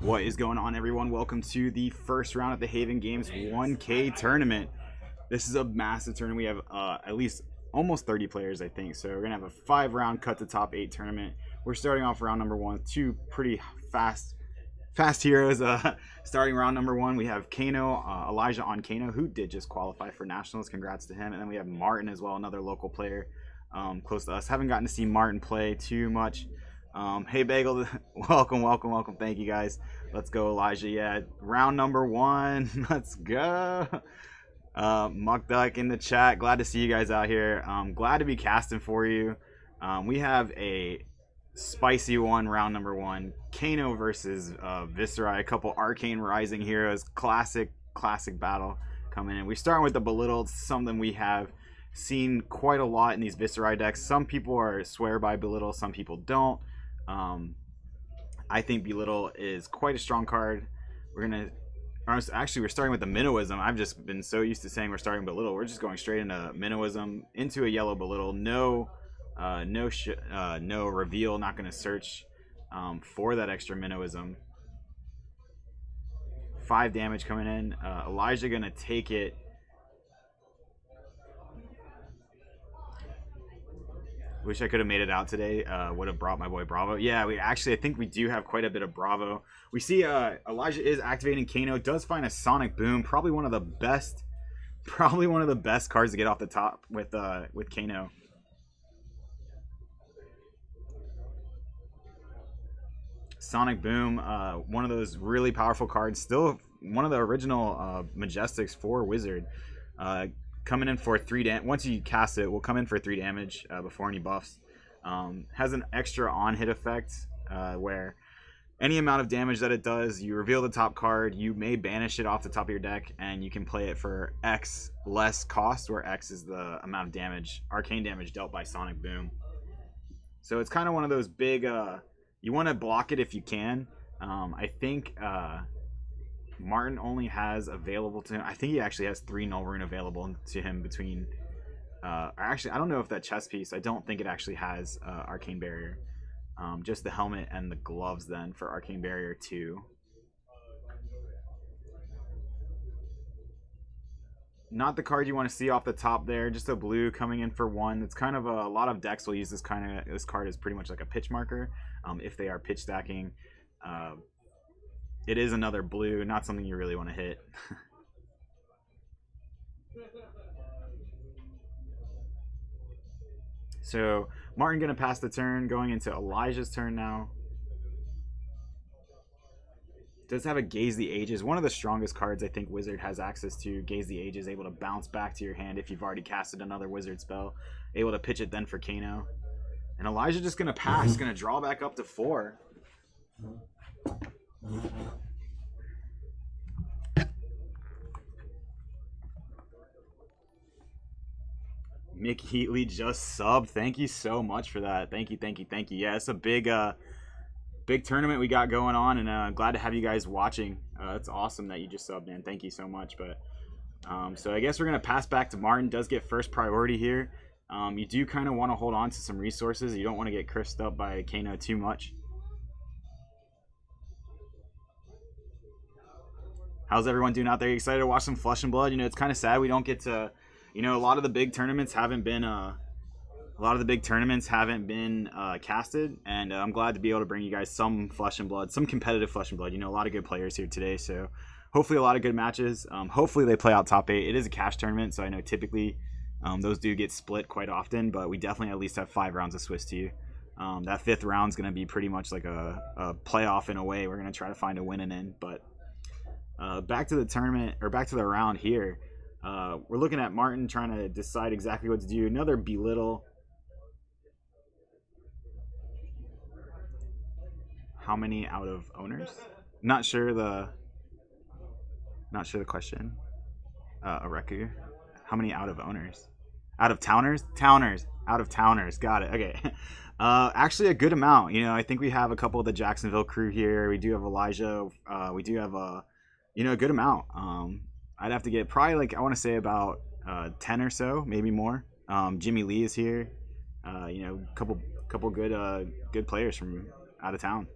What is going on, everyone? Welcome to the first round of the Haven Games 1K tournament. This is a massive tournament. We have at least almost 30 players, I think. So we're going to have a 5-round cut to top 8 tournament. We're starting off round number 1 with two pretty fast heroes. Starting round number 1, we have Kano, Elijah on Kano, who did just qualify for Nationals. Congrats to him. And then we have Martin as well, another local player close to us. Haven't gotten to see Martin play too much. Hey Bagel, welcome. Thank you guys. Let's go, Elijah. Yeah, round number 1. Let's go. Muck Duck in the chat. Glad to see you guys out here. Glad to be casting for you. We have a spicy one, round number 1. Kano versus Viscerai, a couple Arcane Rising heroes. Classic battle coming in. We're starting with the Belittled, something we have seen quite a lot in these Viscerai decks. Some people swear by Belittle, some people don't. I think Belittle is quite a strong card. We're starting with the Minnowism. I've just been so used to saying we're starting Belittle. We're just going straight into Minnowism, into a yellow Belittle. No reveal. Not going to search for that extra Minnowism. 5 damage coming in. Elijah going to take it. Wish I could have made it out today. Would have brought my boy Bravo. Yeah, I think we do have quite a bit of Bravo. We see Elijah is activating Kano. Does find a Sonic Boom. Probably one of the best cards to get off the top with Kano. Sonic Boom, one of those really powerful cards. Still one of the original Majestics for Wizard. Coming in for 3 damage. Once you cast it, will come in for 3 damage before any buffs. Has an extra on-hit effect where any amount of damage that it does, you reveal the top card, you may banish it off the top of your deck, and you can play it for X less cost, where X is the amount of damage, arcane damage dealt by Sonic Boom. So it's kind of one of those big, you want to block it if you can. I think Martin only has available to him, I think he actually has 3 Null Rune available to him between actually I don't know if that chest piece, I don't think it actually has Arcane Barrier. Just the helmet and the gloves then for Arcane Barrier 2. Not the card you want to see off the top there, just a blue coming in for 1. It's kind of a lot of decks will use this card as pretty much like a pitch marker if they are pitch stacking. It is another blue, not something you really want to hit. So Martin going to pass the turn, going into Elijah's turn now. Does have a Gaze the Ages, one of the strongest cards I think Wizard has access to. Gaze the Ages, able to bounce back to your hand if you've already casted another Wizard spell. Able to pitch it then for Kano. And Elijah just going to pass, going to draw back up to 4. Mick Heatley just subbed. Thank you so much for that. Thank you. Yeah, it's a big tournament we got going on, and glad to have you guys watching. It's awesome that you just subbed, man. Thank you so much. But so I guess we're gonna pass back to Martin. Does get first priority here. You do kind of want to hold on to some resources. You don't want to get crisped up by Kano too much. How's everyone doing out there? You excited to watch some Flesh and Blood? You know, it's kind of sad we don't get to. You know, a lot of the big tournaments haven't been casted, and I'm glad to be able to bring you guys some Flesh and Blood, some competitive Flesh and Blood. You know, a lot of good players here today, so hopefully a lot of good matches. Hopefully they play out top 8. It is a cash tournament, so I know typically those do get split quite often, but we definitely at least have 5 rounds of Swiss to you. That 5th round is going to be pretty much like a playoff in a way. We're going to try to find a win and in, but back to the tournament, or back to the round here. We're looking at Martin trying to decide exactly what to do. Another Belittle. How many out of owners? Not sure the question. Areku. How many out of owners? Out of towners? Out of towners. Got it. Okay. Actually a good amount. You know, I think we have a couple of the Jacksonville crew here. We do have Elijah. We do have a good amount. I'd have to get probably like, I want to say about 10 or so, maybe more. Jimmy Lee is here. You know, couple good players from out of town.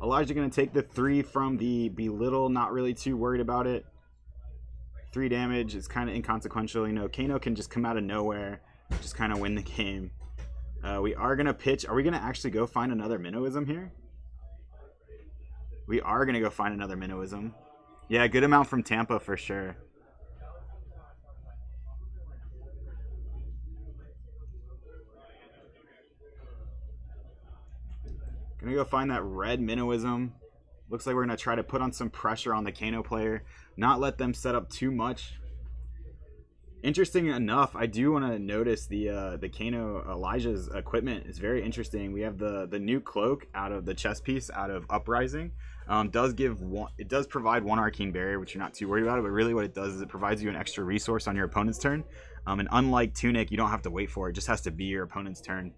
Elijah going to take the 3 from the Belittle, not really too worried about it. 3 damage is kind of inconsequential. You know, Kano can just come out of nowhere, just kind of win the game. We are going to pitch. Are we going to actually go find another Minnowism here? We are going to go find another Minnowism. Yeah, good amount from Tampa for sure. Gonna go find that red Minnowism. Looks like we're gonna try to put on some pressure on the Kano player, not let them set up too much. Interesting enough, I do want to notice the Kano Elijah's equipment is very interesting. We have the new cloak out of the chest piece out of Uprising. It does provide 1 arcane barrier, which you're not too worried about it, but really what it does is it provides you an extra resource on your opponent's turn. And unlike Tunic, you don't have to wait for it; it just has to be your opponent's turn.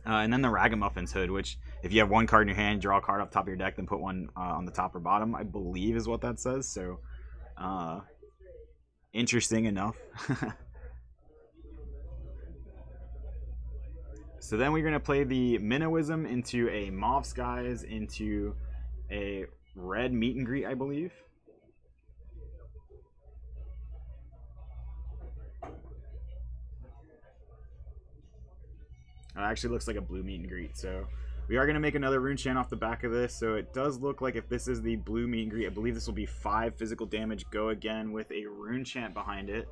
And then the Ragamuffin's hood, which if you have 1 card in your hand, draw a card off the top of your deck, then put 1 on the top or bottom, I believe is what that says. So, interesting enough. So then we're going to play the Minnowism into a Mauve Skies into a red Meet and Greet, I believe. Actually looks like a blue Meet and Greet. So we are going to make another Rune Chant off the back of this. So it does look like if this is the blue Meet and Greet, I believe this will be 5 physical damage. Go again with a Rune Chant behind it.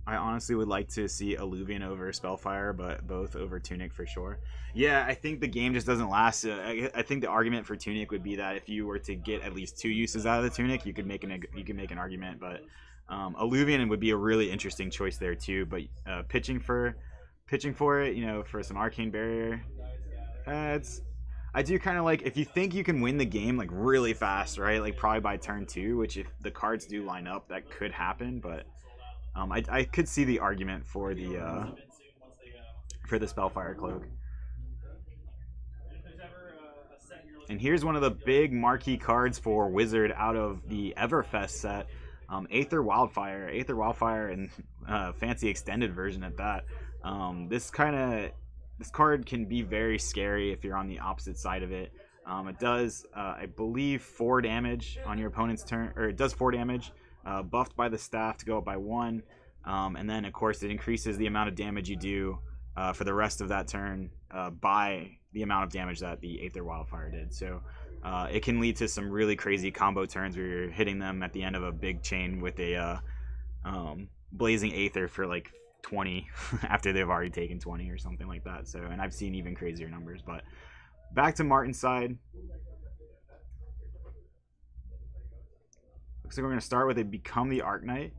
I honestly would like to see Alluvion over Spellfire, but both over Tunic for sure. Yeah, I think the game just doesn't last. I think the argument for Tunic would be that if you were to get at least 2 uses out of the Tunic, you could make an argument. But Alluvion would be a really interesting choice there too. But pitching for it, you know, for some Arcane Barrier, I do kind of like, if you think you can win the game like really fast, right? Like probably by turn 2, which if the cards do line up, that could happen, but. I could see the argument for the Spellfire Cloak. And here's one of the big marquee cards for Wizard out of the Everfest set. Aether Wildfire. Aether Wildfire and fancy extended version at that. This card can be very scary if you're on the opposite side of it. It does, I believe, 4 damage on your opponent's turn, or it does 4 damage. Buffed by the staff to go up by 1, and then of course it increases the amount of damage you do for the rest of that turn by the amount of damage that the Aether Wildfire did. So it can lead to some really crazy combo turns where you're hitting them at the end of a big chain with a Blazing Aether for like 20 after they've already taken 20 or something like that. So, and I've seen even crazier numbers. But back to Martin's side. Looks like we're going to start with a Become the Arknight.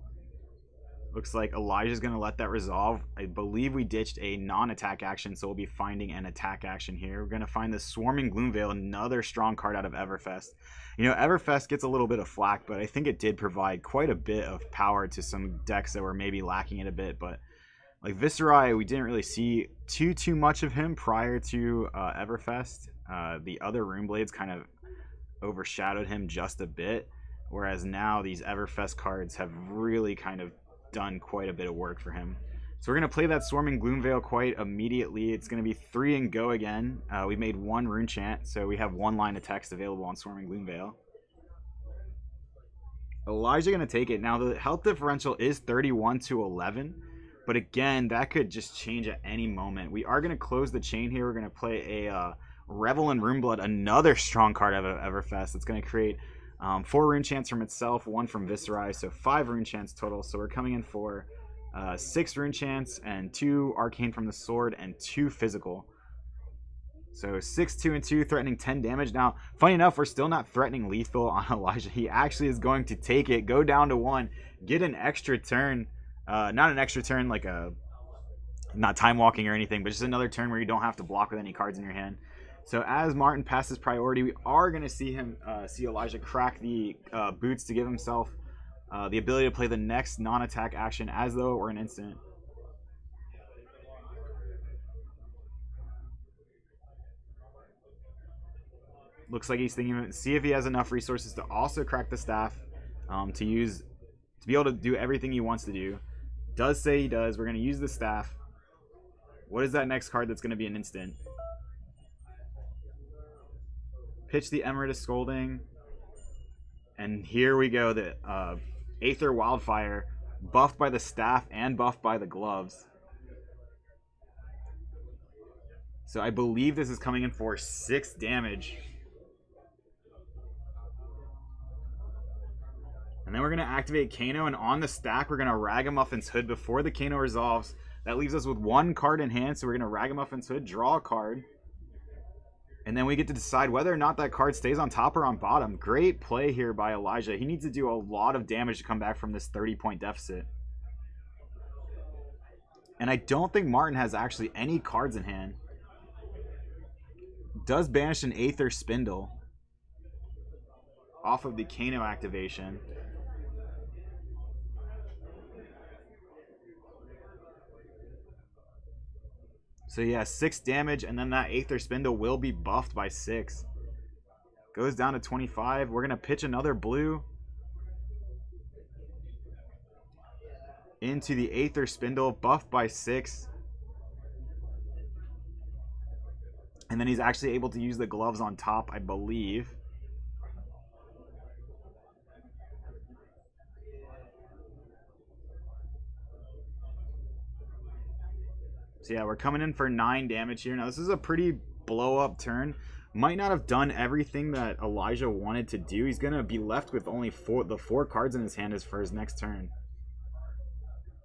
Looks like Elijah's going to let that resolve. I believe we ditched a non-attack action, so we'll be finding an attack action here. We're going to find the Swarming Gloomveil, another strong card out of Everfest. You know, Everfest gets a little bit of flack, but I think it did provide quite a bit of power to some decks that were maybe lacking it a bit. But like Viserai, we didn't really see too much of him prior to Everfest. The other Runeblades kind of overshadowed him just a bit. Whereas now these Everfest cards have really kind of done quite a bit of work for him. So we're going to play that Swarming Gloomveil quite immediately. It's going to be 3 and go again. We made 1 Rune Chant, so we have 1 line of text available on Swarming Gloomveil. Elijah going to take it. Now the health differential is 31 to 11, but again, that could just change at any moment. We are going to close the chain here. We're going to play a Revel in Runeblood, another strong card out of Everfest. It's going to create 4 Rune Chants from itself, 1 from Viserai, so 5 Rune Chants total. So we're coming in for 6 Rune Chants and 2 Arcane from the Sword and 2 Physical. So 6, 2, and 2, threatening 10 damage. Now, funny enough, we're still not threatening lethal on Elijah. He actually is going to take it, go down to 1, get an extra turn. Not an extra turn like not time walking or anything, but just another turn where you don't have to block with any cards in your hand. So as Martin passes priority, we are going to see Elijah crack the boots to give himself the ability to play the next non-attack action as though it were an instant. Looks like he's thinking, see if he has enough resources to also crack the staff to be able to do everything he wants to do. Does say he does. We're going to use the staff. What is that next card that's going to be an instant? Pitch the Emeritus Scolding. And here we go. The Aether Wildfire, buffed by the staff and buffed by the gloves. So I believe this is coming in for 6 damage. And then we're going to activate Kano, and on the stack, we're going to Ragamuffin's Hood before the Kano resolves. That leaves us with 1 card in hand, so we're going to Ragamuffin's Hood, draw a card. And then we get to decide whether or not that card stays on top or on bottom. Great play here by Elijah. He needs to do a lot of damage to come back from this 30-point deficit. And I don't think Martin has actually any cards in hand. Does banish an Aether Spindle off of the Kano activation. So yeah, 6 damage, and then that Aether Spindle will be buffed by 6. Goes down to 25. We're going to pitch another blue into the Aether Spindle, buffed by 6. And then he's actually able to use the gloves on top, I believe. So yeah, we're coming in for 9 damage here. Now this is a pretty blow up turn. Might not have done everything that Elijah wanted to do. He's going to be left with only 4 cards in his hand for his next turn.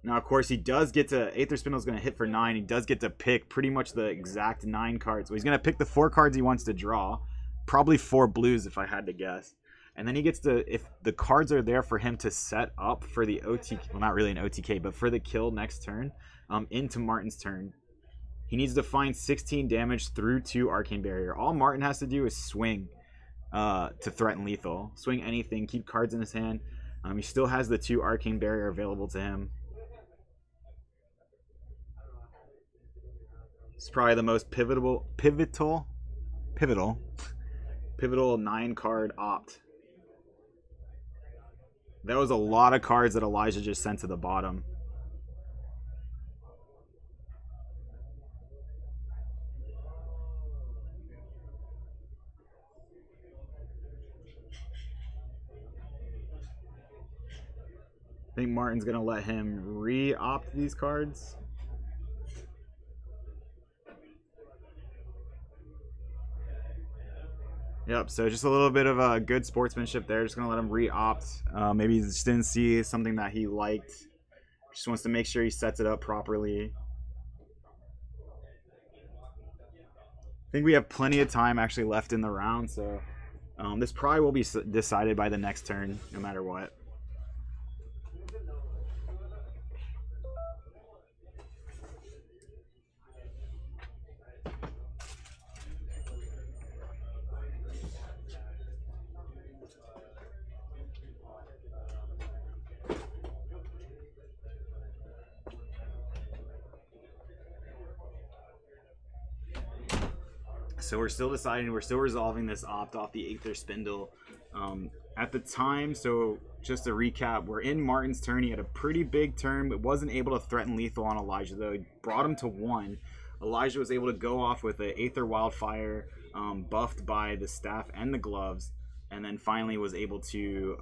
Now, of course, he does get to... Aether Spindle is going to hit for 9. He does get to pick pretty much the exact 9 cards. So he's going to pick the 4 cards he wants to draw. Probably 4 blues if I had to guess. And then he gets to... If the cards are there for him to set up for the OTK... Well, not really an OTK, but for the kill next turn. Into Martin's turn. He needs to find 16 damage through 2 Arcane Barrier. All Martin has to do is swing to threaten lethal. Swing anything, keep cards in his hand. He still has the 2 Arcane Barrier available to him. It's probably the most pivotal 9-card opt. That was a lot of cards that Elijah just sent to the bottom. I think Martin's going to let him re-opt these cards. Yep, so just a little bit of good sportsmanship there. Just going to let him re-opt. Maybe he just didn't see something that he liked. Just wants to make sure he sets it up properly. I think we have plenty of time actually left in the round, so this probably will be decided by the next turn, no matter what. So we're still deciding, we're still resolving this opt off the Aether Spindle. At the time, so just to recap, we're in Martin's turn. He had a pretty big turn, but wasn't able to threaten lethal on Elijah, though. He brought him to 1. Elijah was able to go off with an Aether Wildfire, buffed by the staff and the gloves, and then finally was able to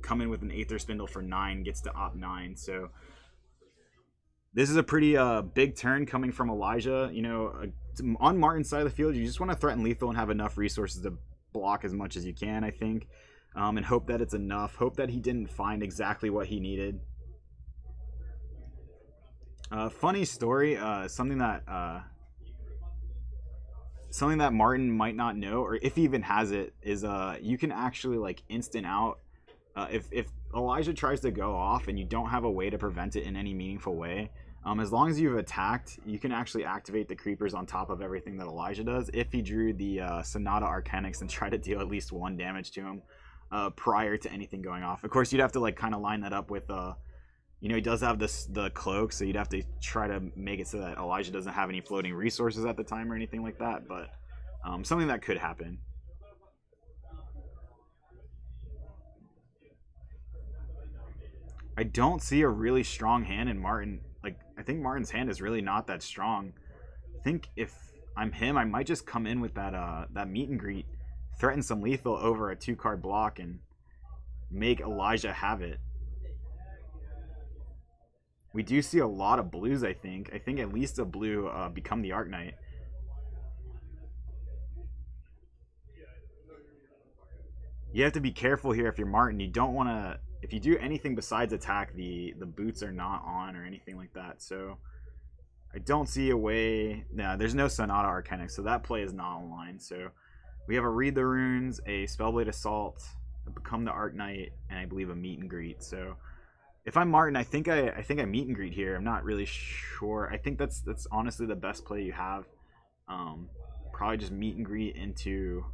come in with an Aether Spindle for 9, gets to opt 9. So this is a pretty big turn coming from Elijah. You know, on Martin's side of the field, you just want to threaten lethal and have enough resources to block as much as you can, I think. And hope that it's enough. Hope that he didn't find exactly what he needed. Funny story, something that Martin might not know, or if he even has it, is you can actually like instant out. If Elijah tries to go off and you don't have a way to prevent it in any meaningful way, as long as you've attacked, you can actually activate the creepers on top of everything that Elijah does if he drew the Sonata Arcanix and try to deal at least 1 damage to him prior to anything going off. Of course, you'd have to like kind of line that up with, you know, he does have the cloak, so you'd have to try to make it so that Elijah doesn't have any floating resources at the time or anything like that, but something that could happen. I don't see a really strong hand in Martin. Like, I think Martin's hand is really not that strong. I think if I'm him, I might just come in with that meet and greet, threaten some lethal over a 2-card block, and make Elijah have it. We do see a lot of blues, I think. I think at least a blue become the Arc Knight. You have to be careful here if you're Martin. You don't want to... If you do anything besides attack, the boots are not on or anything like that. So I don't see a way... No, there's no Sonata Arcanic, so that play is not online. So we have a Read the Runes, a Spellblade Assault, a Become the Arc Knight, and I believe a Meet and Greet. So if I'm Martin, I think I Meet and Greet here. I'm not really sure. I think that's honestly the best play you have. Probably just Meet and Greet into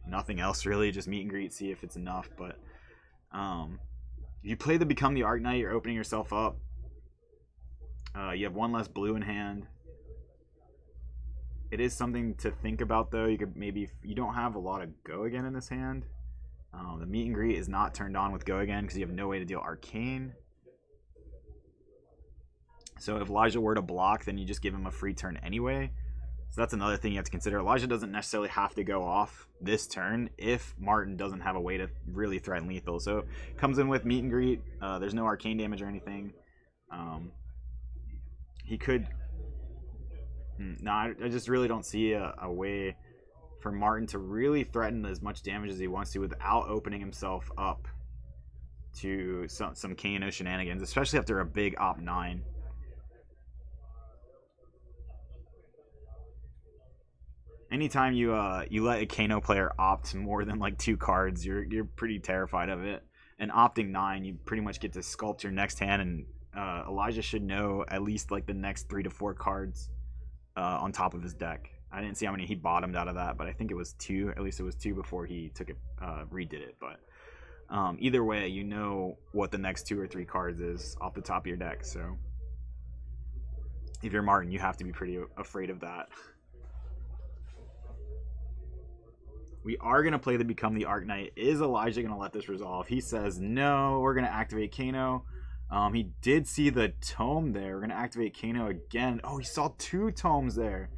nothing else really. Just Meet and Greet, see if it's enough. But if you play the Become the Arc Knight, you're opening yourself up. You have one less blue in hand. It is something to think about though. You could maybe, you don't have a lot of Go Again in this hand. The Meet and Greet is not turned on with Go Again because you have no way to deal Arcane. So if Elijah were to block, then you just give him a free turn anyway. So that's another thing you have to consider. Elijah doesn't necessarily have to go off this turn if Martin doesn't have a way to really threaten lethal. So comes in with Meet and Greet. There's no arcane damage or anything. He could... No, I just really don't see a way for Martin to really threaten as much damage as he wants to without opening himself up to some Kano shenanigans, especially after a big Op 9. Anytime you let a Kano player opt more than like 2 cards, you're pretty terrified of it. And opting 9, you pretty much get to sculpt your next hand, and Elijah should know at least like the next 3 to 4 cards on top of his deck. I didn't see how many he bottomed out of that, but I think it was 2. At least it was 2 before he took it, redid it. But either way, you know what the next 2 or 3 cards is off the top of your deck. So if you're Martin, you have to be pretty afraid of that. We are going to play the Become the Arc Knight. Is Elijah going to let this resolve? He says, no, we're going to activate Kano. He did see the tome there. We're going to activate Kano again. Oh, he saw 2 tomes there.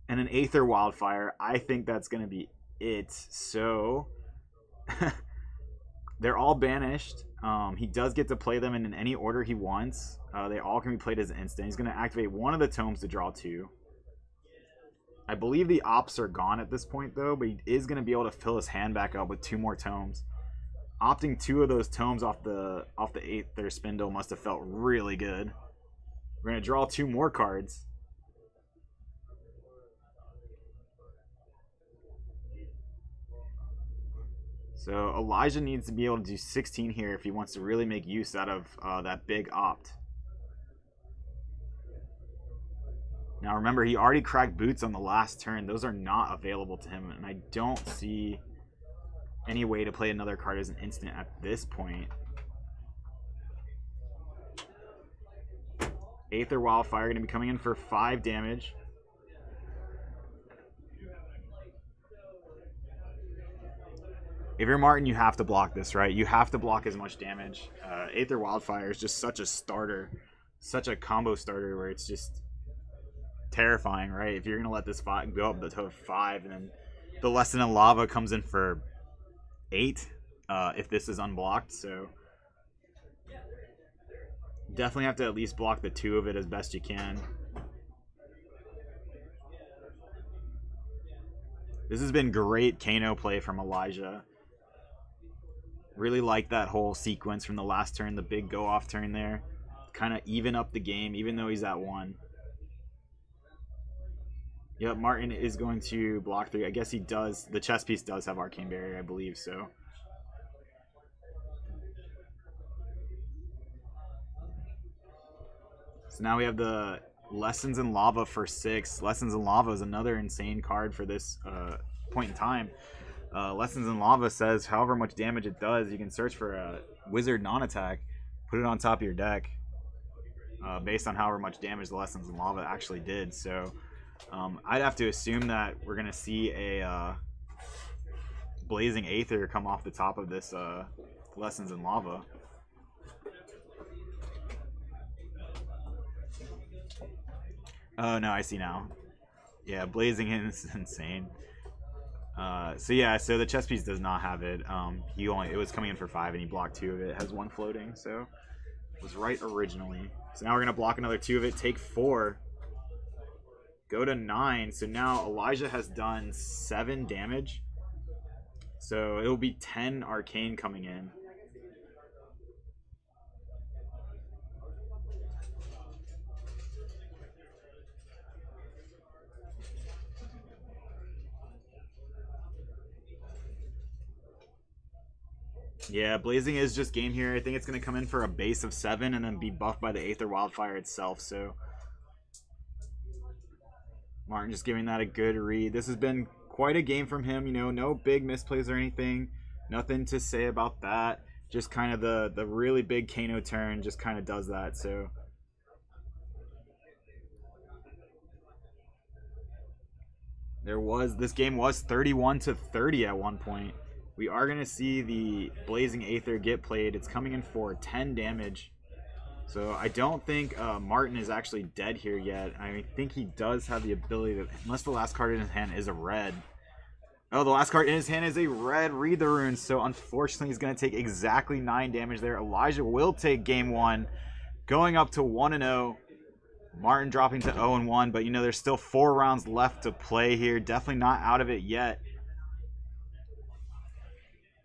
And an Aether Wildfire. I think that's going to be it. So, they're all banished. He does get to play them in any order he wants. They all can be played as instant. He's going to activate one of the tomes to draw 2. I believe the ops are gone at this point though, but he is going to be able to fill his hand back up with 2 more tomes. Opting 2 of those tomes off the Aether Spindle must have felt really good. We're going to draw 2 more cards. So Elijah needs to be able to do 16 here if he wants to really make use out of that big opt. Now remember, he already cracked boots on the last turn. Those are not available to him, and I don't see any way to play another card as an instant at this point. Aether Wildfire going to be coming in for 5 damage. If you're Martin, you have to block this, right? You have to block as much damage. Aether Wildfire is just such a starter, such a combo starter where it's just terrifying, right? If you're going to let this go up to 5, and then the Lesson in Lava comes in for 8 if this is unblocked. So definitely have to at least block the 2 of it as best you can. This has been great Kano play from Elijah. Really like that whole sequence from the last turn, the big go off turn there. Kind of even up the game even though he's at 1. Yep, Martin is going to block 3. I guess he does. The chess piece does have Arcane Barrier, I believe, so. So now we have the Lessons in Lava for 6. Lessons in Lava is another insane card for this point in time. Lessons in Lava says however much damage it does, you can search for a wizard non-attack, put it on top of your deck based on however much damage the Lessons in Lava actually did. So I'd have to assume that we're going to see a Blazing Aether come off the top of this Lessons in Lava. Oh no, I see now. Yeah, Blazing is insane. So yeah, so the chess piece does not have it. It was coming in for 5 and he blocked 2 of it. It has 1 floating, so it was right originally. So now we're gonna block another 2 of it, take 4, go to 9. So now Elijah has done 7 damage. So it'll be 10 arcane coming in. Yeah, Blazing is just game here. I think it's going to come in for a base of 7 and then be buffed by the Aether Wildfire itself. So Martin just giving that a good read. This has been quite a game from him. You know, no big misplays or anything. Nothing to say about that. Just kind of the really big Kano turn just kind of does that. So this game was 31-30 at one point. We are going to see the Blazing Aether get played. It's coming in for 10 damage. So I don't think Martin is actually dead here yet. I think he does have the ability to, unless the last card in his hand is a red. Oh, the last card in his hand is a red. Read the runes. So unfortunately, he's going to take exactly 9 damage there. Elijah will take game 1, going up to 1-0. Martin dropping to 0-1, but you know there's still 4 rounds left to play here. Definitely not out of it yet.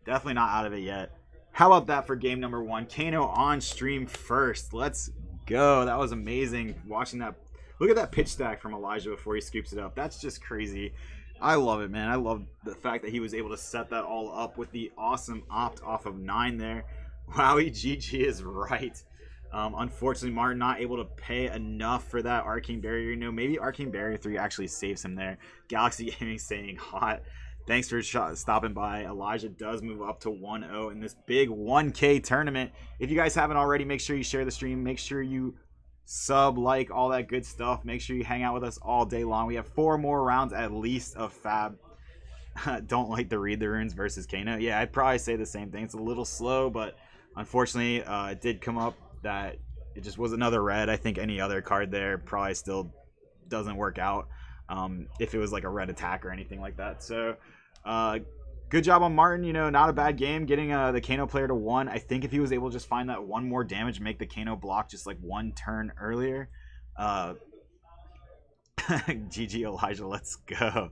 Definitely not out of it yet. How about that for game number 1? Kano on stream first. Let's go. That was amazing watching that. Look at that pitch stack from Elijah before he scoops it up. That's just crazy. I love it, man. I love the fact that he was able to set that all up with the awesome opt off of 9 there. Wowie, GG is right. Unfortunately, Martin not able to pay enough for that Arcane Barrier. You know, maybe Arcane Barrier 3 actually saves him there. Galaxy Gaming saying hot. Thanks for stopping by. Elijah does move up to 1-0 in this big 1K tournament. If you guys haven't already, make sure you share the stream. Make sure you sub, like, all that good stuff. Make sure you hang out with us all day long. We have 4 more rounds at least of Fab. Don't like to read the runes versus Kano. Yeah, I'd probably say the same thing. It's a little slow, but unfortunately, it did come up that it just was another red. I think any other card there probably still doesn't work out if it was like a red attack or anything like that. So good job on Martin. You know, not a bad game getting the Kano player to 1. I think if he was able to just find that 1 more damage, make the Kano block just like 1 turn earlier. GG Elijah, let's go.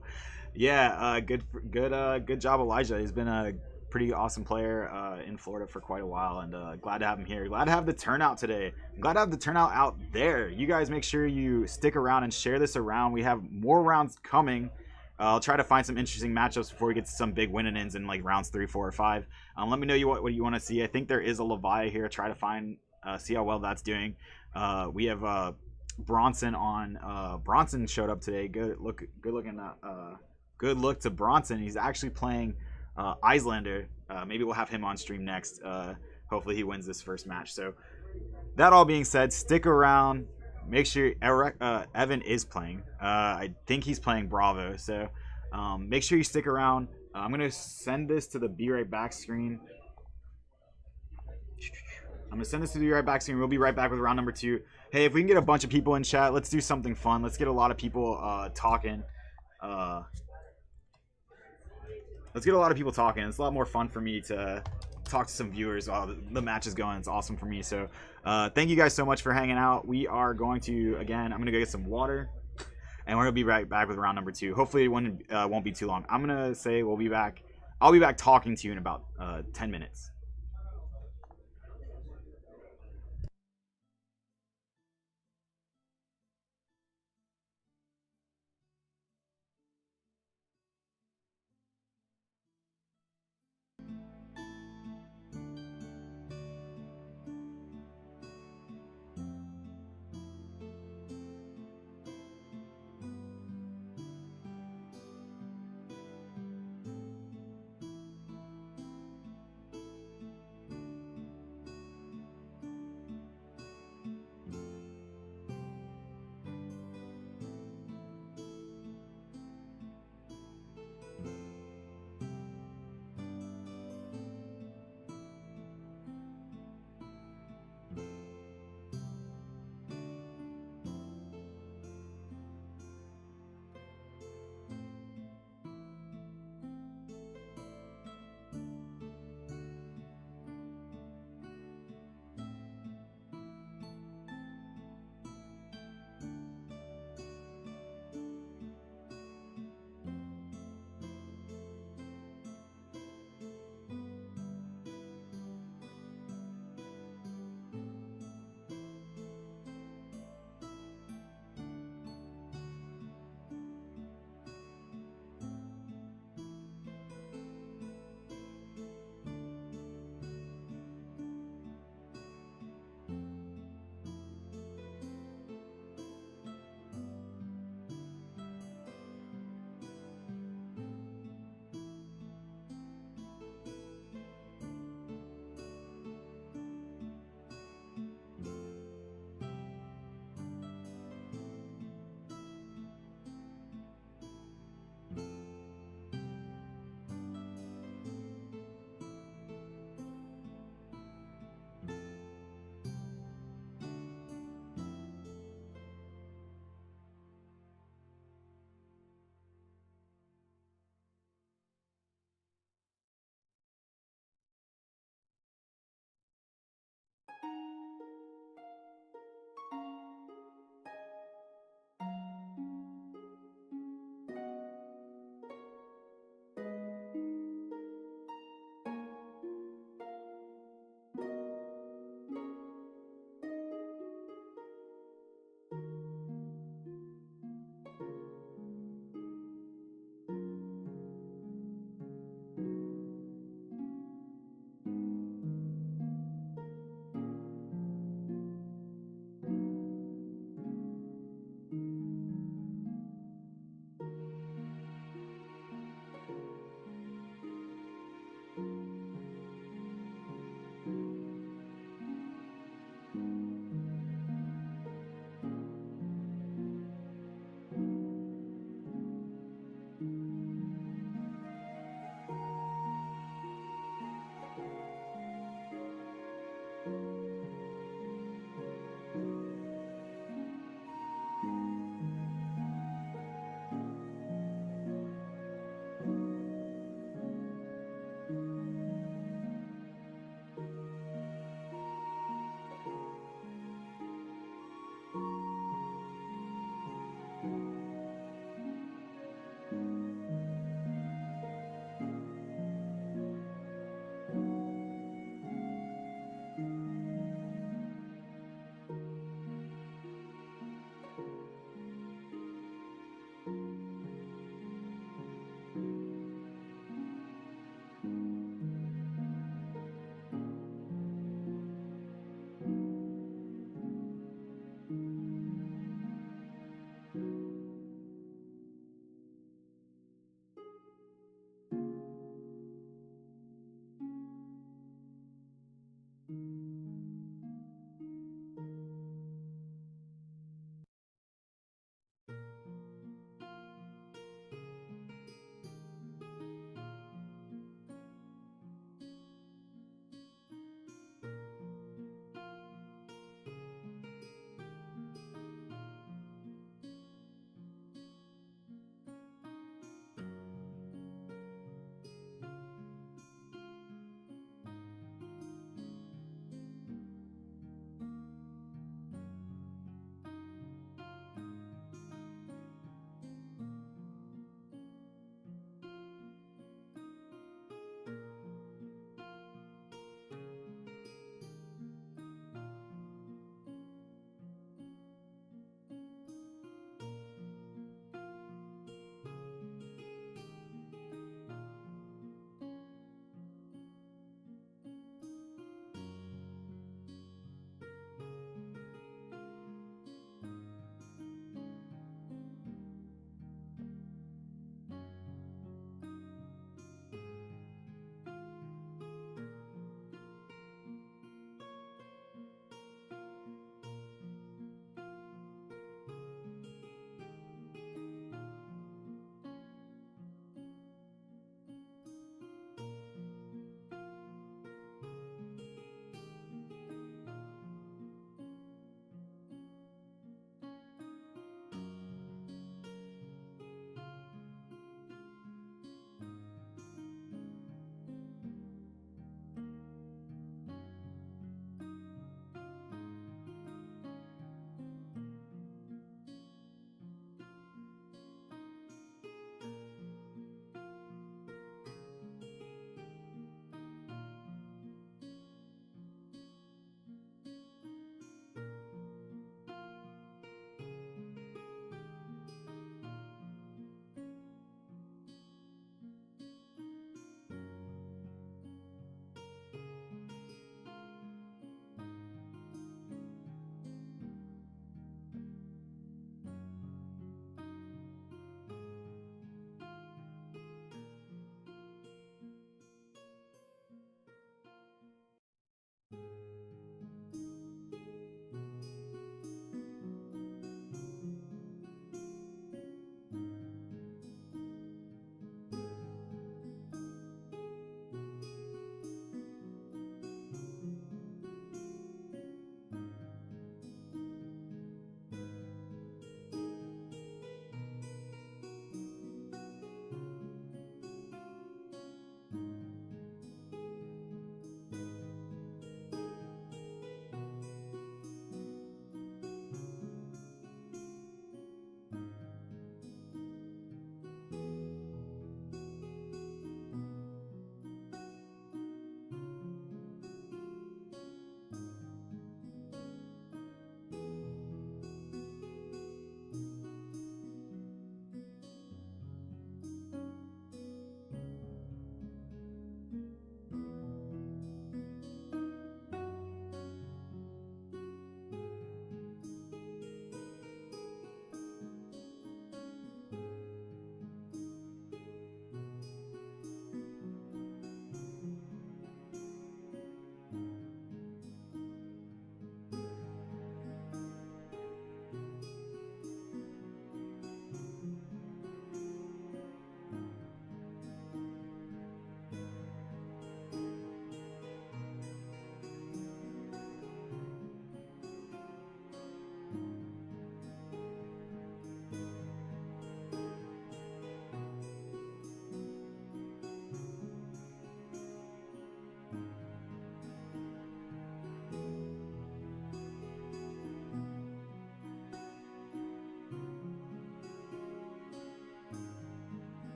Yeah, good job Elijah. He's been a pretty awesome player in Florida for quite a while, and glad to have him here. Glad to have the turnout today. I'm glad to have the turnout out there. You guys make sure you stick around and share this around. We have more rounds coming. I'll try to find some interesting matchups before we get to some big win-and-ins in like rounds 3, 4, or 5. Let me know what you want to see. I think there is a Levi here. Try to find see how well that's doing. We have Bronson on. Bronson showed up today. Good look to Bronson. He's actually playing Icelander. Maybe we'll have him on stream next. Hopefully he wins this first match. So that all being said, stick around. Make sure Evan is playing. I think he's playing Bravo. So make sure you stick around. I'm going to send this to the Be Right Back screen. We'll be right back with round number 2. Hey, if we can get a bunch of people in chat, let's do something fun. Let's get a lot of people talking. Let's get a lot of people talking. It's a lot more fun for me to talk to some viewers while the match is going. It's awesome for me. So thank you guys so much for hanging out. We are going to, again, I'm going to go get some water. And we're going to be right back with round number 2. Hopefully it won't be too long. I'm going to say we'll be back. I'll be back talking to you in about 10 minutes.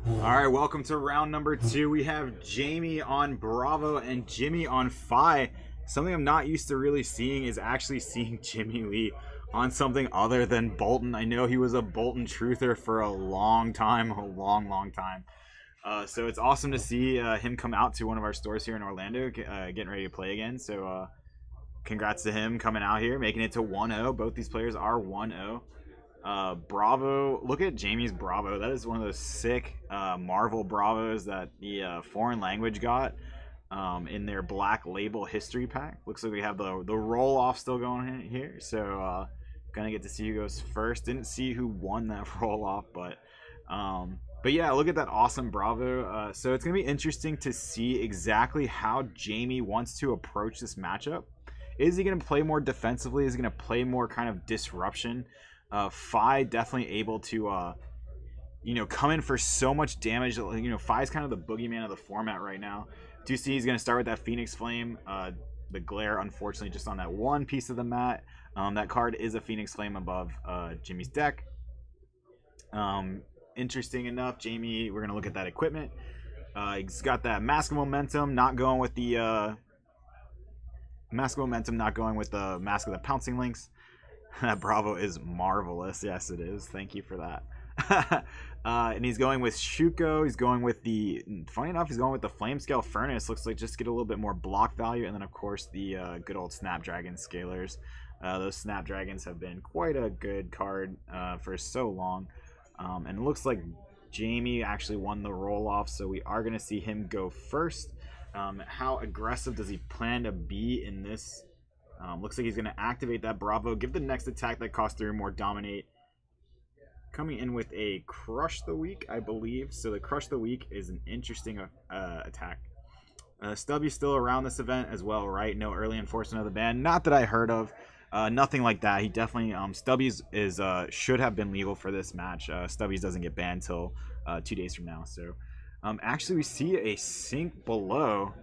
All right, welcome to round number 2. We have Jamie on Bravo and Jimmy on Phi. Something I'm not used to really seeing is actually seeing Jimmy Lee on something other than Bolton. I know he was a Bolton truther for a long time, long time. So it's awesome to see him come out to one of our stores here in Orlando, getting ready to play again. So congrats to him coming out here, making it to 1-0. Both these players are 1-0. Bravo, look at Jamie's Bravo. That is one of those sick Marvel Bravos that the foreign language got in their black label history pack. Looks like we have the roll off still going here. So gonna get to see who goes first. Didn't see who won that roll off, but yeah, look at that awesome Bravo. So it's gonna be interesting to see exactly how Jamie wants to approach this matchup. Is he gonna play more defensively? Is he gonna play more kind of disruption? Phi definitely able to, come in for so much damage. Phi's kind of the boogeyman of the format right now. Do you see he's going to start with that Phoenix Flame? The glare, unfortunately, just on that one piece of the mat. That card is a Phoenix Flame above Jimmy's deck. Interesting enough, Jamie, we're going to look at that equipment. He's got that Mask of Momentum, not going with the Mask of Momentum, not going with the Mask of the Pouncing Links. That Bravo is marvelous. Yes, it is. Thank you for that. And he's going with Shuko. He's going with funny enough, he's going with the Flame Scale Furnace. Looks like just get a little bit more block value. And then, of course, the good old Snapdragon Scalers. Those Snapdragons have been quite a good card for so long. And it looks like Jamie actually won the roll-off, so we are going to see him go first. How aggressive does he plan to be in this? Looks like he's going to activate that Bravo. Give the next attack that costs 3 or more Dominate. Coming in with a Crush the Weak, I believe. So the Crush the Weak is an interesting attack. Stubby's still around this event as well, right? No early enforcement of the ban. Not that I heard of. Nothing like that. He definitely... Stubby's should have been legal for this match. Stubby's doesn't get banned until 2 days from now. So actually, we see a Sink Below...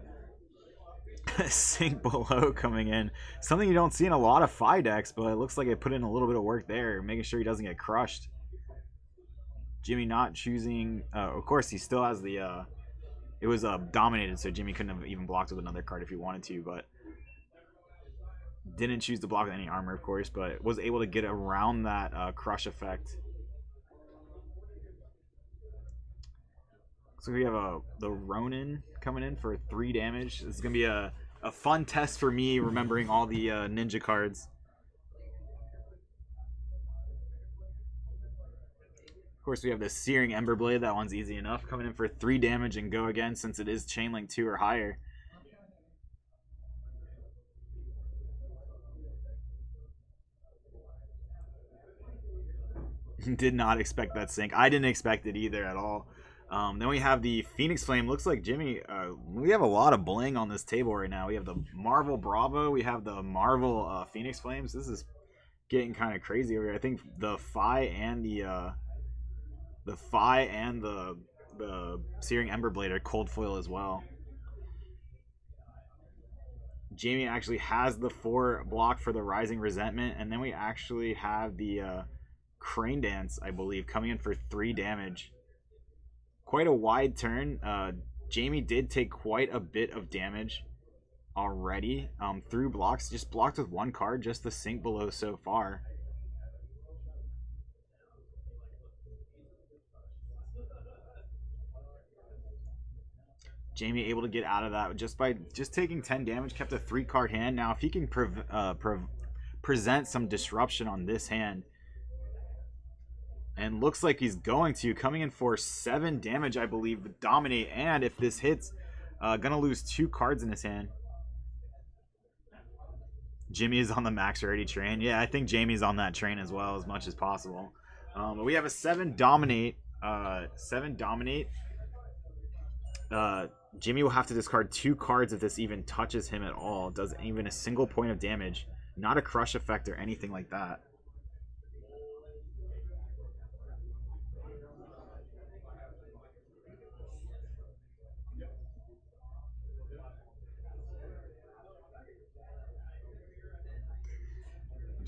Sink Below coming in. Something you don't see in a lot of Phi decks, but it looks like it put in a little bit of work there, making sure he doesn't get crushed. Jimmy not choosing... of course, he still has the... it was dominated, so Jimmy couldn't have even blocked with another card if he wanted to, but... Didn't choose to block with any armor, of course, but was able to get around that crush effect. So we have the Ronin coming in for 3 damage. This is going to be a fun test for me, remembering all the ninja cards. Of course, we have the Searing Emberblade. That one's easy enough. Coming in for 3 damage and go again, since it is Chainlink 2 or higher. Did not expect that sync. I didn't expect it either at all. Then we have the Phoenix Flame. Looks like Jimmy, we have a lot of bling on this table right now. We have the Marvel Bravo. We have the Marvel Phoenix Flames. This is getting kind of crazy over here. I think the Phi and the Searing Emberblade are cold foil as well. Jamie actually has the 4 block for the Rising Resentment, and then we actually have the Crane Dance, I believe, coming in for 3 damage. Quite a wide turn. Jamie did take quite a bit of damage already through blocks. Just blocked with 1 card, just the Sink Below so far. Jamie able to get out of that just by taking 10 damage, kept a 3-card hand. Now, if he can present some disruption on this hand, and looks like he's going to, coming in for 7 damage, I believe, with Dominate. And if this hits, gonna lose 2 cards in his hand. Jimmy is on the max rarity train. Yeah, I think Jamie's on that train as well, as much as possible. But we have a 7 Dominate. 7 Dominate. Jimmy will have to discard 2 cards if this even touches him at all. Does even a single point of damage. Not a crush effect or anything like that.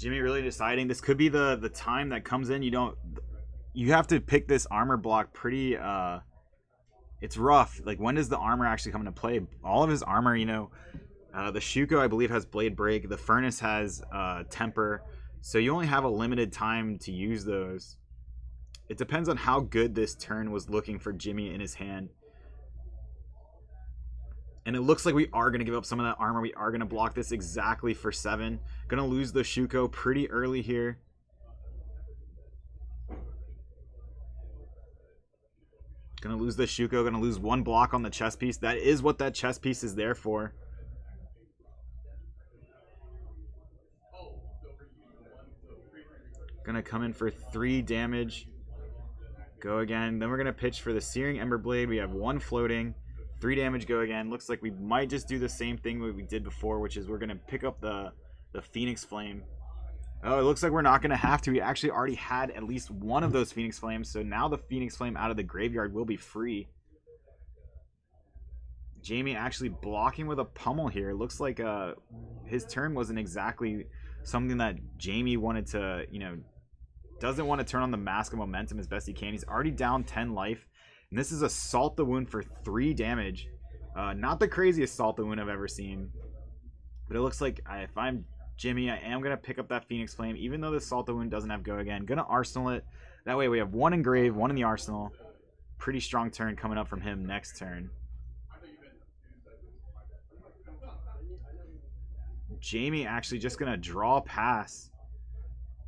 Jimmy really deciding this could be the time that comes in. You have to pick this armor block pretty It's rough. Like, when does the armor actually come into play? All of his armor, you know, the Shuko, I believe, has Blade Break. The Furnace has Temper. So you only have a limited time to use those. It depends on how good this turn was looking for Jimmy in his hand. And it looks like we are going to give up some of that armor. We are going to block this exactly for 7. Going to lose the Shuko pretty early here. Going to lose the Shuko. Going to lose 1 block on the chess piece. That is what that chess piece is there for. Going to come in for 3 damage. Go again. Then we're going to pitch for the Searing Ember Blade. We have 1 floating. 3 damage, go again. Looks like we might just do the same thing we did before, which is we're going to pick up the Phoenix Flame. Oh, it looks like we're not going to have to. We actually already had at least one of those Phoenix Flames, so now the Phoenix Flame out of the graveyard will be free. Jamie actually blocking with a pummel here. It looks like his turn wasn't exactly something that Jamie wanted to, you know, doesn't want to turn on the Mask of Momentum as best he can. He's already down 10 life. And this is Assault the Wound for 3 damage. Not the craziest Assault the Wound I've ever seen. But it looks like if I'm Jimmy, I am going to pick up that Phoenix Flame. Even though the Assault the Wound doesn't have Go Again. Going to Arsenal it. That way we have 1 in Grave, 1 in the Arsenal. Pretty strong turn coming up from him next turn. Jamie actually just going to draw pass.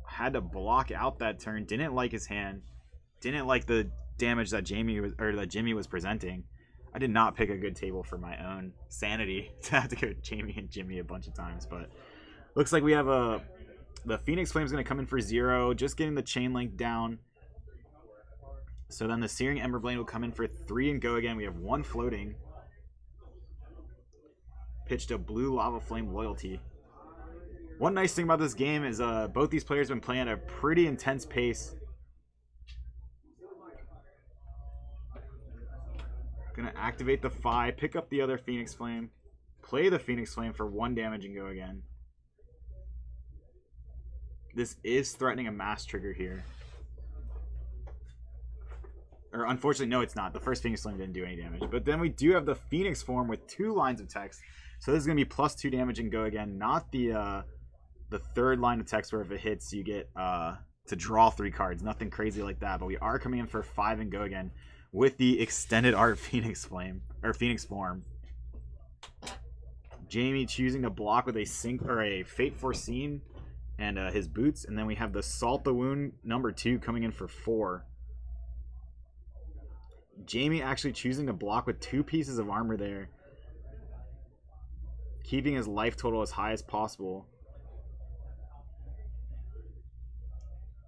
Had to block out that turn. Didn't like his hand. Didn't like the damage that Jimmy was presenting. I did not pick a good table for my own sanity to have to go Jamie and Jimmy a bunch of times, but looks like we have the Phoenix Flame is going to come in for 0, just getting the chain link down. So then the Searing Ember Blade will come in for 3 and go again. We have 1 floating. Pitched a blue Lava Flame Loyalty. One nice thing about this game is both these players have been playing at a pretty intense pace. Gonna activate the Phi, pick up the other Phoenix Flame, play the Phoenix Flame for 1 damage and go again. This is threatening a mass trigger here. Or unfortunately, no, it's not. The first Phoenix Flame didn't do any damage. But then we do have the Phoenix form with 2 lines of text. So this is gonna be +2 damage and go again. Not the 3rd line of text where if it hits you get to draw 3 cards. Nothing crazy like that. But we are coming in for 5 and go again with the Extended Art Phoenix Flame, or Phoenix form. Jamie choosing to block with a Fate Foreseen and his boots, and then we have the Salt the Wound number 2 coming in for 4. Jamie actually choosing to block with 2 pieces of armor there, keeping his life total as high as possible.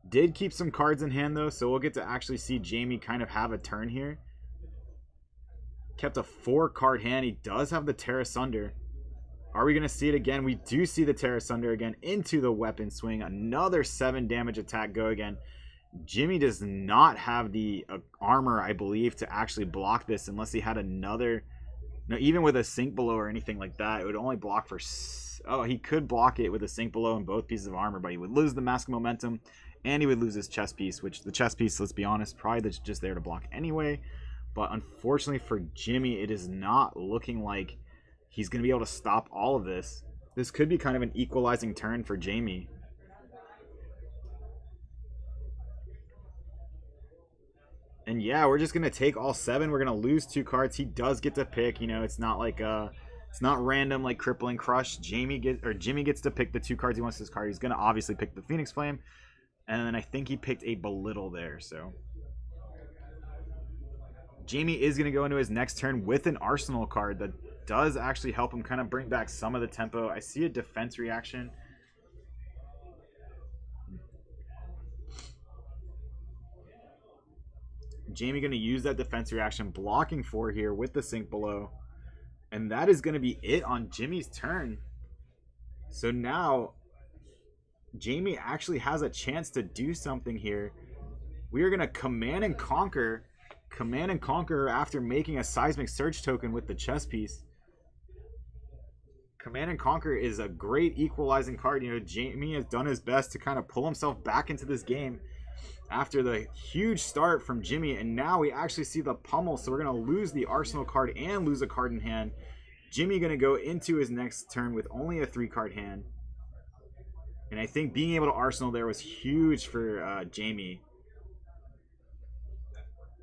Did keep some cards in hand though, so we'll get to actually see Jamie kind of have a turn here. Kept a 4-card hand. He does have the Tear Asunder. Are we going to see it again? We do see the Tear Asunder again into the weapon swing. Another 7 damage attack go again. Jimmy does not have the armor, I believe, to actually block this unless he had another... No, even with a Sink Below or anything like that, it would only block for... Oh, he could block it with a Sink Below and both pieces of armor, but he would lose the Mask of Momentum. And he would lose his chess piece, which the chess piece, let's be honest, probably just there to block anyway. But unfortunately for Jimmy, it is not looking like he's going to be able to stop all of this. This could be kind of an equalizing turn for Jamie. And yeah, we're just going to take all 7. We're going to lose 2 cards. He does get to pick. You know, it's not like it's not random like Crippling Crush. Jimmy gets to pick the 2 cards he wants this card. He's going to obviously pick the Phoenix Flame. And then I think he picked a Belittle there, so. Jamie is going to go into his next turn with an Arsenal card that does actually help him kind of bring back some of the tempo. I see a defense reaction. Jamie going to use that defense reaction, blocking 4 here with the Sink Below. And that is going to be it on Jimmy's turn. So now... Jamie actually has a chance to do something here. We are going to Command and Conquer after making a Seismic Surge token with the chess piece. Command and Conquer is a great equalizing card. You know, Jamie has done his best to kind of pull himself back into this game. after the huge start from Jimmy, and now we actually see the pummel, so we're going to lose the Arsenal card and lose a card in hand. Jimmy going to go into his next turn with only a 3-card hand. And I think being able to Arsenal there was huge for Jamie.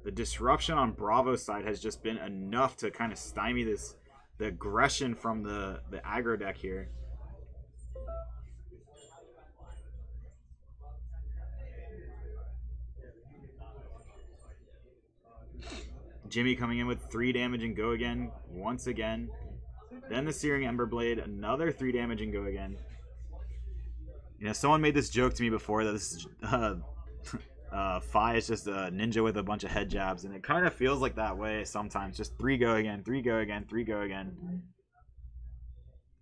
The disruption on Bravo's side has just been enough to kind of stymie the aggression from the aggro deck here. Jimmy coming in with 3 damage and go again, once again. Then the Searing Ember Blade, another 3 damage and go again. You know, someone made this joke to me before that this is, Fi is just a ninja with a bunch of head jabs, and it kind of feels like that way sometimes. Just 3 go again, 3 go again, 3 go again.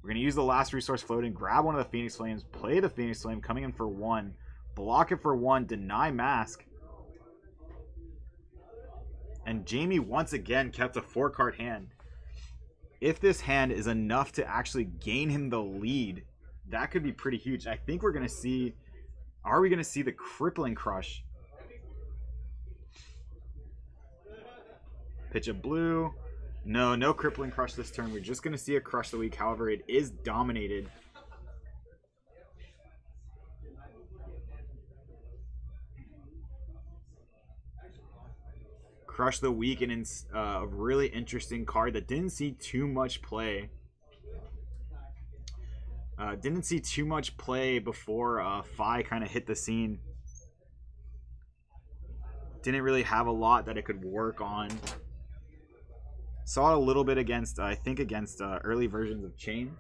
We're going to use the last resource floating, grab one of the Phoenix Flames, play the Phoenix Flame, coming in for 1, block it for 1, deny mask. And Jamie once again kept a 4-card hand. If this hand is enough to actually gain him the lead, that could be pretty huge. I think we're going to see... Are we going to see the Crippling Crush? Pitch a blue. No Crippling Crush this turn. We're just going to see a Crush the Week. However, it is dominated. Crush the Week, and a really interesting card that didn't see too much play. Didn't see too much play before Fi kind of hit the scene. Didn't really have a lot that it could work on. Saw it a little bit against, I think, against early versions of Chain.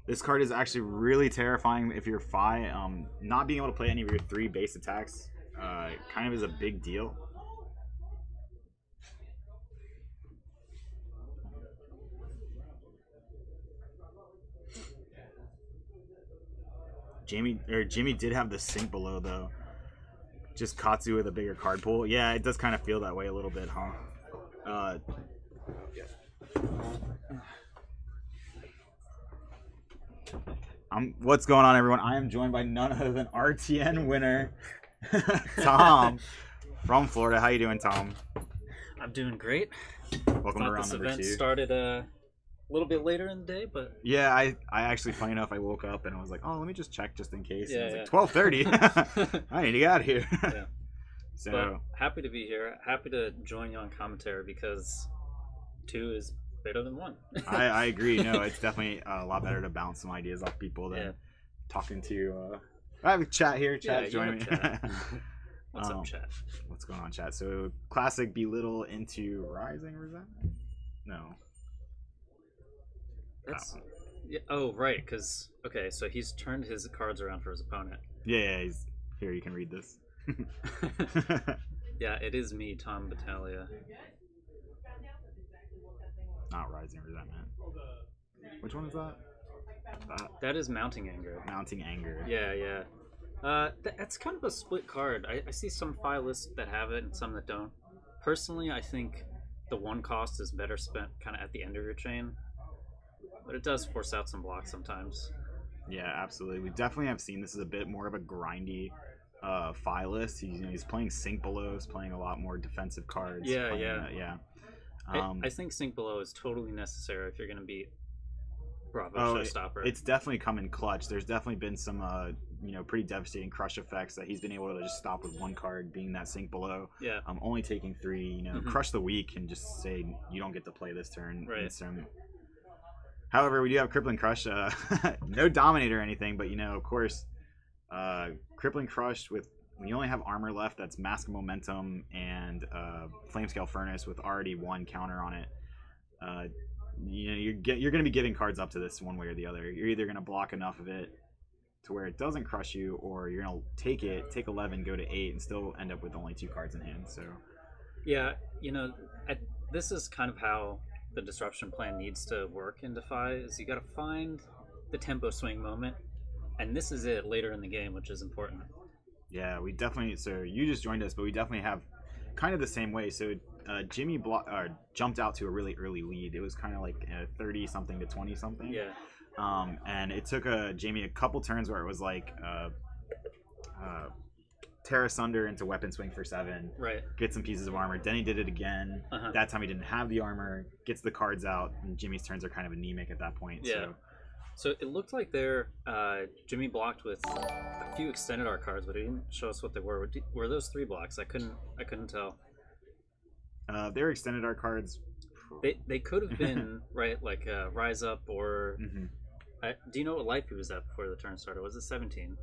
This card is actually really terrifying if you're Fi. Not being able to play any of your 3 base attacks kind of is a big deal. Jimmy did have the sink below though. Just Katsu with a bigger card pool. Yeah, it does kind of feel that way a little bit, huh? What's going on, everyone? I am joined by none other than RTN winner Tom from Florida. How you doing, Tom? I'm doing great. Welcome to round number 2. This event started a little bit later in the day, but yeah, I actually, funny enough, I woke up and I was like, oh, let me just check just in case. Yeah, and it was like 12:30. I need to get out of here. Yeah. So but happy to be here. Happy to join you on commentary because 2 is better than 1. I agree. No, it's definitely a lot better to bounce some ideas off people than talking to. I have a chat here. Chat's joining me. Chat. What's up, chat? What's going on, chat? So classic belittle into rising resentment. No. That's yeah. Oh, right. Because okay, so he's turned his cards around for his opponent. Yeah. He's here. You can read this. Yeah, it is me, Tom Battaglia. Not rising resentment. Which one is that? That is mounting anger. Mounting anger. Yeah. That's kind of a split card. I see some Fi lists that have it and some that don't. Personally, I think the 1 cost is better spent kind of at the end of your chain, but it does force out some blocks sometimes. Yeah, absolutely. We definitely have seen this as a bit more of a grindy Fi list. He's playing Sink Belows, playing a lot more defensive cards. Yeah. I think Sink Below is totally necessary if you're going to beat Bravo Showstopper. It's definitely come in clutch. There's definitely been some pretty devastating crush effects that he's been able to just stop with 1 card, being that Sink Below. Yeah. Only taking 3. Crush the Weak and just say you don't get to play this turn. Right. However, we do have Crippling Crush. No Dominate or anything, but of course, Crippling Crush with when you only have armor left, that's Mask of Momentum and Flamescale Furnace with already 1 counter on it. You're going to be giving cards up to this one way or the other. You're either going to block enough of it to where it doesn't crush you, or you're going to take 11, go to 8, and still end up with only 2 cards in hand. So, yeah, this is kind of how the disruption plan needs to work in Defy. Is you got to find the tempo swing moment, and this is it later in the game, which is important. Yeah, we definitely. So you just joined us, but we definitely have kind of the same way. So Jimmy jumped out to a really early lead. It was kind of like 30 something to 20 something. Yeah. And it took Jamie a couple turns where it was like tear asunder into weapon swing for 7. Right. Get some pieces of armor. Then he did it again. That time he didn't have the armor. Gets the cards out, and Jimmy's turns are kind of anemic at that point. Yeah. So it looked like Jimmy blocked with a few extended art cards, but he didn't show us what they were. Were those 3 blocks? I couldn't tell. They were extended art cards. They could have been right, like Rise Up or. Do you know what life he was at before the turn started? Was it 17?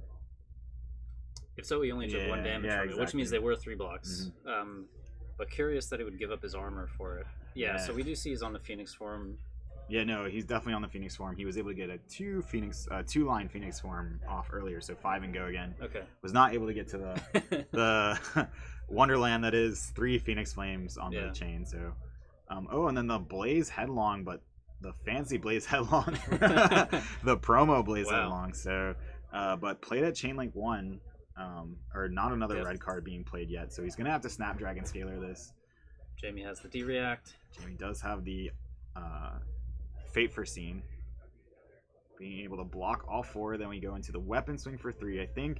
If so, he only took 1 damage from it, which means they were 3 blocks. But curious that he would give up his armor for it. Yeah. So we do see he's on the Phoenix form. Yeah, no, he's definitely on the Phoenix form. He was able to get a 2-line Phoenix form off earlier, so 5 and go again. Okay. Was not able to get to the Wonderland that is 3 Phoenix Flames on the chain. So, and then the Blaze Headlong, but the fancy Blaze Headlong, the promo Blaze Headlong. So, but played at Chainlink 1, or not another red card being played yet. So he's gonna have to Snapdragon Scalar this. Jamie has the D-React. Jamie does have the Fate Foreseen, being able to block all 4. Then we go into the weapon swing for 3. I think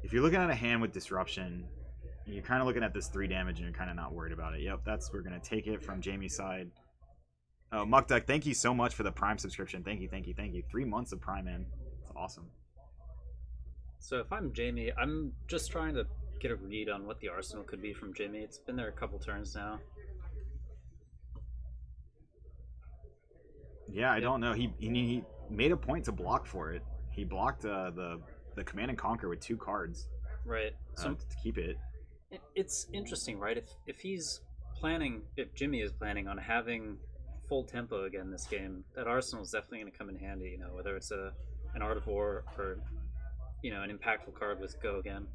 if you're looking at a hand with disruption, you're kind of looking at this 3 damage and you're kind of not worried about it. Yep, we're gonna take it from Jamie's side. Oh, Muck Duck, thank you so much for the Prime subscription. Thank you. 3 months of Prime, man. It's awesome. So if I'm Jamie, I'm just trying to get a read on what the arsenal could be from Jamie. It's been there a couple turns now. Yeah, I don't know. He made a point to block for it. He blocked the Command and Conquer with 2 cards. Right. So to keep it. It's interesting, right? If Jimmy is planning on having full tempo again this game, that arsenal is definitely going to come in handy. Whether it's an Art of War or an impactful card with Go again.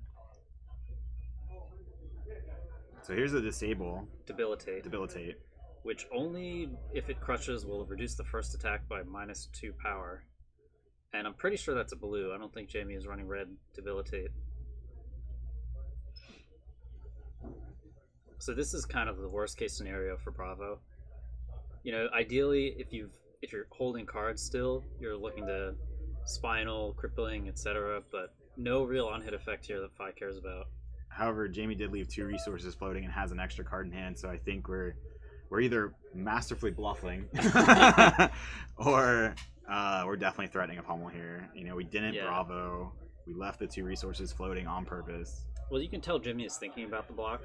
So here's a disable. Debilitate. Which only if it crushes will reduce the first attack by -2 power. And I'm pretty sure that's a blue. I don't think Jamie is running red Debilitate. So this is kind of the worst case scenario for Bravo. Ideally if you're holding cards still, you're looking to Spinal, Crippling, etc. But no real on-hit effect here that Fi cares about. However, Jamie did leave 2 resources floating and has an extra card in hand, so I think we're either masterfully bluffing or we're definitely threatening a pummel here. We didn't Bravo. We left the 2 resources floating on purpose. Well, you can tell Jimmy is thinking about the block.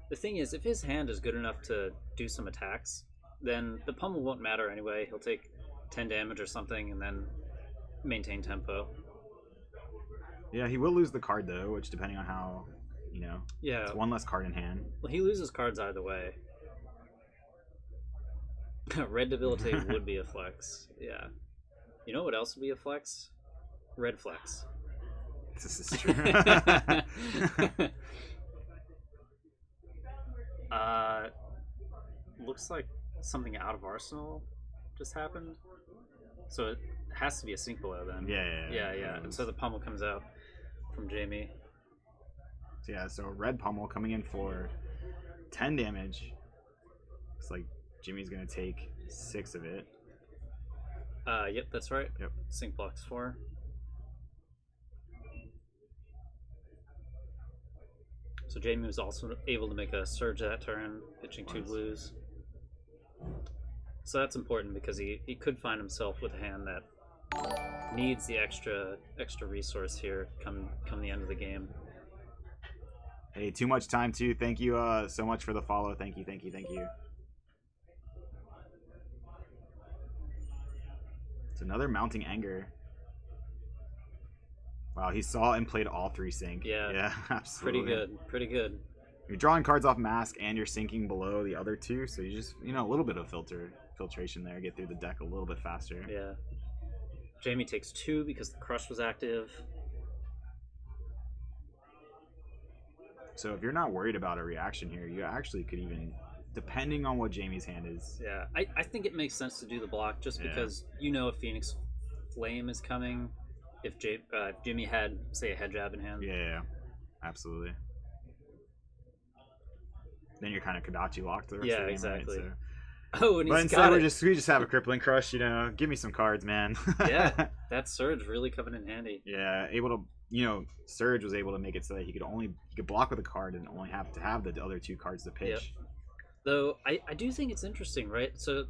The thing is, if his hand is good enough to do some attacks, then the pummel won't matter anyway. He'll take 10 damage or something and then maintain tempo. Yeah, he will lose the card though, which depending on how, it's 1 less card in hand. Well, he loses cards either way. Red Debilitate would be a flex. Yeah. You know what else would be a flex? Red Flex. This is true. Looks like something out of Arsenal just happened. So it has to be a sync below then. Yeah. And so the pummel comes out from Jamie. Yeah, so red pummel coming in for 10 damage. Looks like Jimmy's gonna take 6 of it. Yep, that's right. Yep. Sync blocks 4. So Jamie was also able to make a surge that turn, pitching 2 blues. So that's important because he could find himself with a hand that needs the extra resource here come the end of the game. Hey, too much time too. Thank you so much for the follow. Thank you. It's another Mounting Anger. Wow, he saw and played all 3 sync. Yeah, absolutely. Pretty good. You're drawing cards off mask and you're syncing below the other 2, so you just a little bit of filtration there, get through the deck a little bit faster. Yeah. Jamie takes 2 because the crush was active. So if you're not worried about a reaction here, you actually could even, depending on what Jamie's hand is. Yeah, I think it makes sense to do the block just because if Phoenix Flame is coming. If Jimmy had, say, a head jab in hand. Yeah, absolutely. then you're kind of Kadachi locked the rest Yeah, of the game, exactly. right? So. Oh, and But he's instead, got we it. just have a crippling crush. Give me some cards, man. Yeah, that surge really coming in handy. Yeah, able to Surge was able to make it so that he could block with a card and only have to have the other two cards to pitch. Yep. Though I do think it's interesting, right? So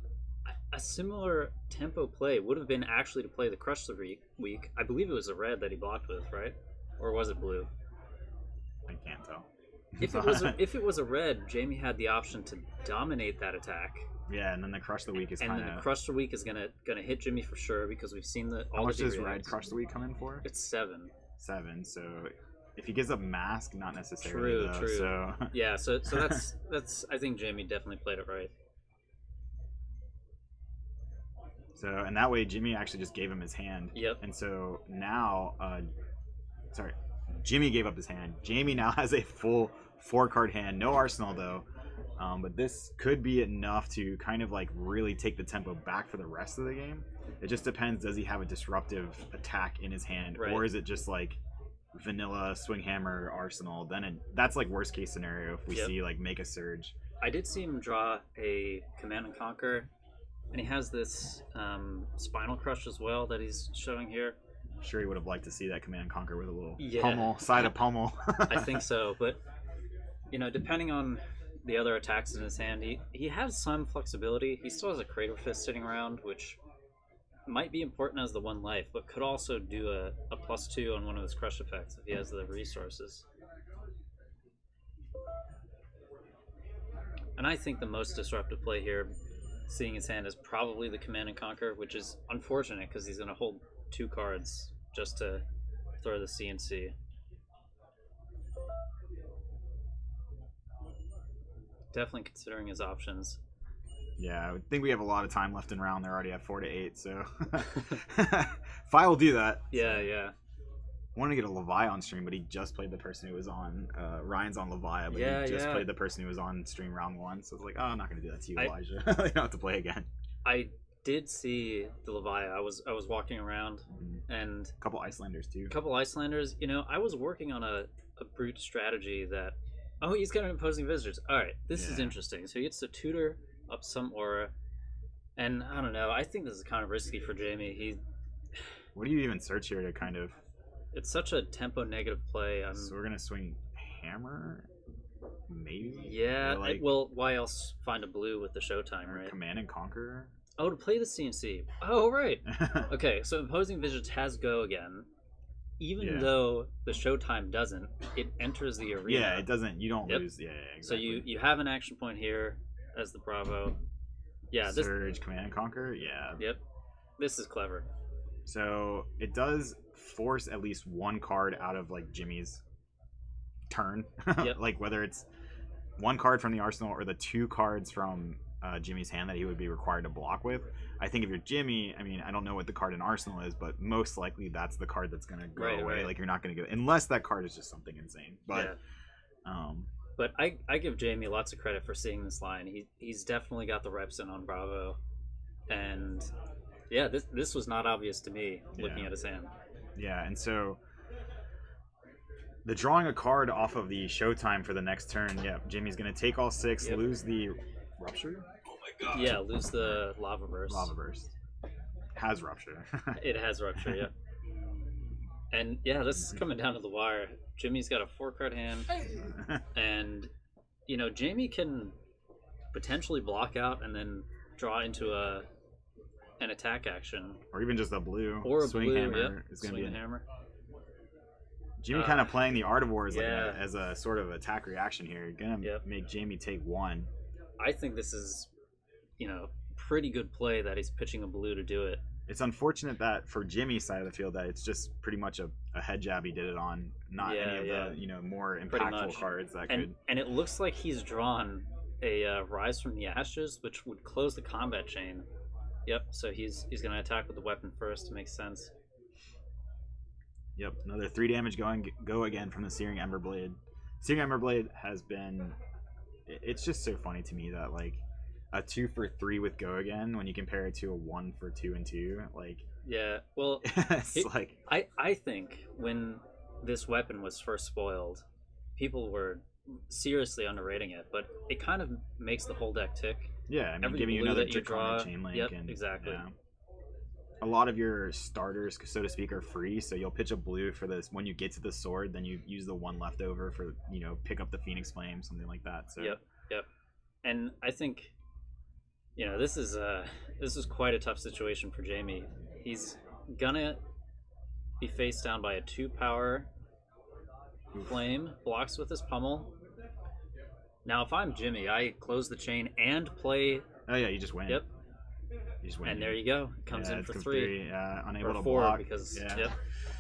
a similar tempo play would have been actually to play the Crush the Week. I believe it was a red that he blocked with, right? Or was it blue? I can't tell. If it was a red, Jamie had the option to dominate that attack. Yeah, and then the Crush the Week is kind of. And then the Crush the Week is gonna hit Jimmy for sure because we've seen How much does red Crush the Week come in for? It's 7. 7. So if he gives up Mask, not necessarily. True. So Yeah, so that's I think Jamie definitely played it right. So and that way Jimmy actually just gave him his hand. Yep. And so now, Jimmy gave up his hand. Jamie now has a full 4-card hand, no arsenal though. But this could be enough to kind of like really take the tempo back for the rest of the game. It just depends. Does he have a disruptive attack in his hand, right. or is it just like vanilla swing hammer arsenal? Then that's like worst case scenario if we see like make a surge. I did see him draw a Command and Conquer, and he has this Spinal Crush as well that he's showing here. I'm sure he would have liked to see that Command and Conquer with a little side of pummel. I think so, but depending on the other attacks in his hand, he has some flexibility. He still has a Crater Fist sitting around, which might be important as the 1 life, but could also do a +2 on one of his crush effects if he has the resources. And I think the most disruptive play here, seeing his hand, is probably the Command and Conquer, which is unfortunate because he's going to hold 2 cards just to throw the CNC. Definitely considering his options. Yeah, I think we have a lot of time left in round. They're already at 4 to 8, so Fi will do that. Yeah, yeah. I wanted to get a Levi on stream, but he just played the person who was on. Ryan's on Levi, but he just played the person who was on stream round 1. So I was like, oh, I'm not going to do that to you, Elijah. You don't have to play again. I did see the Levi. I was walking around, and a couple Icelanders too. I was working on a brute strategy that. Oh, he's got an Imposing Visitors. All right, this is interesting. So he gets to tutor up some aura, and I don't know. I think this is kind of risky for Jamie. What do you even search here to kind of? It's such a tempo negative play. So we're gonna swing Hammer, maybe. Yeah. Why else find a blue with the Showtime, right? Command and Conquer. Oh, to play the CNC. Oh, right. Okay, so Imposing Visitors has go again. Even though the Showtime doesn't, it enters the arena. Yeah, it doesn't. You don't lose. Yeah, exactly. So you have an action point here as the Bravo. Yeah, Surge, Command and Conquer. Yeah. Yep. This is clever. So it does force at least 1 card out of like Jimmy's turn. Yep. Like whether it's 1 card from the arsenal or the 2 cards from Jimmy's hand that he would be required to block with. I think if you're Jimmy, I mean, I don't know what the card in Arsenal is, but most likely that's the card that's going to go away. Right. Like you're not going to get, unless that card is just something insane. But, but I give Jamie lots of credit for seeing this line. He's definitely got the reps in on Bravo, and yeah, this was not obvious to me looking at his hand. Yeah, and so the drawing a card off of the Showtime for the next turn. Yeah, Jimmy's going to take all 6, lose the Rupture. God. Yeah, lose the Lava Burst. Lava Burst. Has Rupture. It has Rupture, yeah. And yeah, this is coming down to the wire. Jimmy's got a 4-card hand. And, Jamie can potentially block out and then draw into an attack action. Or even just a blue. Or a swing blue, hammer is going to be a hammer. Jimmy kind of playing the Art of War as a sort of attack reaction here. Going to make Jamie take 1. I think this is, pretty good play that he's pitching a blue to do it. It's unfortunate that for Jimmy's side of the field that it's just pretty much a head jab he did it on, not any of the more impactful cards that could. And it looks like he's drawn a Rise from the Ashes, which would close the combat chain. Yep. So he's going to attack with the weapon first. Makes sense. Yep. Another 3 damage go again from the Searing Emberblade. Searing Emberblade has been. It's just so funny to me that like a 2 for 3 with go again when you compare it to a 1 for 2 and 2, like well it's like I think when this weapon was first spoiled, people were seriously underrating it, but it kind of makes the whole deck tick. Yeah, I mean, Every giving you blue another that you Draconic draw, Chain Link. yep, And, exactly. yeah. A lot of your starters, so to speak, are free. So you'll pitch a blue for this. When you get to the sword, then you use the one left over for, pick up the Phoenix Flame, something like that. So Yep. And I think, this is quite a tough situation for Jamie. He's gonna be face down by a 2-power flame, blocks with his pummel. Now, if I'm Jimmy, I close the chain and play. Oh yeah, you just win. Yep. You just win. And there you go. Comes in for 3. Unable to 4 block because. Yeah. Yep.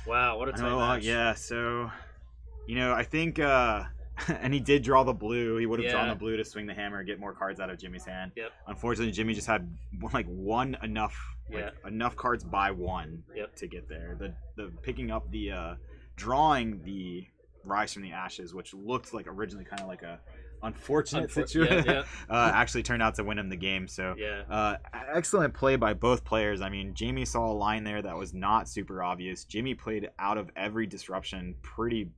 Wow, what a tight match. Yeah. So, I think, and he did draw the blue. He would have drawn the blue to swing the hammer and get more cards out of Jimmy's hand. Yep. Unfortunately, Jimmy just had one enough cards by one to get there. The picking up the drawing the Rise from the Ashes, which looked like originally kind of like a unfortunate situation, actually turned out to win him the game. So excellent play by both players. I mean, Jamie saw a line there that was not super obvious. Jimmy played out of every disruption pretty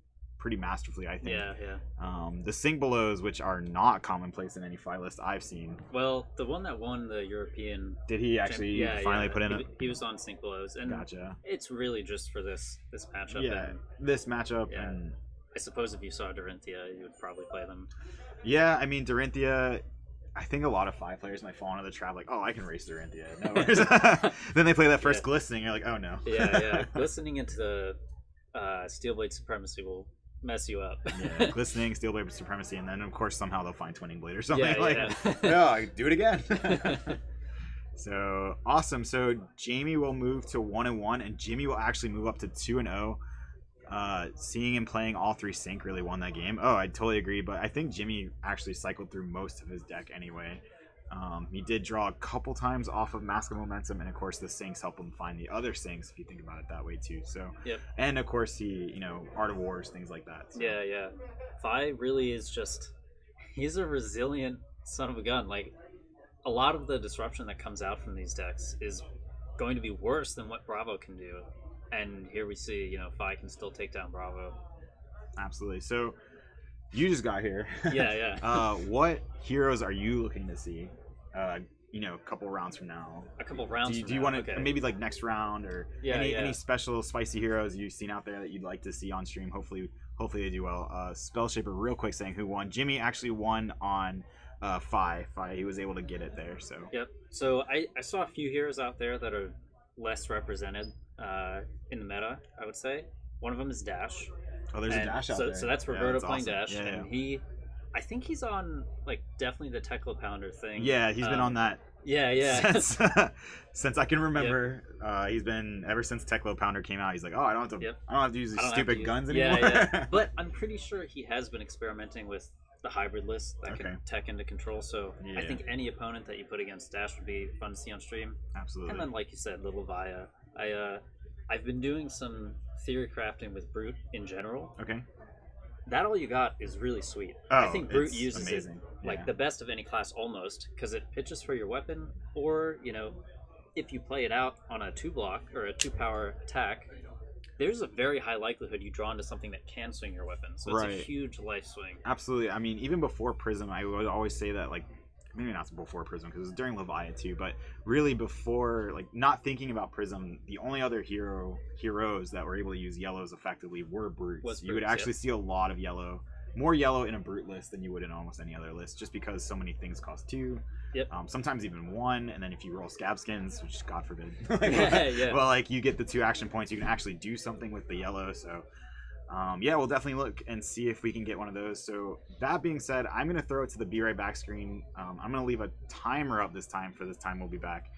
masterfully, I think. The sink belows, which are not commonplace in any fight list I've seen. Well, the one that won the European, did he actually finally put in he was on sink belows, and gotcha. It's really just for this matchup. This matchup. And I suppose if you saw Dorinthia, you would probably play them. Yeah, I mean, Dorinthia, I think a lot of 5 players might fall into the trap, like, oh, I can race Dorinthia. No. Then they play that first Glistening, you're like, oh, no. Glistening into the Steelblade Supremacy will mess you up. Glistening, Steelblade Supremacy, and then, of course, somehow they'll find Twinning Blade or something. Do it again. So, awesome. So, Jamie will move to 1-1, and Jimmy will actually move up to 2-0. Seeing him playing all 3 sync really won that game. Oh, I totally agree, but I think Jimmy actually cycled through most of his deck anyway. He did draw a couple times off of Mask of Momentum, and of course the syncs help him find the other syncs if you think about it that way too. So and of course he, Art of Wars, things like that. So. Fi really is just, he's a resilient son of a gun. Like, a lot of the disruption that comes out from these decks is going to be worse than what Bravo can do. And here we see, Fi can still take down Bravo. Absolutely. So, you just got here. What heroes are you looking to see? A couple rounds from now. A couple rounds. Do you want to maybe like next round or any special spicy heroes you've seen out there that you'd like to see on stream? Hopefully they do well. Spellshaper, real quick, saying who won. Jimmy actually won on Fi. He was able to get it there. So. Yep. So I saw a few heroes out there that are less represented. In the meta, I would say one of them is Dash. Oh, there's a Dash out there. So that's Roberto playing Dash, and I think he's on definitely the Tekla Pounder thing. Yeah, he's been on that. Since I can remember. He's been ever since Tekla Pounder came out. He's like, oh, I don't have to use these stupid guns anymore. But I'm pretty sure he has been experimenting with the hybrid list that can tech into control. So I think any opponent that you put against Dash would be fun to see on stream. Absolutely. And then, like you said, Little Vaya. I've been doing some theory crafting with Brute in general. Okay. That All You Got is really sweet. Oh, I think Brute uses amazing. it the best of any class almost, because it pitches for your weapon, or if you play it out on a 2-block or a 2-power attack, there's a very high likelihood you draw into something that can swing your weapon. So it's a huge life swing. Absolutely. I mean, even before Prism, I would always say that maybe not before Prism because it was during Leviathan too, but really before, not thinking about Prism, the only other heroes that were able to use yellows effectively were Brutes. You would actually see a lot of yellow, more yellow in a Brute list than you would in almost any other list, just because so many things cost 2. Sometimes even 1, and then if you roll Scab Skins, which God forbid, well, you get the 2 action points, you can actually do something with the yellow. So we'll definitely look and see if we can get one of those. So that being said, I'm going to throw it to the Be Right Back screen. I'm going to leave a timer up this time for this time we'll be back.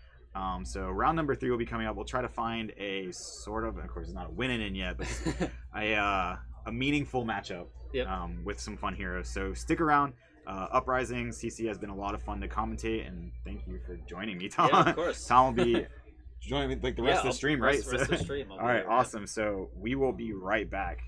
So round number 3 will be coming up. We'll try to find a sort of course, it's not a winning in yet, but a meaningful matchup with some fun heroes. So stick around. Uprising CC has been a lot of fun to commentate, and thank you for joining me, Tom. Yeah, of course. Tom will be joining me the rest of the stream, right? The rest of the stream. All right, awesome. So we will be right back.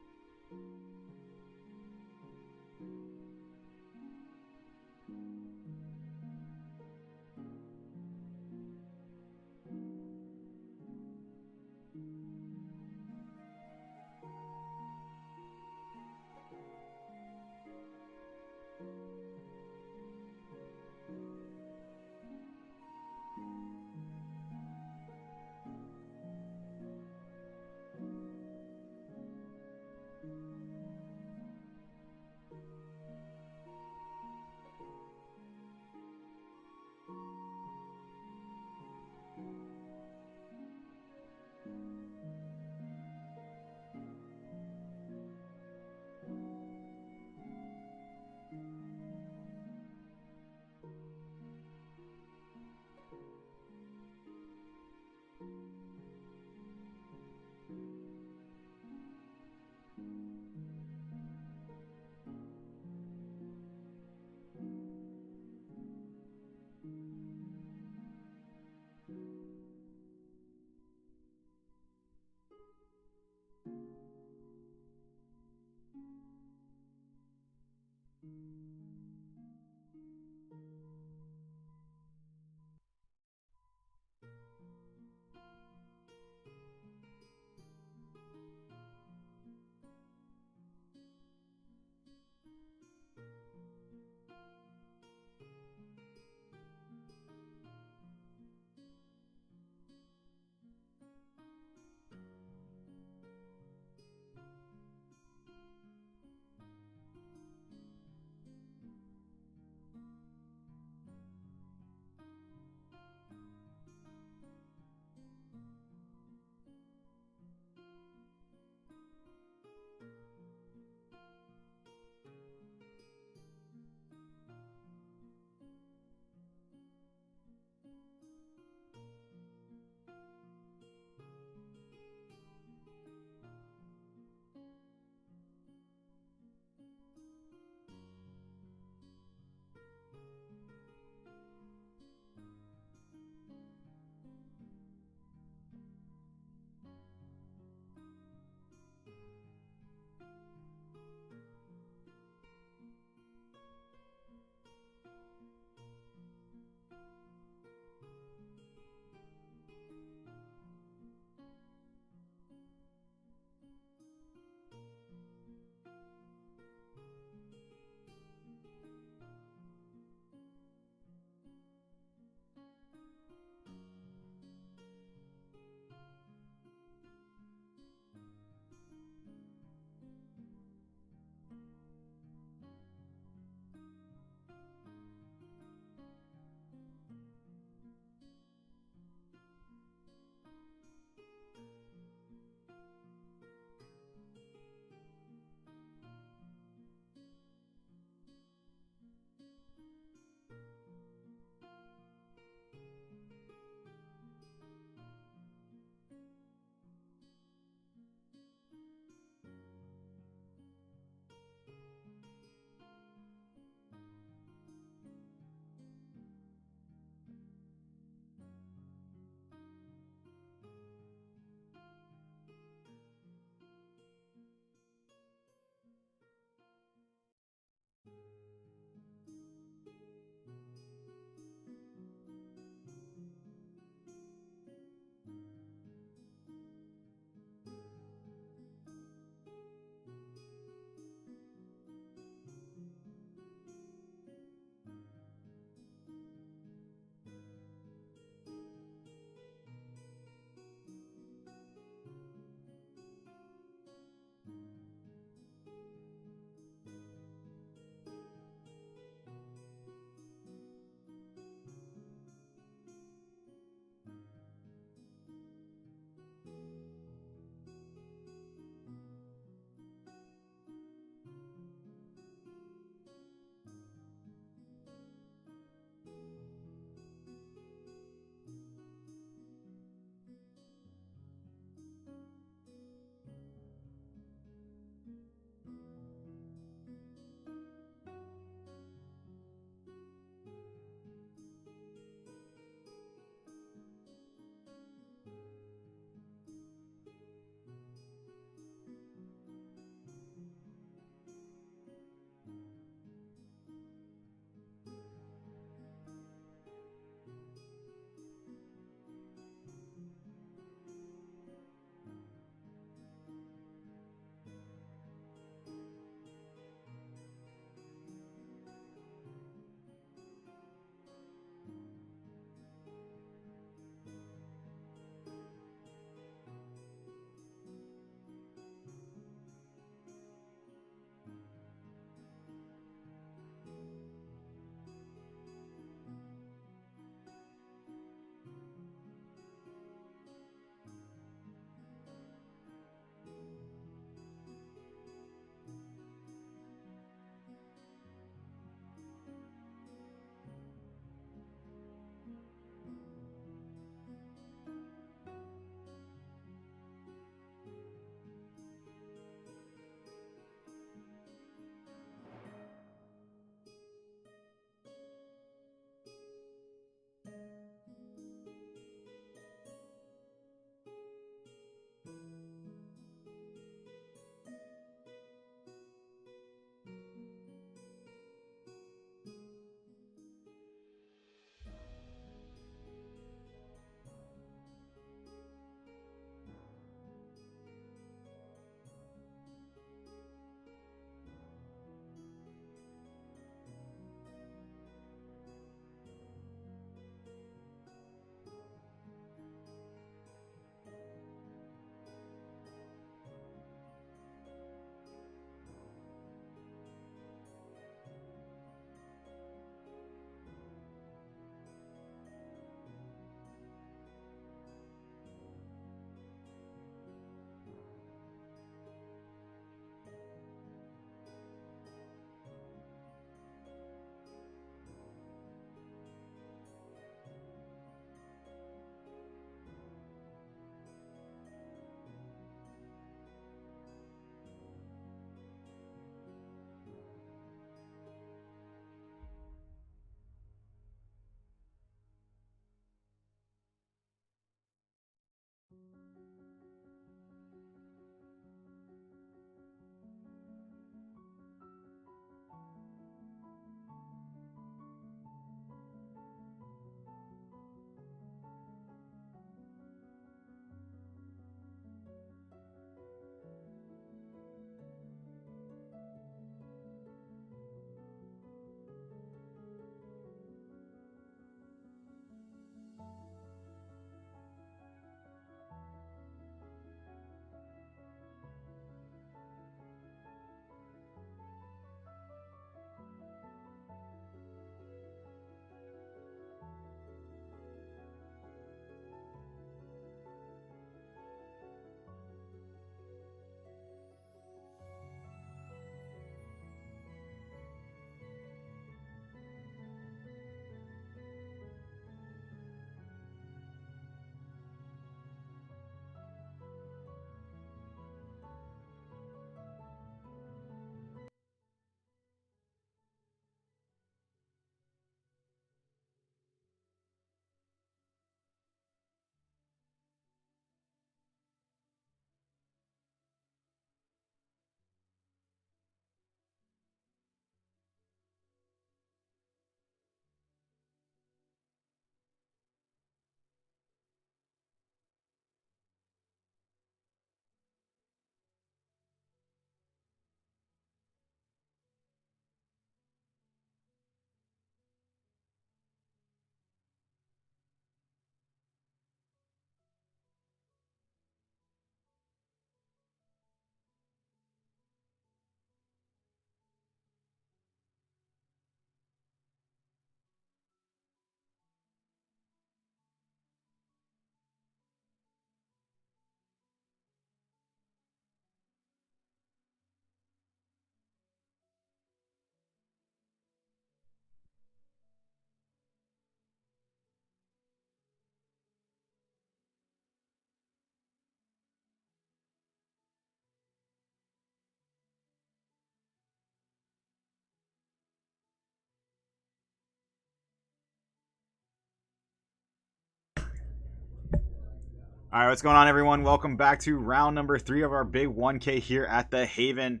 All right, what's going on, everyone? Welcome back to round number 3 of our big 1K here at the Haven.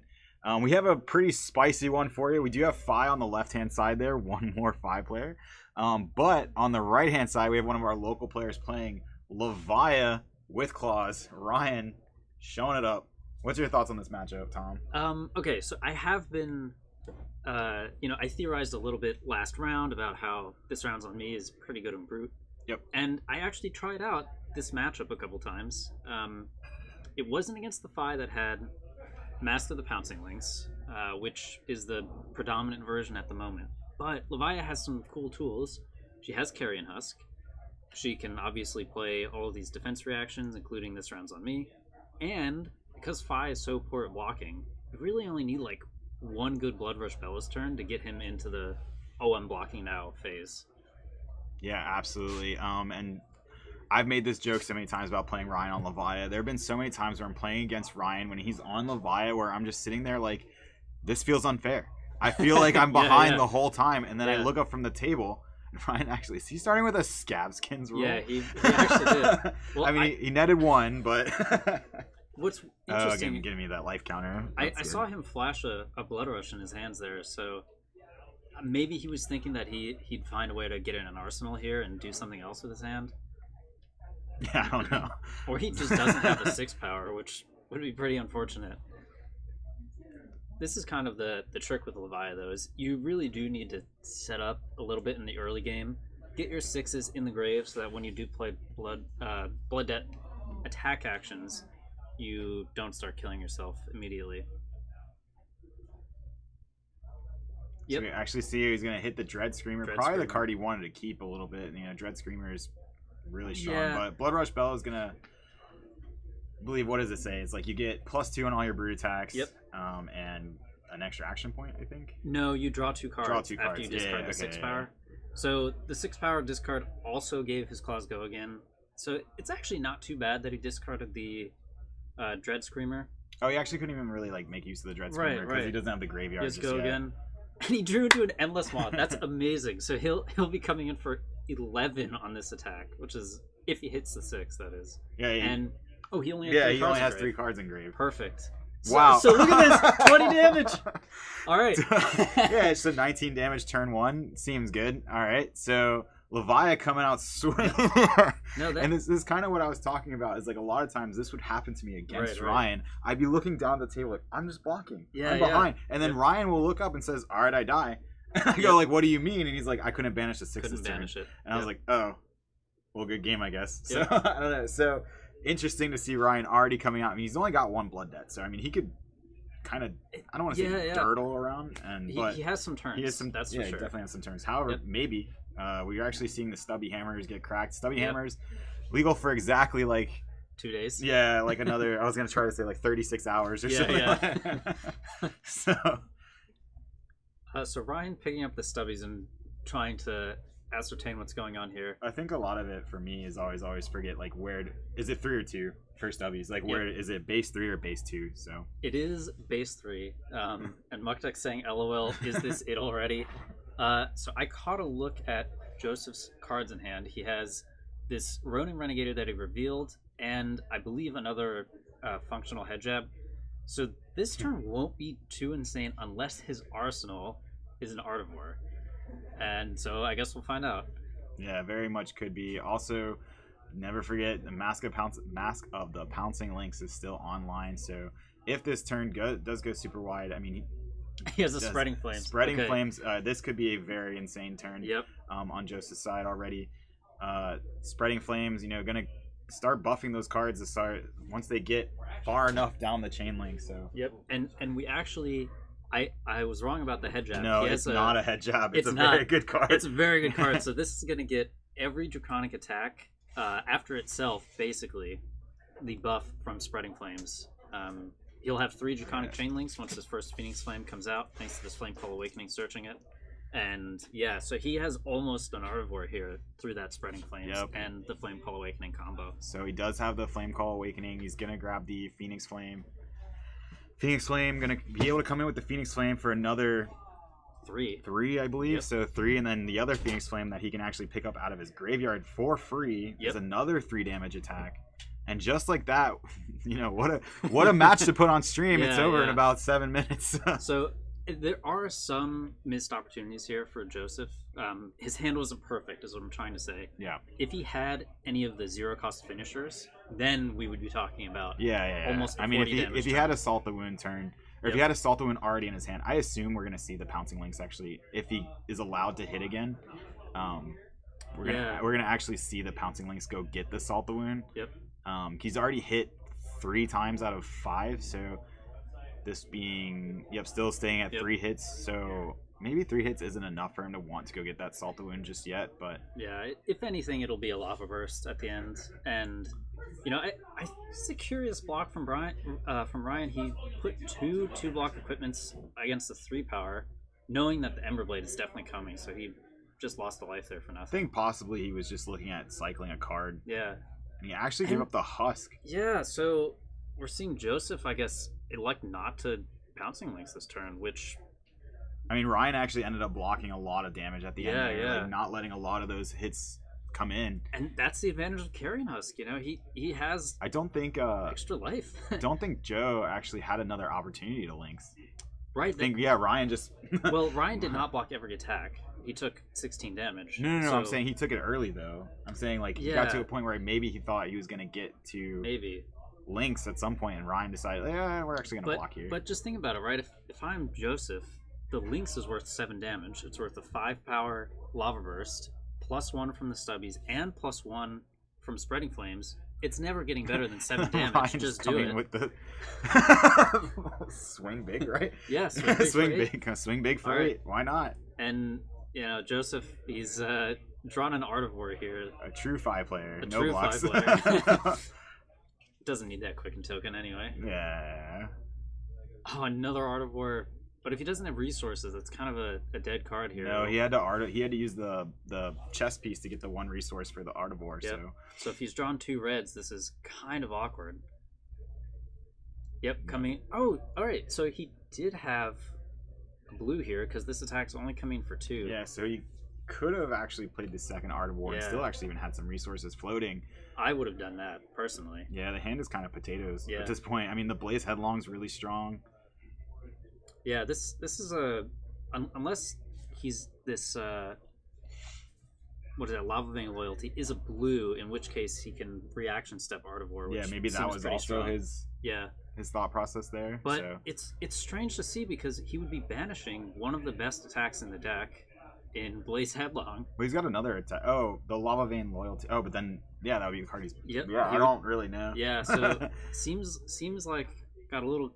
We have a pretty spicy one for you. We do have Fi on the left-hand side there, one more Fi player. But on the right-hand side, we have one of our local players playing Levia with Claws. Ryan, showing it up. What's your thoughts on this matchup, Tom? Okay, so I have been, I theorized a little bit last round about how this round's on me is pretty good in Brute. Yep. And I actually tried out this matchup a couple times. It wasn't against the Fi that had Master of the Pouncing Lynx, which is the predominant version at the moment. But Levia has some cool tools. She has Carrion Husk. She can obviously play all of these defense reactions, including this round's on me. And because Fi is so poor at blocking, you really only need like one good Blood Rush Bella's turn to get him into the "oh, I'm blocking now" phase. Yeah, absolutely. And I've made this joke so many times about playing Ryan on Levia. There have been so many times where I'm playing against Ryan when he's on Levia where I'm just sitting there like, this feels unfair. I feel like I'm behind the whole time, and then I look up from the table, and Ryan actually is he starting with a Scabskins rule? Yeah, he actually did. Well, I mean, he netted one, but what's interesting? Giving me that life counter. I saw him flash a Blood Rush in his hands there, so maybe he was thinking that he'd find a way to get in an arsenal here and do something else with his hand. Yeah, I don't know. Or he just doesn't have the 6 power, which would be pretty unfortunate. This is kind of the trick with Levia, though, is you really do need to set up a little bit in the early game. Get your 6s in the grave so that when you do play Blood Debt attack actions, you don't start killing yourself immediately. So we actually see he's going to hit the Dread Screamer. Probably the card he wanted to keep a little bit. You know, Dread Screamer is really strong, but Blood Rush Bell is gonna believe. What does it say? It's like you get +2 on all your brute attacks. Yep. And an extra action point, I think. No, you draw 2 cards. After you discard the 6 power. So the 6 power discard also gave his claws go again. So it's actually not too bad that he discarded the Dread Screamer. Oh, he actually couldn't even really like make use of the Dread Screamer because he doesn't have the graveyard. Just go again. And he drew into an Endless Maw. That's amazing. So he'll be coming in for 11 on this attack, which is if he hits the 6, that is. Yeah. And he only has 3 cards in grave. Perfect. Wow. So look at this, 20 damage. All right. Yeah, so 19 damage turn 1 seems good. All right, so Levia coming out swinging. And this is kind of what I was talking about. Is like a lot of times this would happen to me against Ryan. I'd be looking down the table like I'm just blocking. I'm behind, and then Ryan will look up and says, "All right, I die." And I go like, "What do you mean?" And he's like, "I couldn't banish the 6 this turn." And I was like, "Oh, well, good game, I guess." So I don't know. So interesting to see Ryan already coming out. I mean, he's only got 1 blood debt, so I mean, he could kind of I don't want to say dirtle around, but he has some turns. He has some. That's for sure. He definitely has some turns. However, maybe. We are actually seeing the Stubby Hammers get cracked. Stubby Hammers, legal for exactly like 2 days. Yeah, like another. I was gonna try to say like 36 hours or something. Yeah. So Ryan picking up the Stubbies and trying to ascertain what's going on here. I think a lot of it for me is always forget like where is it 3 or 2 for Stubbies? Like where is it base 3 or base 2? So it is base 3. And Mukdek saying, "LOL, is this it already?" So I caught a look at Joseph's cards in hand. He has this Ronin Renegator that he revealed, and I believe another functional head jab. So this turn won't be too insane unless his arsenal is an Art of War. And so I guess we'll find out. Yeah, very much could be. Also, never forget the Mask of the Pouncing Lynx is still online. So if this turn does go super wide, I mean, he has a Spreading Flames. Flames. This could be a very insane turn. Yep. On Joseph's side already. Spreading Flames, gonna start buffing those cards once they get far enough down the chain link. So. Yep. And we actually, I was wrong about the head jab. No, it's not a head jab. It's a very good card. It's a very good card. So this is gonna get every Draconic attack after itself, basically, the buff from Spreading Flames. He'll have 3 Draconic Chain Links once his first Phoenix Flame comes out, thanks to this Flame Call Awakening searching it. And so he has almost an Art of War here through that Spreading Flames and the Flame Call Awakening combo. So he does have the Flame Call Awakening. He's going to grab the Phoenix Flame. Phoenix Flame going to be able to come in with the Phoenix Flame for another 3, I believe. Yep. So 3, and then the other Phoenix Flame that he can actually pick up out of his graveyard for free is another 3 damage attack. And just like that, what a match to put on stream. It's over in about 7 minutes. So there are some missed opportunities here for Joseph. His hand wasn't perfect, is what I'm trying to say. Yeah. If he had any of the zero cost finishers, then we would be talking about almost. I mean, if he had a Salt the Wound turn, or if he had a Salt the Wound already in his hand, I assume we're gonna see the Pouncing Lynx actually, if he is allowed to hit again. We're gonna actually see the Pouncing Lynx go get the Salt the Wound. Yep. He's already hit 3 times out of 5, so this being still staying at 3 hits. So maybe 3 hits isn't enough for him to want to go get that Salt the Wound just yet. But yeah, if anything, it'll be a Lava Burst at the end. And it's a curious block from Ryan. He put two block equipments against the 3 power, knowing that the Ember Blade is definitely coming. So he just lost a life there for nothing. I think possibly he was just looking at cycling a card. Yeah. And he actually gave up the Husk. Yeah, so we're seeing Joseph, I guess, elect not to Pouncing Lynx this turn, which... I mean, Ryan actually ended up blocking a lot lot of damage at the end there, yeah. like not letting a lot of those hits come in. And that's the advantage of carrying Husk, he has I don't think extra life. I don't think Joe actually had another opportunity to Lynx. Right. I think Ryan just Well, Ryan did not block every attack. He took 16 damage. No, so... I'm saying he took it early though. I'm saying like he got to a point where maybe he thought he was gonna get to Lynx at some point, and Ryan decided, we're actually gonna block here. But just think about it, right? If I'm Joseph, the Lynx is worth 7 damage. It's worth a 5 power Lava Burst, +1 from the stubbies, and +1 from Spreading Flames. It's never getting better than 7 damage. Just do it. With the swing big, right? Yeah, swing big for 8. Why not? And Joseph, he's drawn an Art of War here. A true 5 player. No blocks. 5 player. Doesn't need that quicken token anyway. Yeah. Oh, another Art of War. But if he doesn't have resources, it's kind of a dead card here. No, he had to use the chess piece to get the 1 resource for the Art of War. Yep. So if he's drawn 2 reds, this is kind of awkward. Yep, coming. Oh, all right. So he did have blue here because this attack's only coming for 2. Yeah, so he could have actually played the second Art of War and still actually even had some resources floating. I would have done that personally. Yeah, the hand is kind of potatoes at this point. I mean, the Blaze Headlong's really strong. Yeah, this is unless he's this what is it? Lava Vein Loyalty is a blue, in which case he can reaction step Art of War. Which maybe that was also strong. his thought process there. But it's strange to see because he would be banishing one of the best attacks in the deck in Blaze Headlong. Well, he's got another attack. Oh, the Lava Vein Loyalty. Oh, but then that would be the card he's. Yep. Yeah, I don't really know. Yeah, so seems like got a little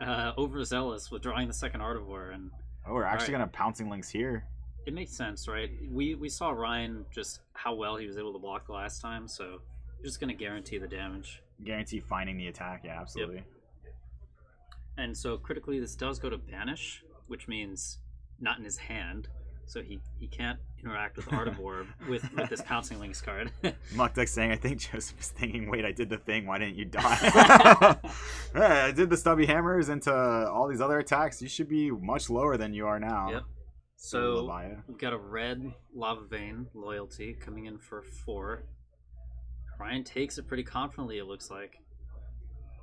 overzealous with drawing the second Art of War, and we're actually gonna Pouncing Lynx here. It makes sense, right? We saw Ryan just how well he was able to block the last time, so we're just gonna guarantee the damage. Guarantee finding the attack, yeah, absolutely. Yep. And so critically, this does go to banish, which means not in his hand, so he can't interact with Art of War with this Pouncing Lynx card. Muckduck saying, I think Joseph is thinking, wait, I did the thing, why didn't you die? Yeah, I did the stubby hammers into all these other attacks. You should be much lower than you are now. Yep. So we've got a red Lava Vein Loyalty coming in for 4. Ryan takes it pretty confidently, it looks like.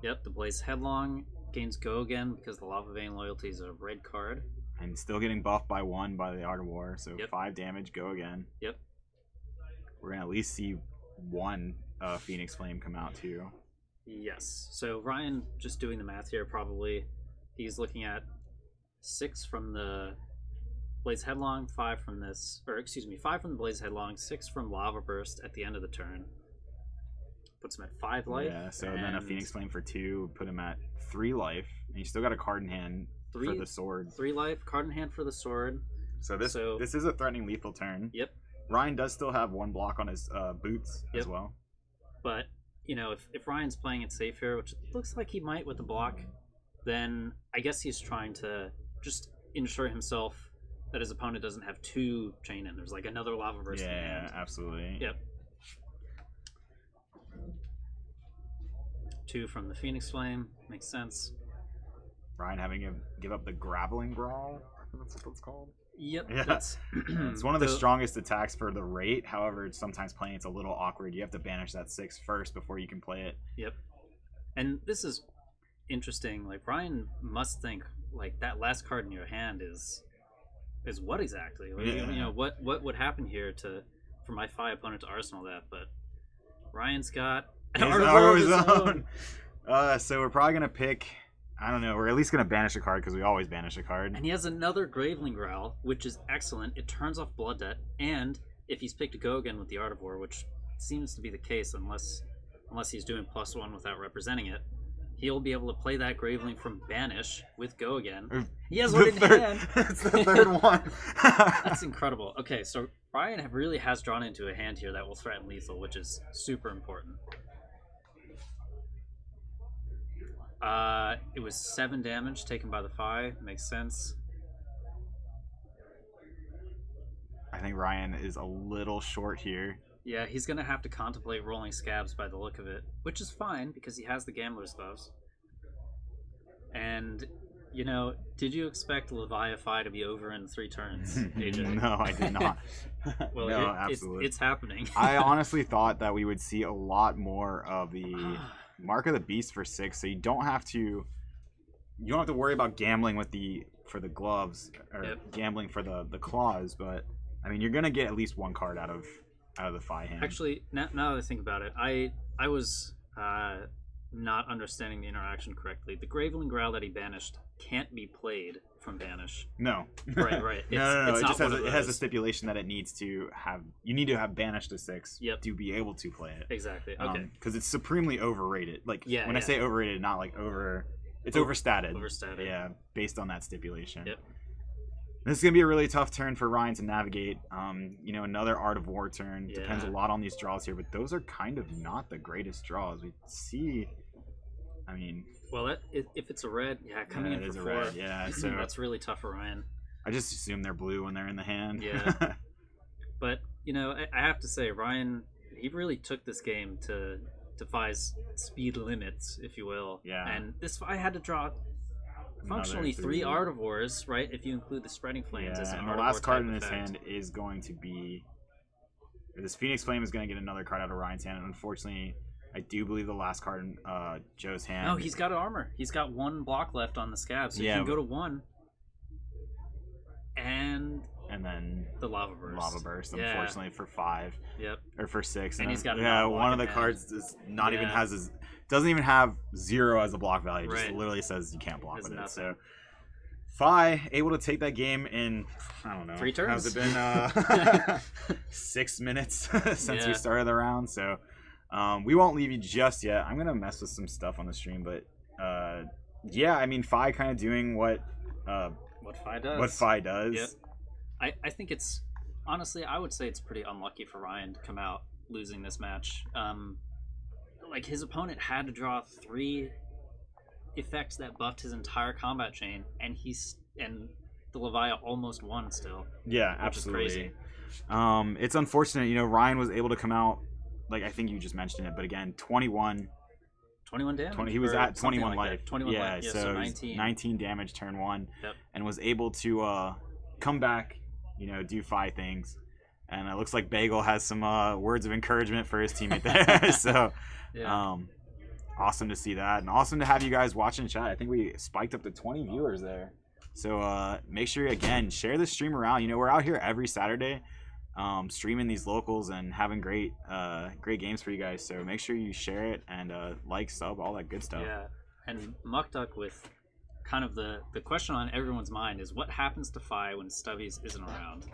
Yep, the Blaze Headlong gains Go again because the Lava Vein Loyalty is a red card. And still getting buffed by 1 by the Art of War, so 5 damage, Go again. Yep. We're going to at least see 1 Phoenix Flame come out too. Yes. So Ryan, just doing the math here, probably he's looking at 6 from the Blaze Headlong, 5 from this, or excuse me, 5 from the Blaze Headlong, 6 from Lava Burst at the end of the turn. Puts him at 5 life. Yeah, so then a Phoenix Flame for 2, put him at 3 life, and you still got a card in hand for the sword. 3 life, card in hand for the sword. So this is a threatening lethal turn. Yep. Ryan does still have 1 block on his boots as well. But, if Ryan's playing it safe here, which it looks like he might with the block, then I guess he's trying to just ensure himself that his opponent doesn't have 2 chain in. There's like another Lava Burst in hand. Yeah, absolutely. Yep. 2 from the Phoenix Flame. Makes sense. Ryan having him give up the Graveling Brawl. I think that's what it's called. Yep. Yeah. That's It's one of the strongest attacks for the rate. However, sometimes playing it's a little awkward. You have to banish that 6 first before you can play it. Yep. And this is interesting. Like Ryan must think like that last card in your hand is what exactly? Like, Yeah. You know what would happen here for my Fi opponent to arsenal that? But Ryan's got an His Art of War of his own. So we're probably gonna pick. I don't know. We're at least gonna banish a card because we always banish a card. And he has another Graveling Growl, which is excellent. It turns off Blood Debt, and if he's picked to go again with the Art of War, which seems to be the case unless he's doing +1 without representing it, he'll be able to play that Graveling from Banish with Go Again. He has one in hand. It's the third one. That's incredible. Okay, so Ryan really has drawn into a hand here that will threaten lethal, which is super important. It was 7 damage taken by the Fi. Makes sense. I think Ryan is a little short here. Yeah, he's going to have to contemplate rolling Scabs by the look of it, which is fine because he has the Gambler's Gloves. And, you know, did you expect Leviathan to be over in 3 turns, AJ? No, I did not. Well, no, absolutely. It's happening. I honestly thought that we would see a lot more of the Mark of the Beast for 6, so you don't have to worry about gambling for the gloves or gambling for the claws, but I mean you're gonna get at least 1 card out of the Fi hand. Actually, now that I think about it, I was not understanding the interaction correctly. The Graveling Growl that he banished can't be played from Banish. No. Right. No. It's it not just it has a stipulation that it needs to have. You need to have banished a 6 to be able to play it. Exactly. Okay. Because it's supremely overrated. Like when I say overrated, not like over. It's overstated. Overstated. Yeah, based on that stipulation. Yep. This is gonna be a really tough turn for Ryan to navigate. You know, another Art of War turn. Yeah. Depends a lot on these draws here, but those are kind of not the greatest draws. We see. I mean. Well, if it's a red, coming in for 4, red, yeah. So that's really tough for Ryan. I just assume they're blue when they're in the hand. Yeah. But you know, I have to say, Ryan, he really took this game to Fi's speed limits, if you will. Yeah. And this Fi had to draw functionally 3 Art of Wars, right? If you include the Spreading Flames as an and Art the of War last card type in his effect. hand is going to be. This Phoenix Flame is going to get another card out of Ryan's hand. And unfortunately, I do believe the last card in Joe's hand. No, he's got armor. He's got 1 block left on the Scab, so he can go to 1. And then the Lava Burst. Unfortunately, for 5. Yep. Or for 6. And he's got one of the cards does not even doesn't even have 0 as a block value. It just literally says you can't block with it. So Fi able to take that game in, I don't know, 3 turns. Has it been 6 minutes since we started the round? So we won't leave you just yet. I'm gonna mess with some stuff on the stream, but yeah, I mean Fi kind of doing what Fi does. What Fi does. Yep. I think it's honestly, I would say it's pretty unlucky for Ryan to come out losing this match. Like his opponent had to draw 3 effects that buffed his entire combat chain, and the Leviathan almost won still. Yeah, absolutely. It's unfortunate, you know, Ryan was able to come out, like I think you just mentioned it, but again, 21 damage. He was at 21 life. 21 life. Yeah, so 19 damage turn 1. Yep. And was able to come back, you know, do 5 things. And it looks like Bagel has some words of encouragement for his teammate there. So, awesome to see that. And awesome to have you guys watching chat. I think we spiked up to 20 viewers there. So make sure, again, share the stream around. You know, we're out here every Saturday streaming these locals and having great games for you guys. So make sure you share it and like, sub, all that good stuff. Yeah. And Muck Duck with kind of the question on everyone's mind is what happens to Fi when Stubbies isn't around?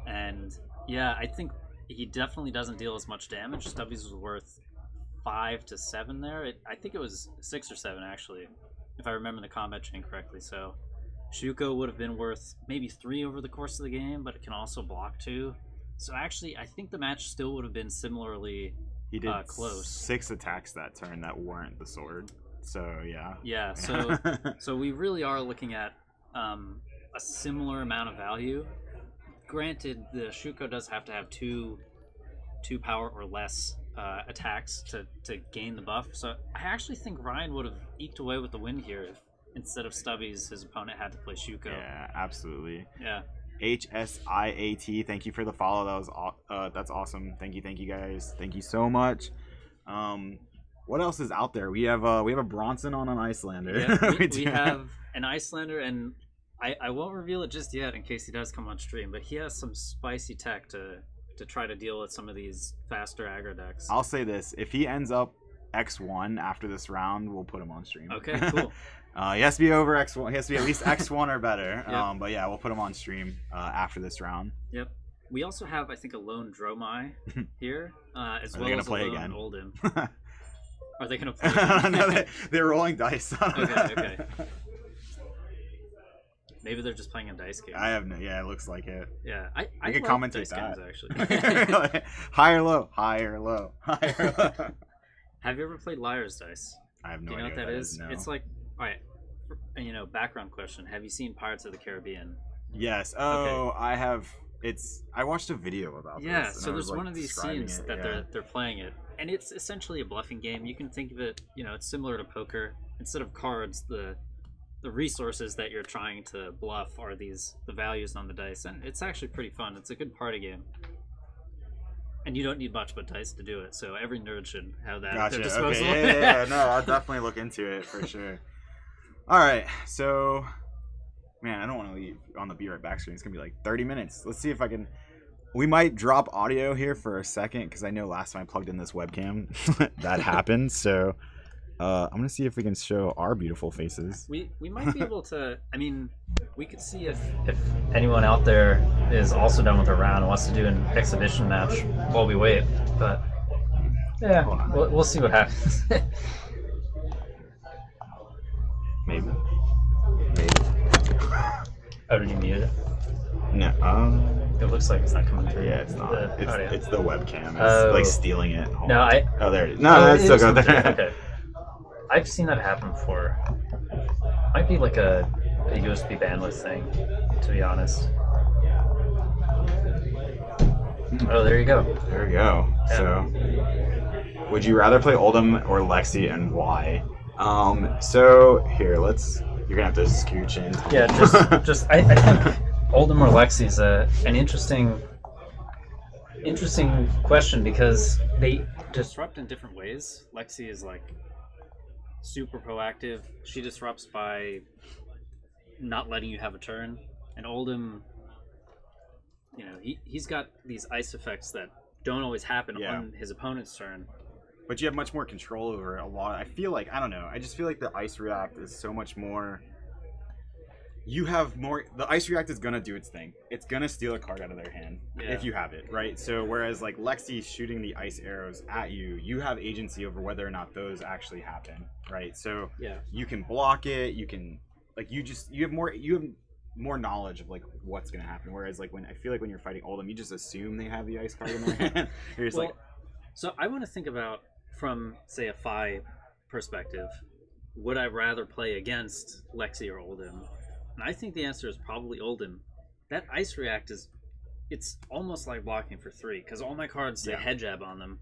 And yeah, I think he definitely doesn't deal as much damage. Stubbies was worth 5 to 7 there. I think it was 6 or 7 actually, if I remember the combat chain correctly. So Shuko would have been worth maybe 3 over the course of the game, but it can also block 2. So actually, I think the match still would have been similarly he did close. 6 attacks that turn that weren't the sword. So yeah. Yeah. So we really are looking at a similar amount of value. Granted, the Shuko does have to have 2 power or less attacks to gain the buff. So I actually think Ryan would have eked away with the win here if instead of Stubbies, his opponent had to play Shuko. Yeah, absolutely. Yeah. HSIAT. Thank you for the follow. That's awesome. Thank you guys. Thank you so much. What else is out there? We have a Bronson on an Icelander. Yeah, we have an Icelander, and I won't reveal it just yet in case he does come on stream, but he has some spicy tech to try to deal with some of these faster aggro decks. I'll say this: if he ends up X1 after this round, we'll put him on stream. Okay, cool. He has to be over X1. He has to be at least X1 or better. Yep. But yeah, we'll put him on stream after this round. Yep. We also have, I think, a lone Dromai here, as Are well they as gonna play a lone again? Oldhim. Are they going to play? No, they're rolling dice. Okay. Maybe they're just playing a dice game. I have no. Yeah, it looks like it. Yeah, I could like commentate dice that. games, actually. Higher, low, higher, low, higher, low. Have you ever played Liar's Dice? I have no Do you know idea what that is? No. It's like, all right, background question. Have you seen Pirates of the Caribbean? Yes. I have. I watched a video about this. Yeah, and so I was, there's one of these describing scenes it, that they're playing it, and it's essentially a bluffing game. You can think of it, it's similar to poker. Instead of cards, the resources that you're trying to bluff are the values on the dice, and it's actually pretty fun. It's a good party game. And you don't need much but dice to do it, so every nerd should have that at their disposal. Okay. Yeah. No, I'll definitely look into it for sure. All right, so man, I don't want to leave on the Be Right Back screen. It's gonna be like 30 minutes. Let's see if I can. We might drop audio here for a second because I know last time I plugged in this webcam that happened. So I'm gonna see if we can show our beautiful faces. We might be able to. I mean, we could see if anyone out there is also done with a round and wants to do an exhibition match while we wait. But yeah, we'll see what happens. Maybe. Oh, did you mute it? No. It looks like it's not coming through. Yeah, it's not. It's the webcam. It's Oh. like stealing it. Hold No, on. Oh, there it is. No, that's still good there. Okay. I've seen that happen before. Might be like a USB bandwidth thing, to be honest. Oh, there you go. There we go. Yeah. So, would you rather play Oldhim or Lexi, and why? So here, you're gonna have to scooch in. Yeah, I think Oldhim or Lexi is an interesting question because they disrupt in different ways. Lexi is like super proactive. She disrupts by not letting you have a turn, and Oldhim, he's got these ice effects that don't always happen on his opponent's turn. But you have much more control over a lot. I feel like, I don't know, I just feel like the Ice React is so much more... You have more... The Ice React is going to do its thing. It's going to steal a card out of their hand if you have it, right? So whereas like Lexi shooting the ice arrows at you, you have agency over whether or not those actually happen, right? So you can block it, you can... Like you have more knowledge of like what's going to happen. Whereas like I feel like when you're fighting Oldhim, you just assume they have the ice card in their hand. You're just So I want to think about, from say a Phi perspective, would I rather play against Lexi or Oldhim? And I think the answer is probably Oldhim. That ice react it's almost like blocking for 3 because all my cards say head jab on them.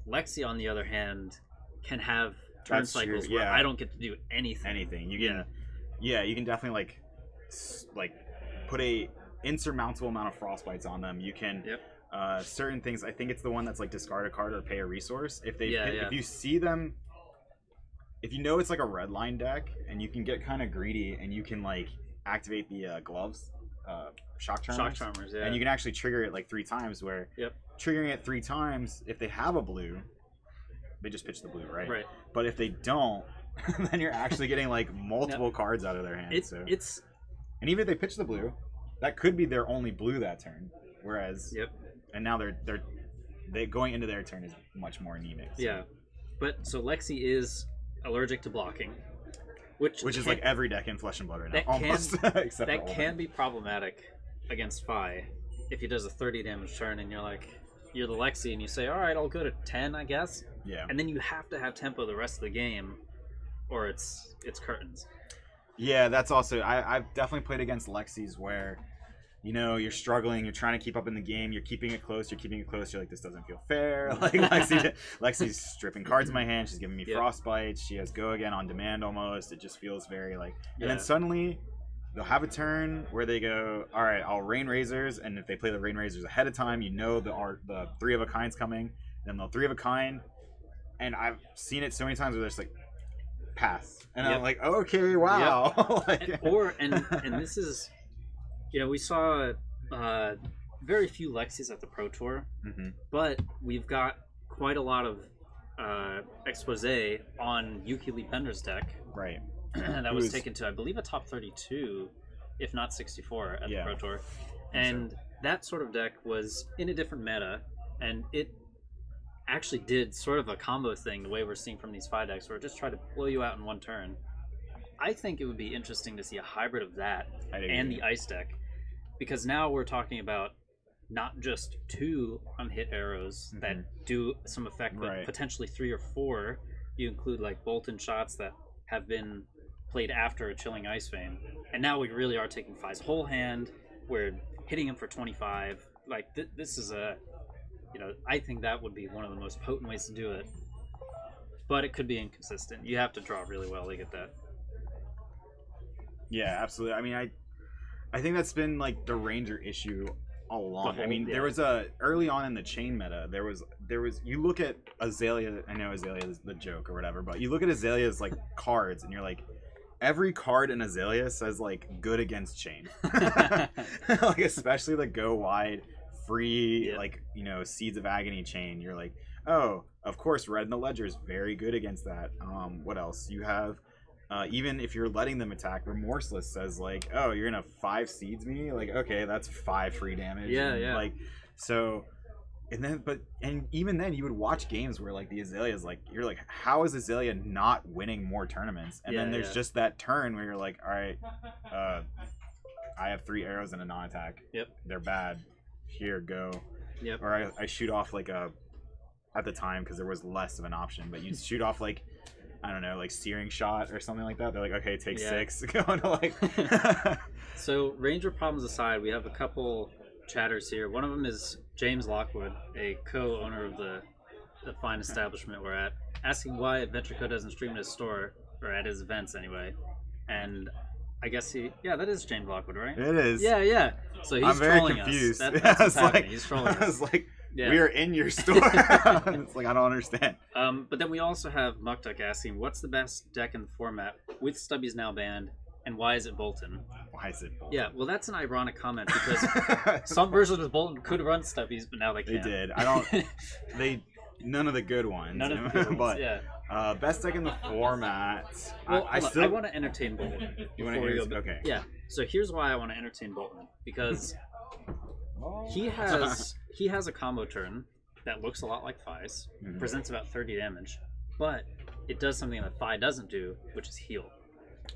Lexi, on the other hand, can have turn cycles where I don't get to do anything. You can, you can definitely like put a insurmountable amount of frostbites on them. You can. Certain things, I think it's the one that's like discard a card or pay a resource. If if you see them, if you know it's like a red line deck, and you can get kind of greedy, and you can like activate the gloves, shock charmers, and you can actually trigger it like 3 times. Where triggering it 3 times, if they have a blue, they just pitch the blue, right? Right. But if they don't, then you're actually getting like multiple cards out of their hand. And even if they pitch the blue, that could be their only blue that turn. Whereas and now they going into their turn is much more anemic. So. Yeah, but so Lexi is allergic to blocking, which is like every deck in Flesh and Blood right now, almost. Except that can be problematic against Phi if he does a 30 damage turn and you're the Lexi and you say, all right, I'll go to 10, I guess. Yeah. And then you have to have tempo the rest of the game, or it's curtains. Yeah, that's also I've definitely played against Lexis where. You're struggling, you're trying to keep up in the game, you're keeping it close, you're like, this doesn't feel fair. Like Lexi's stripping cards in my hand, she's giving me frostbites, she has go again on demand almost. It just feels very like and then suddenly they'll have a turn where they go, all right, I'll rain razors, and if they play the rain razors ahead of time, the three of a kind's coming, then the three of a kind, and I've seen it so many times where they're just like pass, and I'm like, okay, wow. Like, and this is, we saw very few Lexies at the Pro Tour, but we've got quite a lot of expose on Yuki Lee Bender's deck. Right. That was taken to, I believe, a top 32, if not 64 at the Pro Tour. And that sort of deck was in a different meta, and it actually did sort of a combo thing the way we're seeing from these 5 decks, where it just tried to blow you out in one turn. I think it would be interesting to see a hybrid of that and the Ice deck, because now we're talking about not just 2 unhit arrows that do some effect, but potentially 3 or 4. You include like Bolton shots that have been played after a Chilling Ice Vein, and now we really are taking Fi's whole hand. We're hitting him for 25. Like this is a, I think that would be one of the most potent ways to do it. But it could be inconsistent. You have to draw really well to get that. Yeah, absolutely. I mean, I think that's been like the Ranger issue all along. There was early on in the chain meta, there was you look at Azalea, I know Azalea is the joke or whatever, but you look at Azalea's like cards and you're like, every card in Azalea says like good against chain. Like especially the go wide free like, Seeds of Agony chain. You're like, oh, of course Red in the Ledger is very good against that. What else? You have even if you're letting them attack, Remorseless says like, oh, you're gonna 5 seeds me, like, okay, that's 5 free damage. Like, so, and even then you would watch games where like the Azalea's like, you're like, how is Azalea not winning more tournaments? And then there's just that turn where you're like, all right, I have 3 arrows and a non-attack. They're bad. Here, go. Or I shoot off like at the time, because there was less of an option, but you'd shoot off like, I don't know, like Searing Shot or something like that. They're like, okay, take 6. Going to like. So Ranger problems aside, we have a couple chatters here. One of them is James Lockwood, a co-owner of the fine establishment we're at, asking why Adventure Co doesn't stream at his store, or at his events anyway. And I guess that is James Lockwood, right? It is. Yeah. So he's trolling confused. Us. That's what's happening. He's trolling us. I was like, we are in your store. It's like, I don't understand. But then we also have Muckduck asking, what's the best deck in the format with Stubbies now banned, and why is it Bolton? Why is it Bolton? Yeah, well, that's an ironic comment, because some versions of Bolton could run Stubbies, but now they can't. They did. None of the good ones. None of the good ones, but best deck in the format. Well, I want to entertain Bolton. You want to go? Okay. Yeah, so here's why I want to entertain Bolton, because he has a combo turn that looks a lot like Fi's, presents about 30 damage, but it does something that Fi doesn't do, which is heal.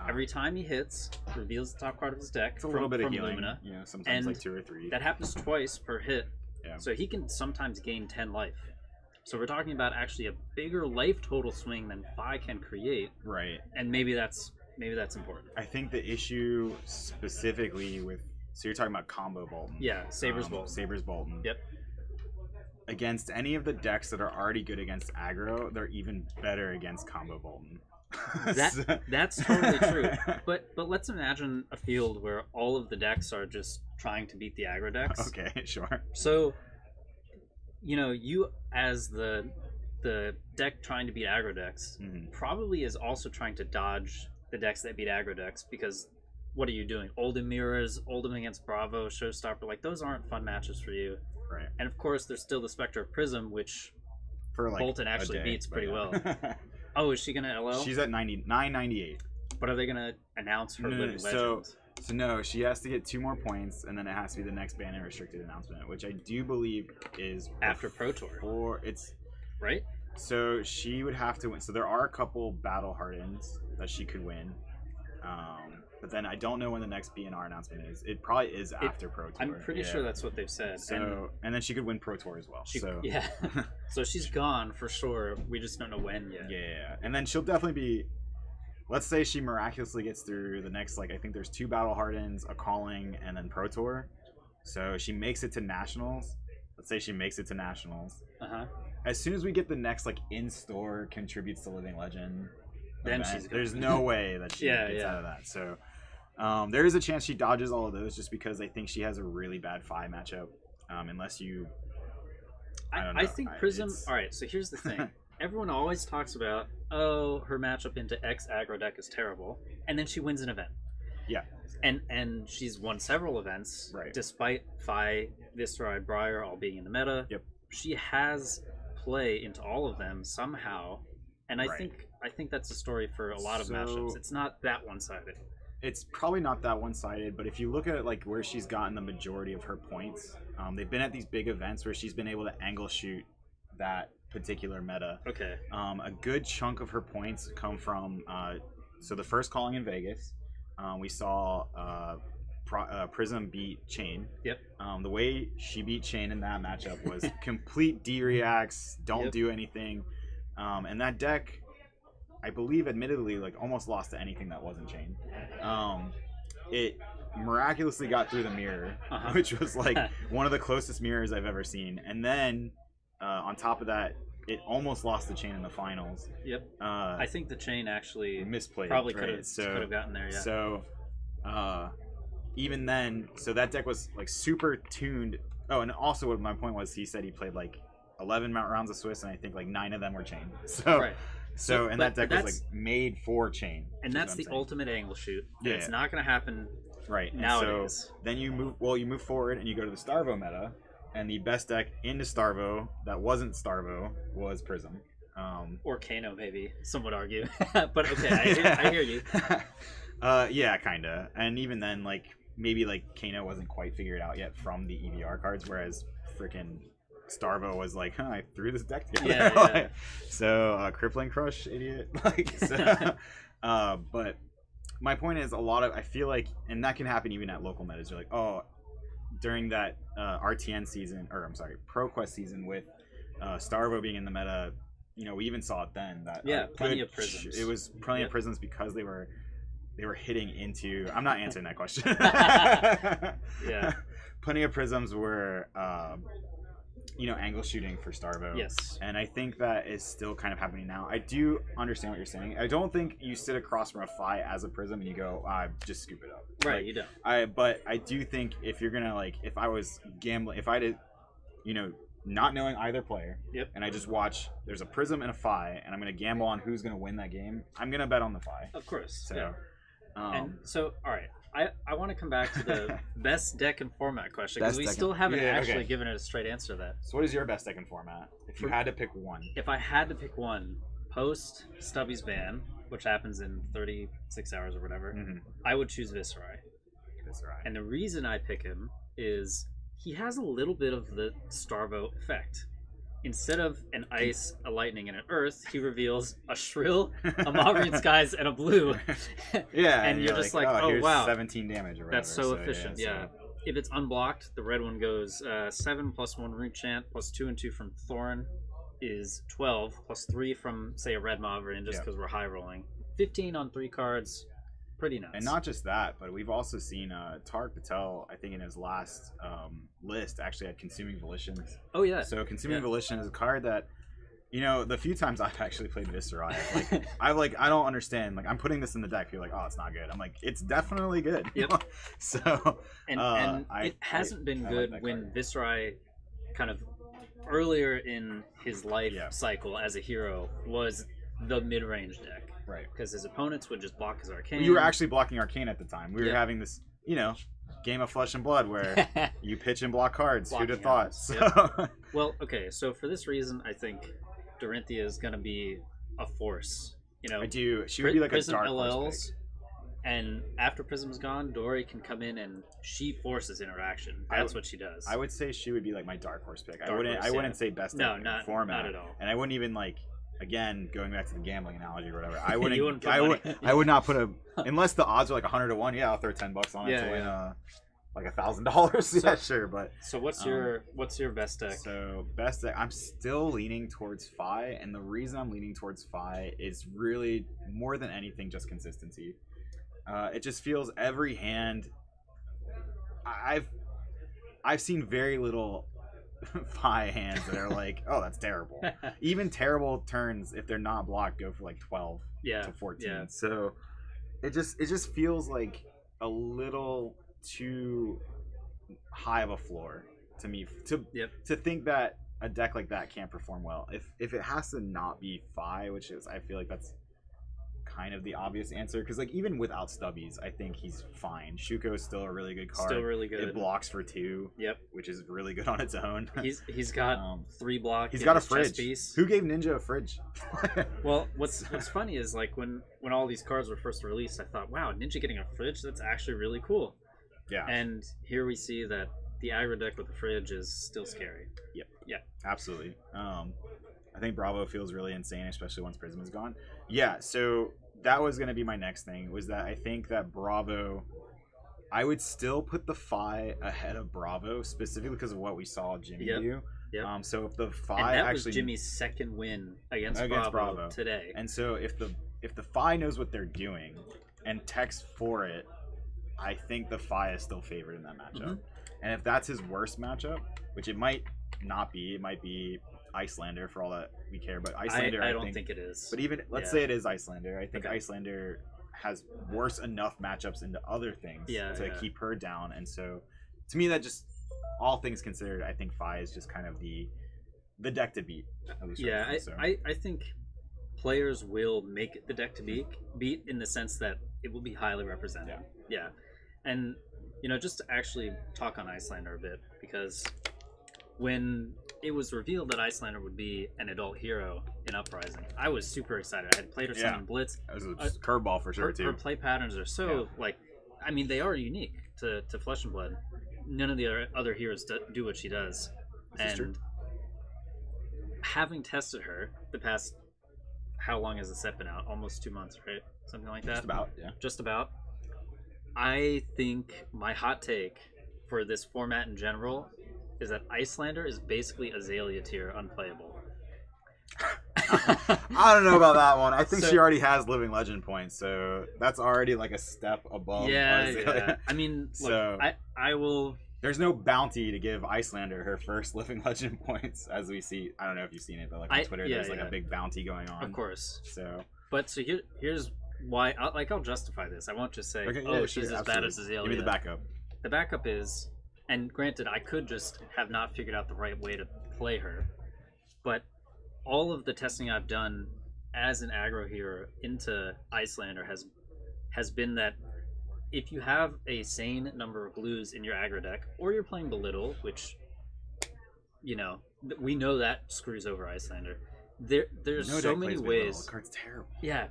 Every time he hits, reveals the top card of his deck. It's a little bit of healing. Lumina, sometimes like 2 or 3. That happens twice per hit, so he can sometimes gain 10 life. So we're talking about actually a bigger life total swing than Fi can create. Right. And maybe that's important. I think the issue specifically with, so you're talking about combo Bolton. Yeah, Saber's Bolton. Saber's Bolton. Yep. Against any of the decks that are already good against aggro, they're even better against combo Bolton. That's totally true. But let's imagine a field where all of the decks are just trying to beat the aggro decks. Okay, sure. So, you as the deck trying to beat aggro decks probably is also trying to dodge the decks that beat aggro decks, because what are you doing? Oldhim Mirrors, Oldhim against Bravo, Showstopper, like those aren't fun matches for you. Right. And of course there's still the Spectre of Prism, which for like Bolton actually beats pretty well. Oh, is she gonna LL? She's at 998. But are they gonna announce her winning Legends? So no, she has to get 2 more points, and then it has to be the next ban and restricted announcement, which I do believe is after Pro Tour. Or it's right. So she would have to win. So there are a couple battle hardens that she could win, but then I don't know when the next BNR announcement is. It probably is after Pro Tour. I'm pretty sure that's what they've said. So and then she could win Pro Tour as well. So she's gone for sure. We just don't know when yet. Yeah, and then she'll definitely be. Let's say she miraculously gets through the next, like, I think there's 2 battle hardens, a calling, and then Pro Tour. So she makes it to nationals. Let's say she makes it to nationals. As soon as we get the next, like, in-store contributes to Living Legend, then there's no way that she gets out of that. So There is a chance she dodges all of those just because I think she has a really bad Phi matchup. Unless you, I don't know. I think Prism. All right, so here's the thing. Everyone always talks about, oh, her matchup into X aggro deck is terrible, and then she wins an event. Yeah. And she's won several events, right, despite Phi, Viscera, Briar all being in the meta. Yep. She has play into all of them somehow, and I think that's a story for a lot of matchups. It's not that one-sided. It's probably not that one-sided, but if you look at like where she's gotten the majority of her points, they've been at these big events where she's been able to angle shoot that particular meta. Okay. A good chunk of her points come from so the first calling in Vegas. We saw Prism beat Chain. Yep. The way she beat Chain in that matchup was complete D-reacts, don't do anything. And that deck, I believe, admittedly, like almost lost to anything that wasn't Chain. It miraculously got through the mirror, which was like one of the closest mirrors I've ever seen. And then on top of that, it almost lost the Chain in the finals. Yep. I think the Chain actually misplayed. Probably could have gotten there. Yeah. So even then, so that deck was like super tuned. Oh, and also what my point was, he said he played like 11 rounds of Swiss, and I think like 9 of them were Chain. So. Right. So and that deck was like made for Chain, and that's the ultimate angle shoot. Yeah, it's not going to happen nowadays. So then you move forward and you go to the Starvo meta, and the best deck into Starvo that wasn't Starvo was Prism, or Kano, maybe some would argue. But okay, I hear you. Yeah, kinda. And even then, like maybe like Kano wasn't quite figured out yet from the EVR cards, whereas freaking Starvo was like, I threw this deck together. Yeah. So Crippling Crush, idiot. But my point is, I feel like, and that can happen even at local metas. You're like, oh, during that RTN season, or I'm sorry, ProQuest season with Starvo being in the meta, we even saw it then. That plenty of prisms. It was plenty of prisms because they were hitting into. I'm not answering that question. Yeah, plenty of prisms were. Angle shooting for Starvo. Yes. And I think that is still kind of happening now. I do understand what you're saying. I don't think you sit across from a Phi as a Prism and you go, just scoop it up. Right, like, you don't. But I do think if you're going to, if I was gambling, if I did, not knowing either player, and I just watch, there's a Prism and a Phi, and I'm going to gamble on who's going to win that game, I'm going to bet on the Phi. Of course. So, yeah. And so, all right. I want to come back to the best deck and format question, because we still haven't actually given it a straight answer to that. So what is your best deck and format? If you had to pick one. If I had to pick one, post Stubby's ban, which happens in 36 hours or whatever, I would choose Viscera. And the reason I pick him is he has a little bit of the Starvo effect. Instead of an ice, a lightning, and an earth, he reveals a shrill, a Maureen Skies, and a blue. Yeah, and you're just like, oh wow, 17 damage or whatever. That's so efficient. Yeah. If it's unblocked, the red one goes 7 plus 1 root chant plus 2 and 2 from Thorn is 12 plus 3 from say a red Mavreen, just because we're high rolling. 15 on 3 cards. Pretty nice. And not just that, but we've also seen Tariq Patel, I think in his last list, actually had Consuming Volitions. Oh, yeah. So Consuming Volition is a card that, the few times I've actually played Viscera, I don't understand. Like, I'm putting this in the deck. You're like, oh, it's not good. I'm like, it's definitely good. Yep. So, and it hasn't been good like when Viscera kind of earlier in his life cycle as a hero was the mid-range deck. Right. Because his opponents would just block his Arcane. You were actually blocking Arcane at the time. We were having this, game of Flesh and Blood where you pitch and block cards. Who'd have thought? So. Well, okay. So for this reason, I think Dorinthia is going to be a force. I do. She would be like Prism a dark LLs, horse pick. And after Prism's gone, Dory can come in and she forces interaction. That's what she does. I would say she would be like my dark horse pick. I wouldn't say best deck format. Not at all. And I wouldn't even again, going back to the gambling analogy or whatever, I wouldn't. I would not put unless the odds are like 100 to 1. Yeah, I'll throw $10 on it to win like $1,000. Yeah, sure. But so what's your best deck? So best deck, I'm still leaning towards Phi, and the reason I'm leaning towards Phi is really more than anything just consistency. It just feels every hand. I've seen very little Phi hands that are like, oh, that's terrible. Even terrible turns, if they're not blocked, go for like 12 to 14. Yeah. So it just feels like a little too high of a floor to me to think that a deck like that can't perform well. If it has to not be Fi, which is I feel like that's kind of the obvious answer because like even without Stubbies, I think he's fine. Shuko is still a really good card. Still really good. It blocks for 2. Yep. Which is really good on its own. He's got 3 blocks. He's got a fridge. Piece. Who gave Ninja a fridge? Well, what's funny is like when all these cards were first released, I thought, wow, Ninja getting a fridge, that's actually really cool. Yeah. And here we see that the aggro deck with the fridge is still scary. Yep. Yeah. Absolutely. I think Bravo feels really insane, especially once Prism is gone. Yeah, so that was going to be my next thing, was that I think that Bravo, I would still put the Fi ahead of Bravo, specifically because of what we saw Jimmy do. Yep. So if the Fi and that actually... was Jimmy's second win against Bravo today. And so if the Fi knows what they're doing and techs for it, I think the Fi is still favored in that matchup. Mm-hmm. And if that's his worst matchup, which it might not be, it might be Icelander for all that we care. But Icelander, I don't think it is. But even let's say it is Icelander, I think Icelander has worse enough matchups into other things to keep her down. And so, to me, that just all things considered, I think Fi is just kind of the deck to beat. At least I think players will make the deck to beat in the sense that it will be highly represented. Yeah. And just to actually talk on Icelander a bit, because when it was revealed that Icelander would be an adult hero in Uprising, I was super excited. I had played her some in Blitz. That was a curveball for sure, too. Her play patterns are so, they are unique to Flesh and Blood. None of the other heroes do what she does. And having tested her the past, how long has the set been out? Almost 2 months, right? Something like that? Just about, yeah. Just about. I think my hot take for this format in general is that Icelander is basically Azalea tier unplayable. I don't know about that one. I think she already has Living Legend points, so that's already like a step above Azalea. Yeah. I mean, look, I will... There's no bounty to give Icelander her first Living Legend points, as we see. I don't know if you've seen it, but like on Twitter, there's like a big bounty going on. Of course. So here's why. I'll justify this. I won't just say, she's as bad as Azalea. Give me the backup. The backup is, and granted, I could just have not figured out the right way to play her, but all of the testing I've done as an aggro hero into Icelander has been that if you have a sane number of blues in your aggro deck, or you're playing Belittle, which, we know that screws over Icelander. There's so many ways. The card's terrible. Yeah.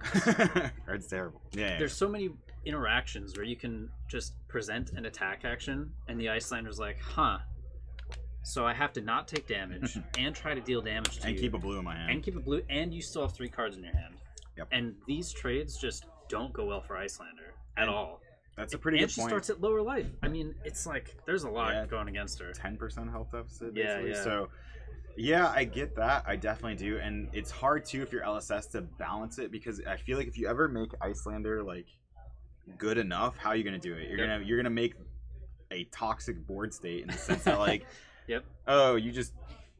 Card's terrible. Yeah. There's so many interactions where you can just present an attack action, and the Icelander's like, so I have to not take damage and try to deal damage to you. And keep a blue in my hand. And keep a blue, and you still have 3 cards in your hand. Yep. And these trades just don't go well for Icelander at all. That's a pretty good point. And she starts at lower life. I mean, it's like, there's a lot going against her. 10% health deficit, basically. Yeah. So, yeah, I get that. I definitely do. And it's hard, too, if you're LSS to balance it, because I feel like if you ever make Icelander, like, good enough, how are you going to do it? You're gonna make a toxic board state in the sense that, like, you just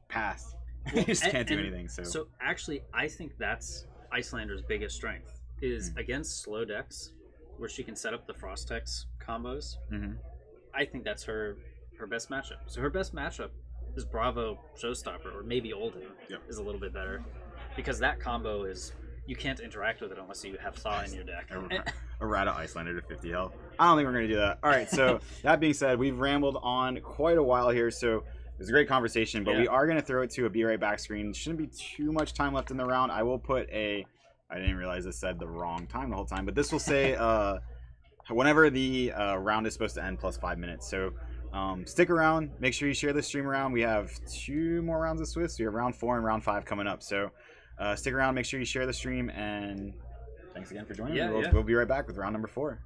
pass. You just can't do anything. So, actually, I think that's Icelander's biggest strength, is against slow decks, where she can set up the Frost Hex combos. I think that's her best matchup. So her best matchup is Bravo Showstopper, or maybe Oldham is a little bit better, because that combo is, you can't interact with it unless you have Thaw in your deck. Errata Icelander to 50 health. I don't think we're going to do that. All right, so that being said, we've rambled on quite a while here, so it was a great conversation, but we are going to throw it to a Be Right Back screen. Shouldn't be too much time left in the round. I will put I didn't realize it said the wrong time the whole time, but this will say whenever the round is supposed to end plus 5 minutes. So stick around. Make sure you share the stream around. We have 2 more rounds of Swiss. We have round 4 and round 5 coming up. So stick around. Make sure you share the stream. And thanks again for joining me. We'll be right back with round number 4.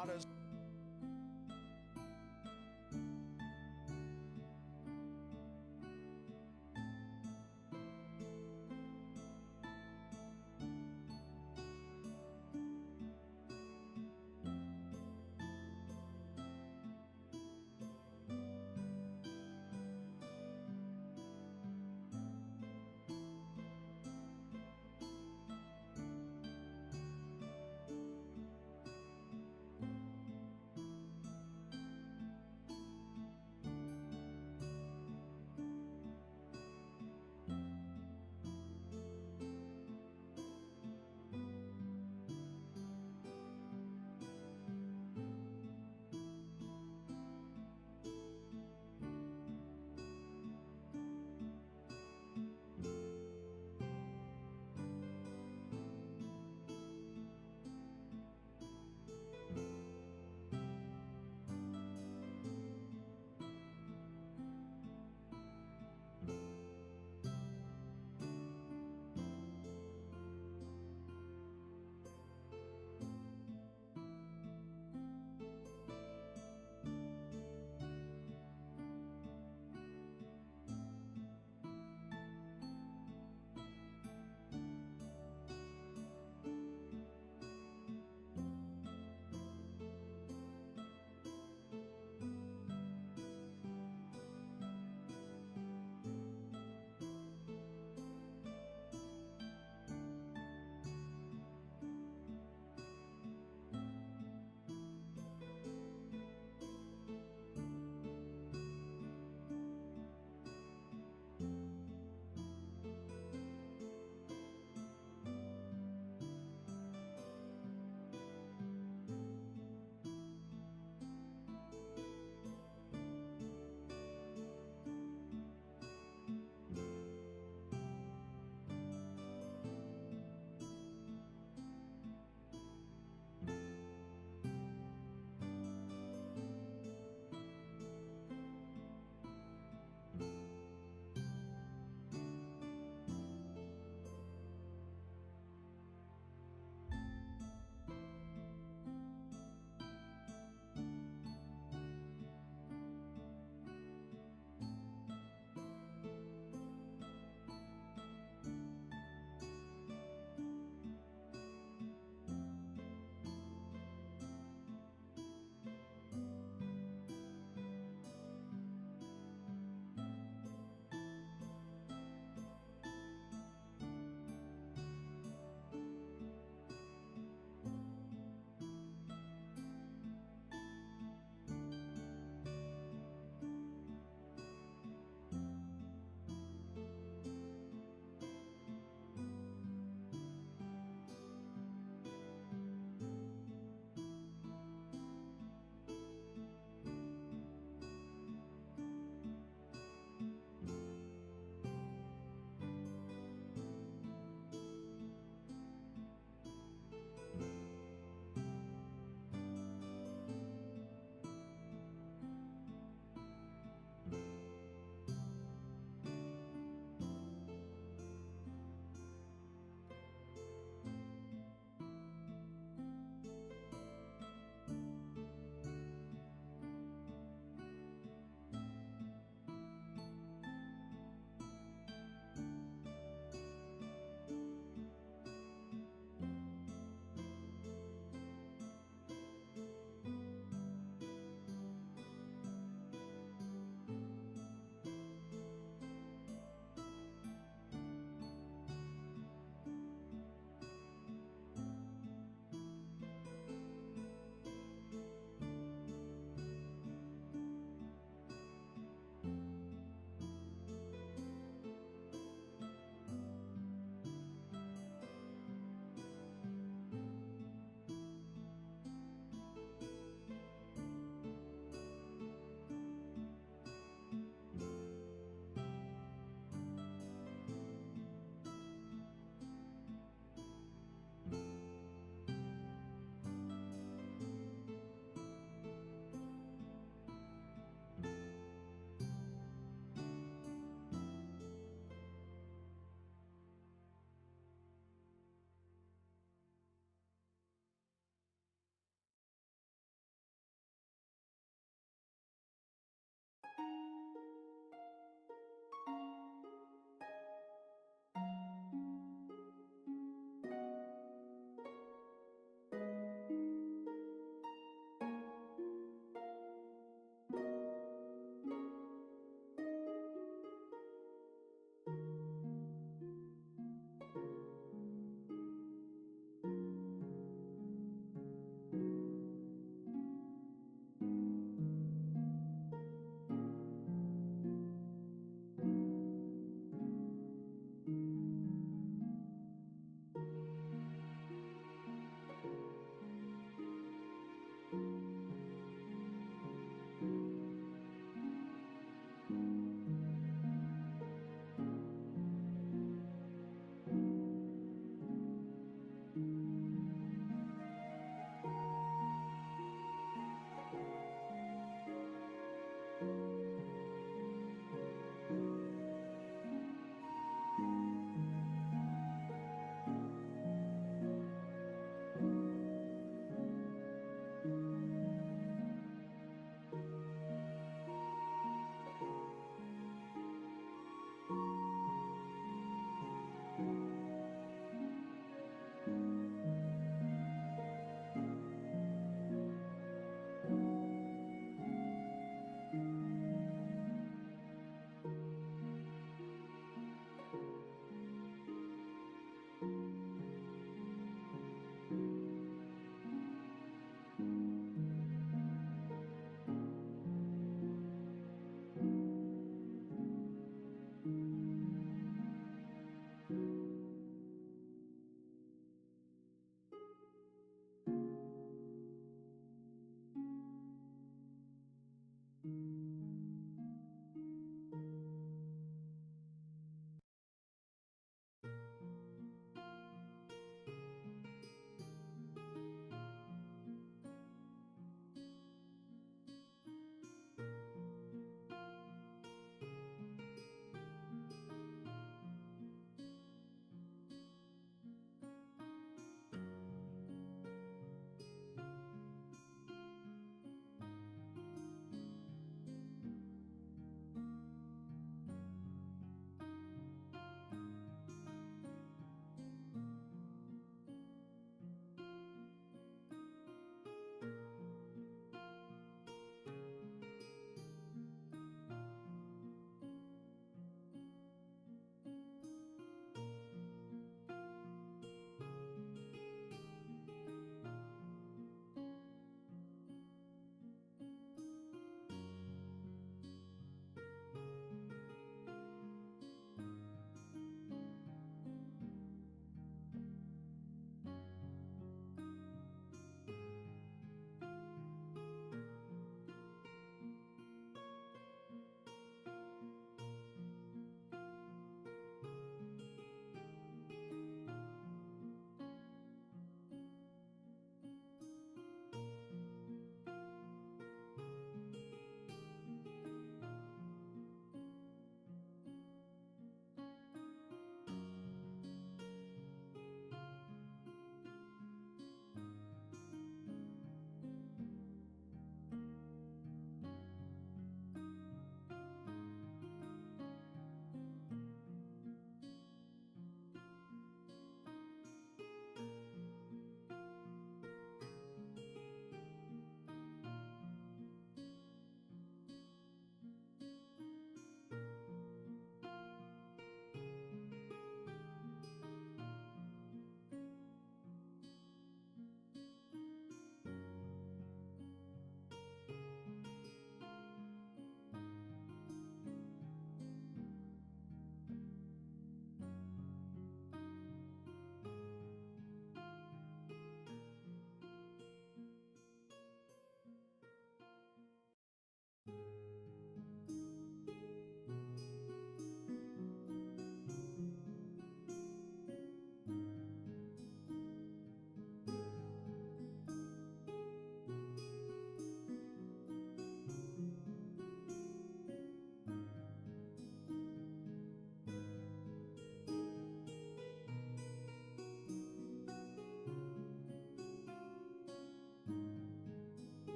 not as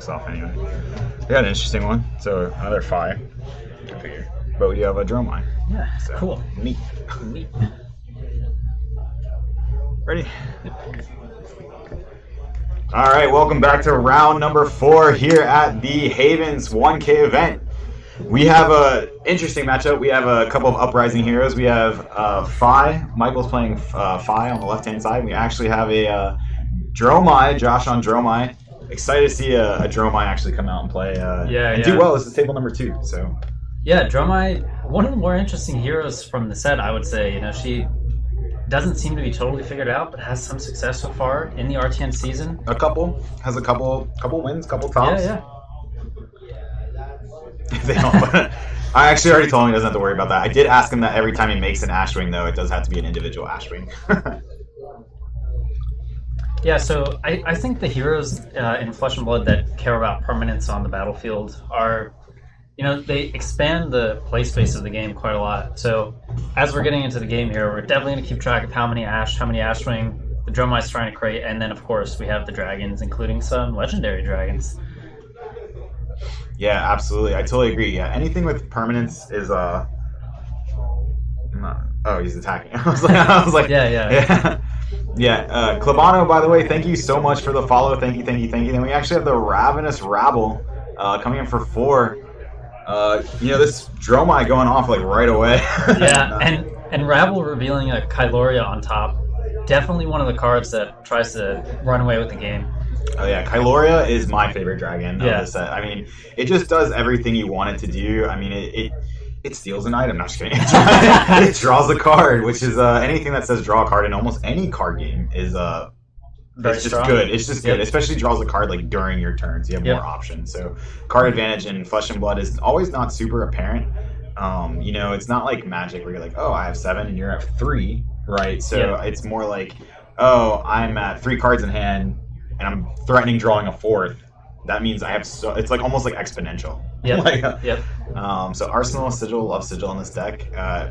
this off anyway. We got an interesting one. So another Phi. I figure. But we do have a Dromai. Yeah, So, cool. Neat. Neat. Ready? All right, welcome back to round number 4 here at the Havens 1K event. We have a interesting matchup. We have a couple of Uprising heroes. We have Phi. Michael's playing Phi on the left-hand side. We actually have a Dromai, Josh on Dromai. Excited to see a Dromai actually come out and play and do well. This is table number 2. So yeah, Dromai, one of the more interesting heroes from the set, I would say. You know, she doesn't seem to be totally figured out, but has some success so far in the RTN season. has a couple wins, couple tops. Yeah. They don't, I actually already told him he doesn't have to worry about that. I did ask him that every time he makes an Ashwing, though, it does have to be an individual Ashwing. Yeah, so I think the heroes in Flesh and Blood that care about permanence on the battlefield are, you know, they expand the play space of the game quite a lot. So as we're getting into the game here, we're definitely going to keep track of how many Ashwing the Dromai's trying to create, and then of course we have the dragons, including some legendary dragons. Yeah, absolutely. I totally agree. Yeah, anything with permanence is oh, he's attacking. I was like, yeah. Klebano, by the way, thank you so much for the follow. Thank you. Then we actually have the Ravenous Rabble coming in for 4. This Dromai going off like right away. Yeah, and Rabble revealing a Kyloria on top. Definitely one of the cards that tries to run away with the game. Oh yeah, Kyloria is my favorite dragon of Yeah. the set. I mean, it just does everything you want it to do. I mean, it steals an item. No, I'm just kidding. It draws a card, which is anything that says draw a card in almost any card game is Very it's just strong. good. It's just good, Yep. especially draws a card like during your turns. You have Yep. more options. So card advantage in Flesh and Blood is always not super apparent. It's not like Magic where you're like, oh, I have 7 and you're at 3, right? So Yep. it's more like, oh, I'm at 3 cards in hand and I'm threatening drawing a 4th. That means I have it's like almost like exponential. Yep. Yep. So Arsenal, Sigil, love Sigil in this deck. I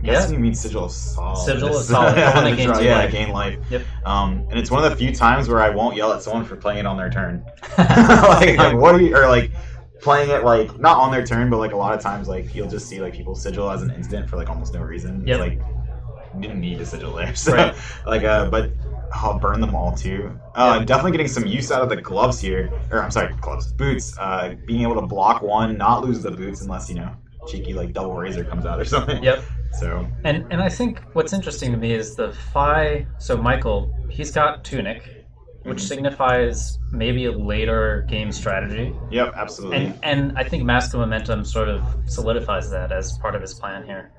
guess you mean Sigil of Solid. Sigil of Solid, the one that gains you life. Gain life. Yep. And it's one of the few times where I won't yell at someone for playing it on their turn. like what are you, or like playing it like not on their turn, but like a lot of times like you'll just see like people Sigil as an instant for like almost no reason. Yep. It's like you didn't need a Sigil there. So Right. but I'll burn them all too. Definitely getting some use out of the gloves here. Or I'm sorry, boots. Being able to block one, not lose the boots unless, cheeky like double razor comes out or something. Yep. So And I think what's interesting to me is the Phi. So Michael, he's got Tunic, which signifies maybe a later game strategy. Yep, absolutely. And I think Mask of Momentum sort of solidifies that as part of his plan here.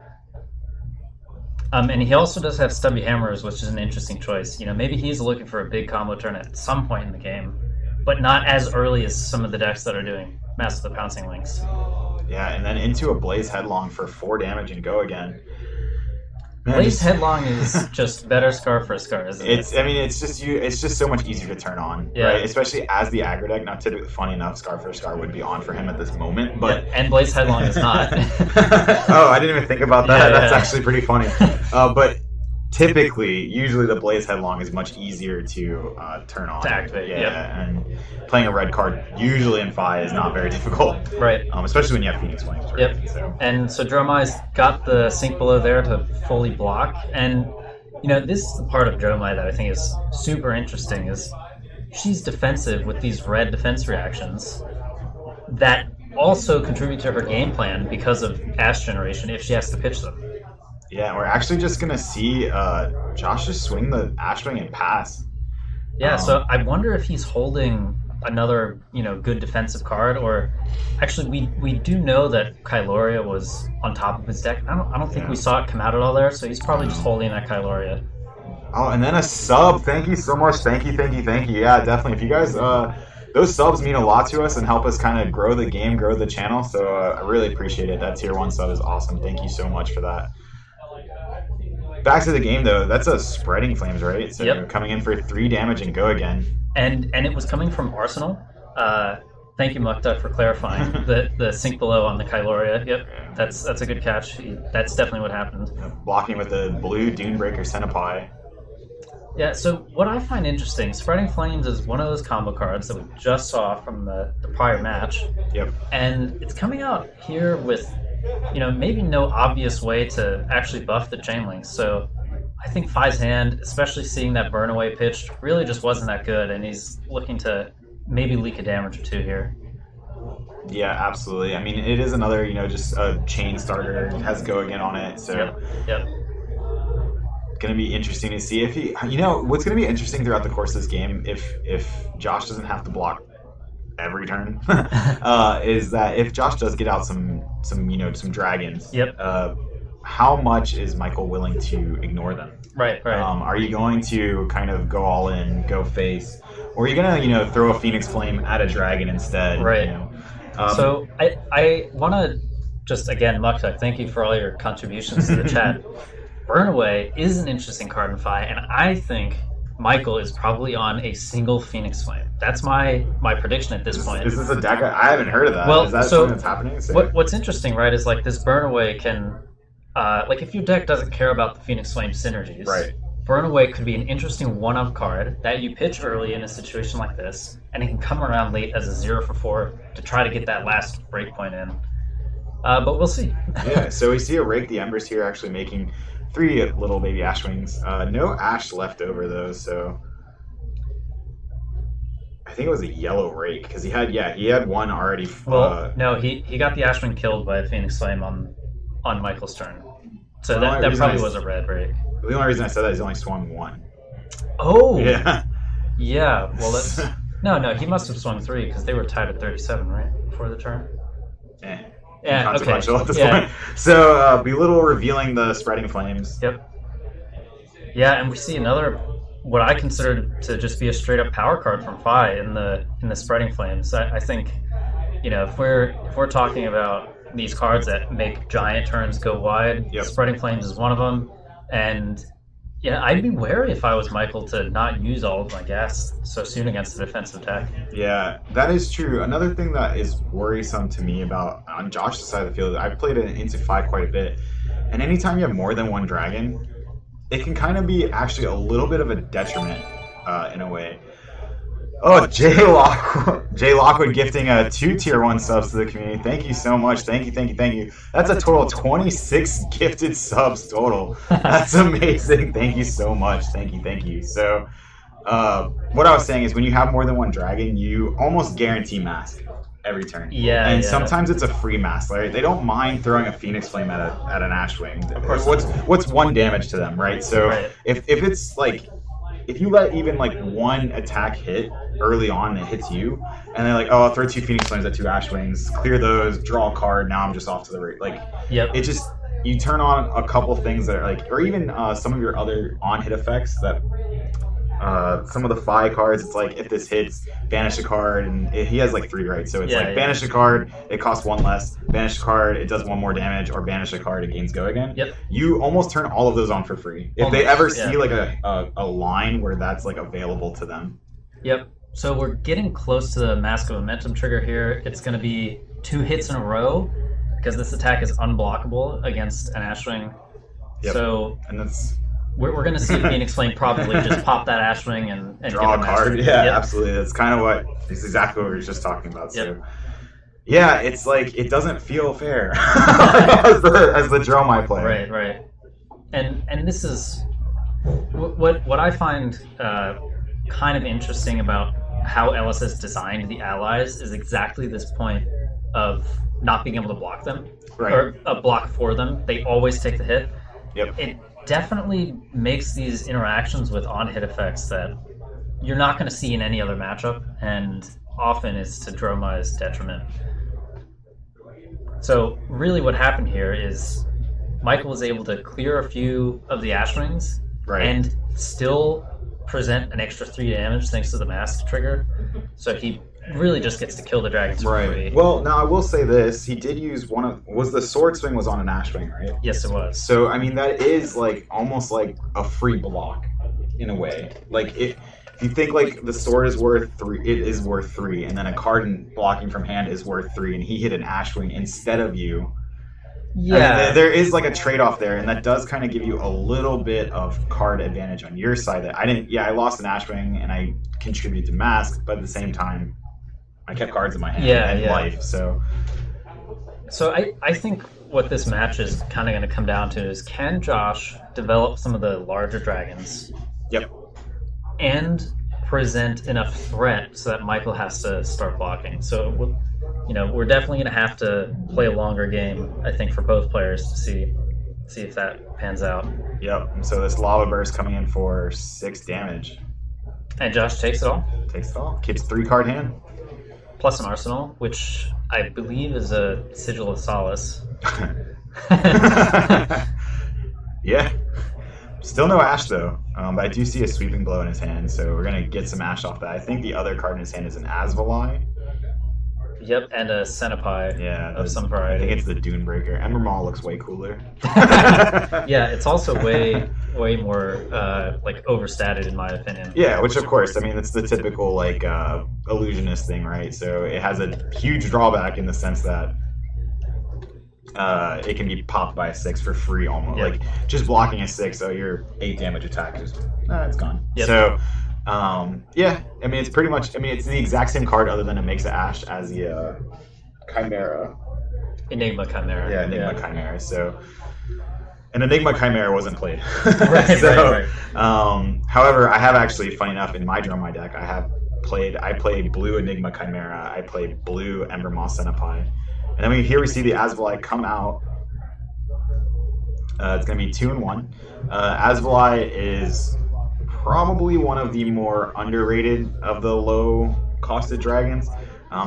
And he also does have Stubby Hammers, which is an interesting choice. Maybe he's looking for a big combo turn at some point in the game, but not as early as some of the decks that are doing Mask of the Pouncing Links. Yeah, and then into a Blaze Headlong for 4 damage and go again. Man, Blaze Headlong is just better scar for a scar, isn't it? It's just so much easier to turn on, Yeah. right? Especially as the aggro deck. Now, typically, funny enough, Scar for a Scar would be on for him at this moment, but Yeah, and Blaze Headlong is not. oh, I didn't even think about that. Yeah, That's yeah. actually pretty funny. But usually the Blaze Headlong is much easier to turn on. To activate, Yeah, yep. and playing a red card usually in Phi is not very difficult. Right. Especially when you have Phoenix Flames. Right? Yep. So. And so Dromai's got the sink below there to fully block. And, this is the part of Dromai that I think is super interesting is she's defensive with these red defense reactions that also contribute to her game plan because of Ash generation if she has to pitch them. Yeah, we're actually just going to see Josh just swing the Ashwing and pass. Yeah, so I wonder if he's holding another, good defensive card, or actually we do know that Kyloria was on top of his deck. I don't think we saw it come out at all there, so he's probably just holding that Kyloria. Oh, and then a sub. Thank you so much. Thank you. Yeah, definitely. If you guys, those subs mean a lot to us and help us kind of grow the game, grow the channel. So I really appreciate it. That tier 1 sub is awesome. Thank you so much for that. Back to the game though. That's a Spreading Flames, right? So Yep. coming in for 3 damage and go again. And it was coming from Arsenal. Thank you, Mukta, for clarifying the sink below on the Kyloria. Yep, that's a good catch. That's definitely what happened. Blocking with the blue Dunebreaker Centipede. Yeah, so what I find interesting, Spreading Flames is one of those combo cards that we just saw from the prior match. Yep. And it's coming out here with, maybe no obvious way to actually buff the chain links. So I think Fi's hand, especially seeing that burn away pitched, really just wasn't that good, and he's looking to maybe leak a damage or two here. Yeah, absolutely. I mean, it is another, just a chain starter. It has go again on it, so Yep. Going to be interesting to see if he. What's going to be interesting throughout the course of this game, if Josh doesn't have to block every turn, is that if Josh does get out some dragons. Yep. How much is Michael willing to ignore them? Right. Are you going to kind of go all in, go face, or are you going to throw a Phoenix Flame at a dragon instead? Right. So I want to just again, Mukta, thank you for all your contributions to the chat. Burnaway is an interesting card in Fi, and I think Michael is probably on a single Phoenix Flame. That's my prediction at this point. Is this a deck? I haven't heard of that. Well, is that so something that's happening? What's interesting, right, is like this Burnaway can, if your deck doesn't care about the Phoenix Flame synergies, right. Burnaway could be an interesting one-up card that you pitch early in a situation like this, and it can come around late as a 0 for 4 to try to get that last breakpoint in. But we'll see. Yeah, so we see a Rake the Embers here actually making 3 little baby Ashwings. No Ash left over though, so I think it was a yellow Rake because he had one already. Well, no, he got the Ashwing killed by a Phoenix Flame on Michael's turn, so that probably was a red Rake. The only reason I said that is he only swung 1. Oh, yeah. Well, that's no. He must have swung 3 because they were tied at 37, right, before the turn. Yeah, consequential okay. at this point. So, Belittle revealing the Spreading Flames. Yep. Yeah, and we see another, what I consider to just be a straight up power card from Fi in the Spreading Flames. I think, if we're talking about these cards that make giant turns go wide, Spreading Flames is one of them. And yeah, I'd be wary if I was Michael to not use all of my gas so soon against the defensive deck. Yeah, that is true. Another thing that is worrisome to me about on Josh's side of the field, I've played it into 5 quite a bit, and anytime you have more than one dragon, it can kind of be actually a little bit of a detriment in a way. Oh, Jay Lockwood gifting 2 tier 1 subs to the community. Thank you so much. Thank you. That's a total of 26 gifted subs total. That's amazing. Thank you so much. Thank you. So, what I was saying is when you have more than one dragon, you almost guarantee mask every turn. Yeah. And sometimes it's a free mask. Right? They don't mind throwing a Phoenix Flame at an Ashwing. Of course. What's 1 damage to them, right? So if it's like, if you let even like 1 attack hit early on and it hits you, and they're like, oh, I'll throw 2 Phoenix Flames at 2 Ashwings, clear those, draw a card, now I'm just off to the right. Like, it just, you turn on a couple things that are like, or even some of your other on-hit effects that, some of the Fi cards, it's like, if this hits, banish a card, and he has like 3, right? So it's banish a card, it costs 1 less, banish a card, it does 1 more damage, or banish a card, it gains go again. Yep. You almost turn all of those on for free. If they ever see like a line where that's like available to them. Yep. So we're getting close to the Mask of Momentum trigger here. It's going to be 2 hits in a row because this attack is unblockable against an Ashwing. Yep. So and that's we're going to see Phoenix Flame probably just pop that Ashwing and draw a card. Yeah, yep. Absolutely. That's kind of it's exactly what we were just talking about. So yeah, it's like it doesn't feel fair as the Dromai player. Right. And this is what I find kind of interesting about how Ellis has designed the allies is exactly this point of not being able to block them or a block for them. They always take the hit. Yep. It definitely makes these interactions with on-hit effects that you're not going to see in any other matchup, and often is to Dromai's detriment. So really what happened here is Michael was able to clear a few of the Ashwings and still present an extra 3 damage thanks to the mask trigger. So he really just gets to kill the dragons for free. Well, now I will say this: he did use the sword swing was on an Ashwing, right? Yes, it was. So I mean that is like almost like a free block in a way. Like if you think like the sword is worth 3, it is worth 3, and then a card blocking from hand is worth 3, and he hit an Ashwing instead of you. Yeah. I mean, there is like a trade-off there, and that does kind of give you a little bit of card advantage on your side. That I didn't. Yeah, I lost an Ashwing, and I contributed to Mask, but at the same time, I kept cards in my hand and life. So I think what this match is kind of going to come down to is, can Josh develop some of the larger dragons? Yep. And present enough threat so that Michael has to start blocking. So, we're definitely going to have to play a longer game, I think, for both players to see if that pans out. Yep. And so this Lava Burst coming in for 6 damage. And Josh takes it all. Takes it all. Keeps 3-card hand. Plus an Arsenal, which I believe is a Sigil of Solace. Yeah. Still no Ash, though. But I do see a Sweeping Blow in his hand, so we're going to get some Ash off that. I think the other card in his hand is an Asvalai. Yep, and a Cenopai of some I variety. think it's the Dunebreaker. Ember Maul looks way cooler. Yeah, it's also way more overstated in my opinion. Yeah, which of course, I mean, it's the typical like illusionist thing, right? So it has a huge drawback in the sense that it can be popped by a 6 for free almost. Yep. Like just blocking a 6, so your 8 damage attack is it's gone. Yep. So yeah, I mean it's pretty much. I mean it's the exact same card other than it makes it Ash as the Chimera. Enigma Chimera. Yeah, Enigma Chimera. So. And Enigma Chimera wasn't played. Right. However, I have actually, funny enough, in my Dromai deck, I played blue Enigma Chimera, I played blue Ember Moss Cenopai. And then here we see the Asvalai come out. It's going to be 2-1. Asvalai is probably one of the more underrated of the low-costed dragons.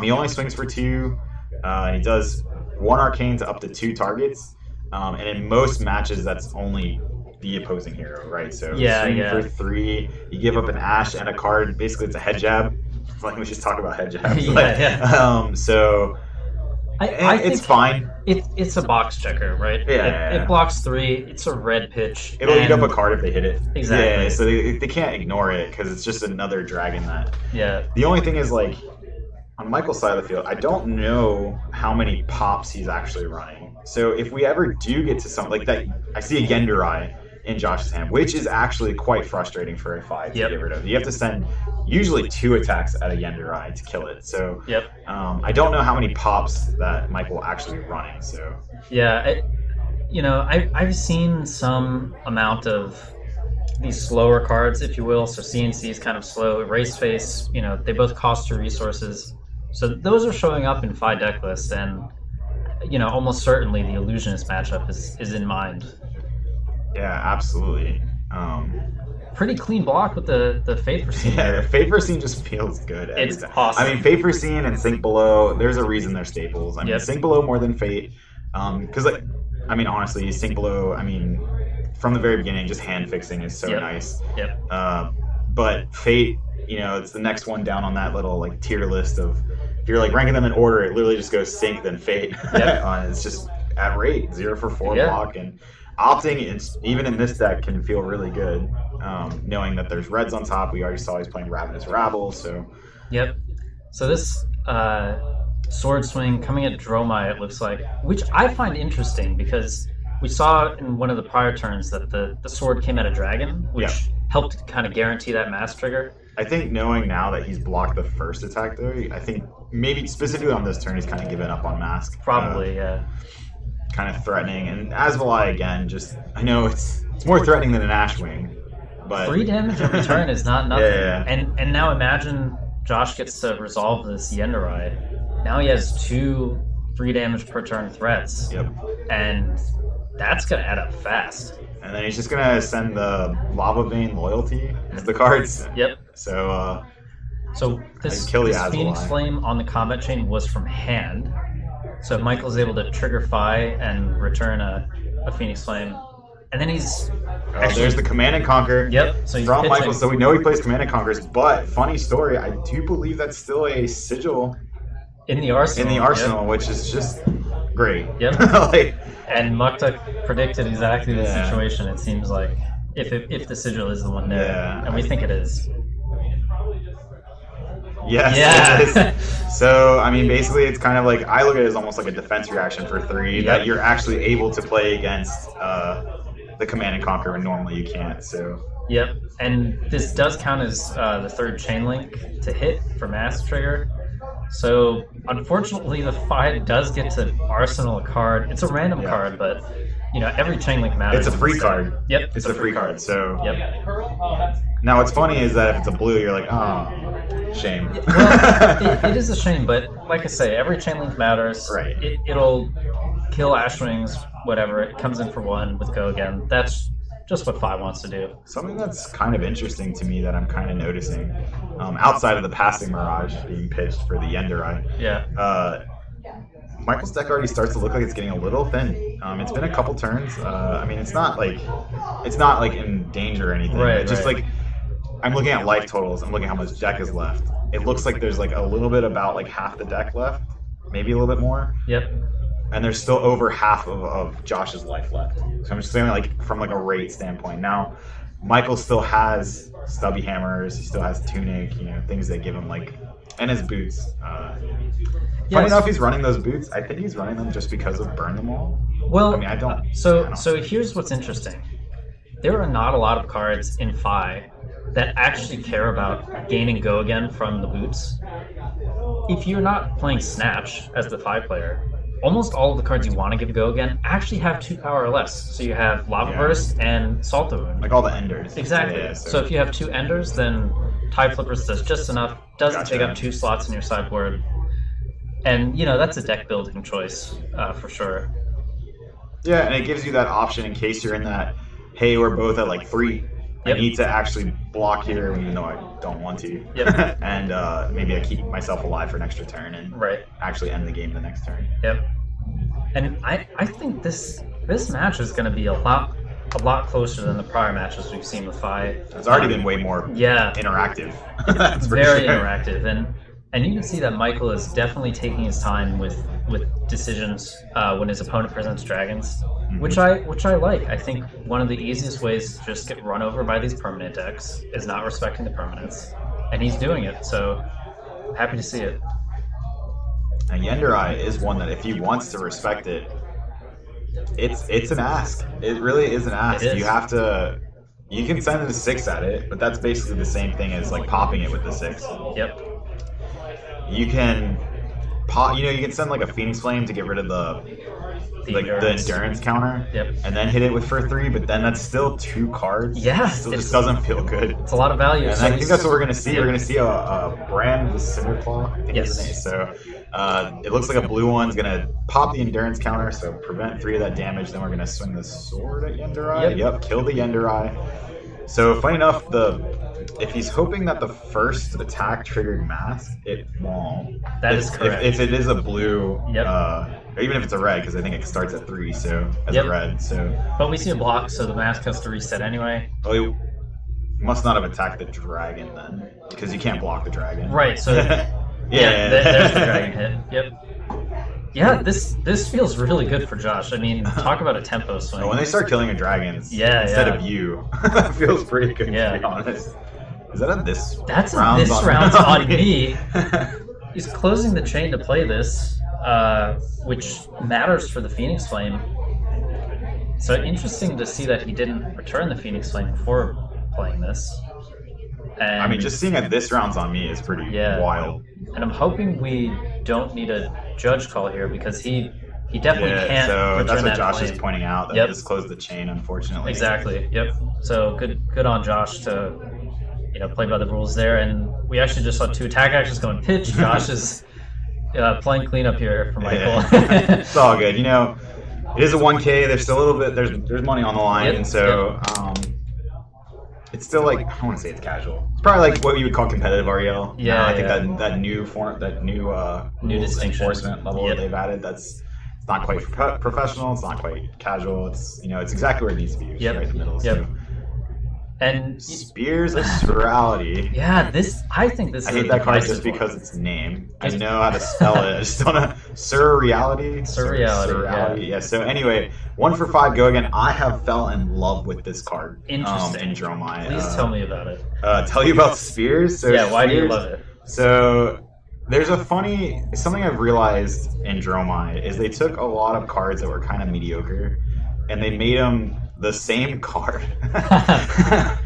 He only swings for 2, and he does 1 arcane to up to 2 targets. And in most matches, that's only the opposing hero, right? So swing for 3, you give up an Ash and a card. Basically, it's a head jab. Like we just talked about head jabs. So I think it's fine. It's a box checker, right? It blocks 3. It's a red pitch. It'll eat up a card if they hit it. Exactly. Yeah, so they can't ignore it because it's just another dragon that. Yeah. The only thing is like. On Michael's side of the field, I don't know how many pops he's actually running. So if we ever do get to something like that, I see a Genderai in Josh's hand, which is actually quite frustrating for a 5 to get rid of. You have to send usually 2 attacks at a Genderai to kill it. So I don't know how many pops that Michael actually running. So yeah, I've seen some amount of these slower cards, if you will. So CNC is kind of slow. Race Face, they both cost 2 resources. So those are showing up in 5 deck lists, and almost certainly the Illusionist matchup is in mind. Yeah, absolutely. Pretty clean block with the Fate Foreseen. Yeah, Fate Foreseen just feels good. It's awesome. I mean, Fate Foreseen and Sink Below, there's a reason they're staples. I mean, Sink Below more than Fate, because honestly, Sink Below, from the very beginning, just hand fixing is so nice. Yep. But Fate, it's the next one down on that little like tier list of. If you're like ranking them in order, it literally just goes Sink then Fate. It's just at rate 0 for 4 block, and opting even in this deck can feel really good, knowing that there's reds on top. We already saw he's playing Ravenous Rabble, so. Yep. So this sword swing coming at Dromai, it looks like, which I find interesting because we saw in one of the prior turns that the sword came at a dragon, which helped kind of guarantee that mass trigger. I think knowing now that he's blocked the first attack though, I think maybe specifically on this turn he's kind of given up on Mask. Probably, yeah. Kind of threatening. And Asvalai again, just I know it's more threatening than an Ashwing. But 3 damage every turn is not nothing. Yeah. And now imagine Josh gets to resolve this Yenderai. Now he has 2 3 damage per turn threats. Yep. And that's gonna add up fast. And then he's just gonna send the Lava Vein Loyalty as the cards. Yep. So this Asvalai. Phoenix Flame on the combat chain was from hand. So Michael's able to trigger Phi and return a Phoenix Flame. And then he's there's the Command and Conquer. Yep. So he's from pitching. Michael, so we know he plays Command and Conquers, but funny story, I do believe that's still a sigil in the arsenal. Which is just great. Yep. Like, and Mukta predicted exactly the situation, it seems like, if the sigil is the one there. Yeah. And we think it is. Yes, Yeah. it is. So, I mean, basically, it's kind of like, I look at it as almost like a defense reaction for 3 that you're actually able to play against the Command and Conquer when normally you can't. So, Yep, and this does count as the third chain link to hit for Mass Trigger. So, unfortunately, the fight does get to arsenal a card. It's a random card, but every chain link matters. it's a free card. Yep, It's a free card. So, Yep. now what's funny is that if it's a blue, you're like, oh, shame. Well, it is a shame, but like I say, every chain link matters. Right. It'll kill Ashwings, whatever. It comes in for 1 with Go Again. That's just what 5 wants to do. Something that's kind of interesting to me that I'm kind of noticing, outside of the passing Mirage being pitched for the Yenderai, Yeah. Michael's deck already starts to look like it's getting a little thin. It's been a couple turns. I mean, it's not like in danger or anything. Right, It's just right. like I'm looking at life totals. I'm looking at how much deck is left. It looks like there's like a little bit about like half the deck left, maybe a little bit more. Yep. And there's still over half of Josh's life left. So I'm just saying, like, from like a rate standpoint. Now, Michael still has stubby hammers. He still has tunic. Things that give him like, and his boots. Funny enough, he's running those boots. I think he's running them just because of burn them all. Well, I mean, I don't. So here's what's interesting. There are not a lot of cards in Phi that actually care about gaining Go Again from the boots. If you're not playing Snatch as the Phi player, almost all of the cards you want to give Go Again actually have 2 power or less. So you have Lava Burst and Salto Wound. Like all the enders. Exactly. Yeah, so if you have 2 enders, then Tide Flippers does just enough. Doesn't take up 2 slots in your sideboard. And, that's a deck building choice for sure. Yeah, and it gives you that option in case you're in that, hey, we're both at like 3. I need to actually block here, even though I don't want to. Yep. And maybe I keep myself alive for an extra turn and actually end the game the next turn. Yep. And I think this match is going to be a lot closer than the prior matches we've seen with Phi. It's already been way more interactive. That's for very sure. interactive, and you can see that Michael is definitely taking his time with decisions when his opponent presents dragons, which I like. I think one of the easiest ways to just get run over by these permanent decks is not respecting the permanents, and he's doing it. So happy to see it. And Yenderai is one that if he wants to respect it, it's an ask. It really is an ask. It is. You have to. You can send a 6 at it, but that's basically the same thing as like popping it with the 6. Yep. You can pop. You can send like a Phoenix Flame to get rid of the endurance counter. Yep. And then hit it with for 3, but then that's still 2 cards. Yeah. It still just doesn't feel good. It's a lot of value. And I think that's what we're gonna see. We're gonna see a brand with Cinderclaw. I think is the name. So it looks like a blue one's gonna pop the endurance counter, so prevent 3 of that damage. Then we're gonna swing the sword at Yenderai. Yep, kill the Yenderai. So funny enough, if he's hoping that the first attack triggered mask, it won't. That is correct. If it is a blue, Yep. or even if it's a red, because I think it starts at 3, so as a red. So. But we see a block, so the mask has to reset anyway. Oh, you must not have attacked the dragon then, because you can't block the dragon. Right. So there's the dragon hit. Yep. Yeah, this feels really good for Josh. I mean, talk about a tempo swing. When they start killing a dragon instead of you, that feels pretty good, to be honest. Is that a this? That's round's this round's on me. He's closing the chain to play this, which matters for the Phoenix Flame. So interesting to see that he didn't return the Phoenix Flame before playing this. And I mean, just seeing that this round's on me is pretty wild. And I'm hoping we don't need a judge call here because he definitely can't so return that's what that Josh flame. is pointing out, that this closed the chain, unfortunately. Exactly. Yep. So good on Josh to play by the rules there. And we actually just saw 2 attack actions going pitch. Josh is playing cleanup here for Michael. It's all good. It is a 1K. There's still a little bit. There's money on the line, and so it's still like, I want to say it's casual. It's probably like what you would call competitive REL. Yeah, I think that new form, that new rules distinction enforcement level that they've added. It's not quite professional. It's not quite casual. It's it's exactly where it needs to be. Right in the middle. Yep. So. And Spears of Surreality. Yeah, I think this. I hate that card just because its name. I know how to spell it. I just don't know. Surreality. Surreality. Yeah. So anyway, 1 for 5. Go again. I have fell in love with this card. Interesting. In Dromai. Please tell me about it. Tell you about Spears. So why do you Spears, love it? So there's something I've realized in Dromai is they took a lot of cards that were kind of mediocre and they made them the same card.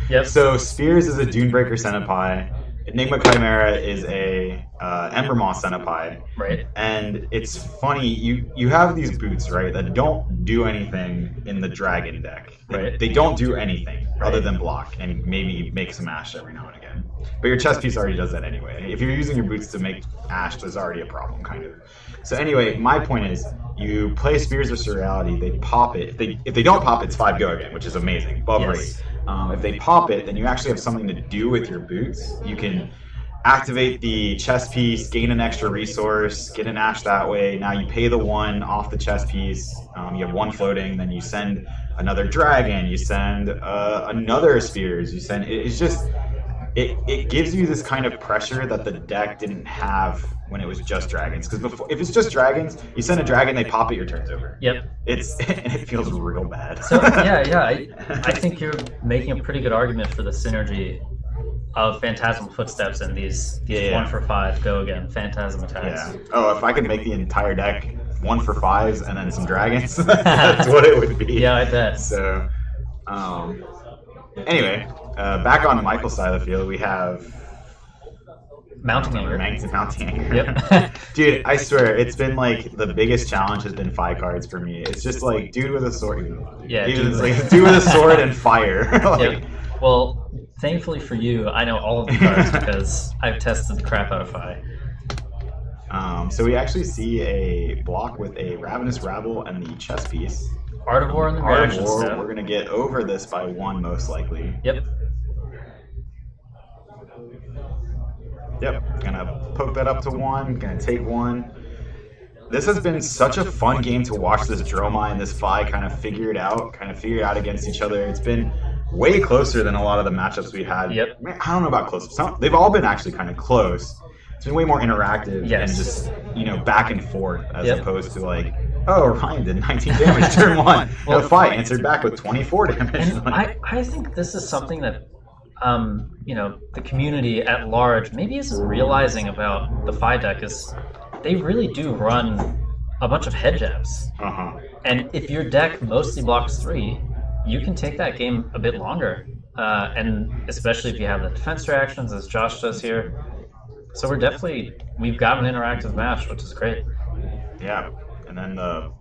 Yep. So Spears is a Dunebreaker Centipede. Enigma Chimera is a Embermoth Centipede. Right. And it's funny, you have these boots, right, that don't do anything in the Dragon deck. Right. They don't do anything Right. other than block and maybe make some Ash every now and again. But your chess piece already does that anyway. If you're using your boots to make Ash, there's already a problem, kind of. So anyway, my point is, you play Spears of Surreality, they pop it. If they don't pop it, it's 5 go again, which is amazing. Above Yes. rate. If they pop it, then you actually have something to do with your boots. You can activate the chess piece, gain an extra resource, get an Ash that way. Now you pay the 1 off the chess piece. You have 1 floating, then you send another dragon, you send another Spears, you send. It's just. It gives you this kind of pressure that the deck didn't have when it was just dragons. Because if it's just dragons, you send a dragon, they pop it, your turn's over. Yep. And it feels real bad. So yeah. I think you're making a pretty good argument for the synergy of Phantasmal Footsteps and these Yeah. 1 for 5 go again Phantasm attacks. Yeah. Oh, if I could make the entire deck 1 for 5s and then some dragons, that's what it would be. Yeah, I bet. So, anyway, back on Michael's side of the field, we have Mounting Anger. Mounting Anger. Yep. Dude, I swear, it's been like the biggest challenge has been 5 cards for me. It's just like dude with a sword. Yeah, Dude, dude it's with- like dude with a sword and fire. Like, Yep. Well, thankfully for you, I know all of the cards because I've tested the crap out of Fi. so we actually see a block with a Ravenous Rabble and the chess piece. Art of War and the Art of reaction War, step. we're gonna get over this by 1 most likely. Yep. Yep, gonna poke that up to 1, gonna take 1. This has been such a fun game to watch this Dromai and this Fi kind of figure it out against each other. It's been way closer than a lot of the matchups we had. Yep. Man, I don't know about close. They've all been actually kind of close. It's been way more interactive Yes. and just, back and forth as Yep. opposed to like, oh, Ryan did 19 damage turn 1. Well, No, Fi answered back with 24 damage. And I think this is something that, the community at large maybe isn't realizing about the Fi deck is they really do run a bunch of head jabs. Uh-huh. And if your deck mostly blocks 3, you can take that game a bit longer. And especially if you have the defense reactions, as Josh does here. So we've got an interactive match, which is great. Yeah. And then the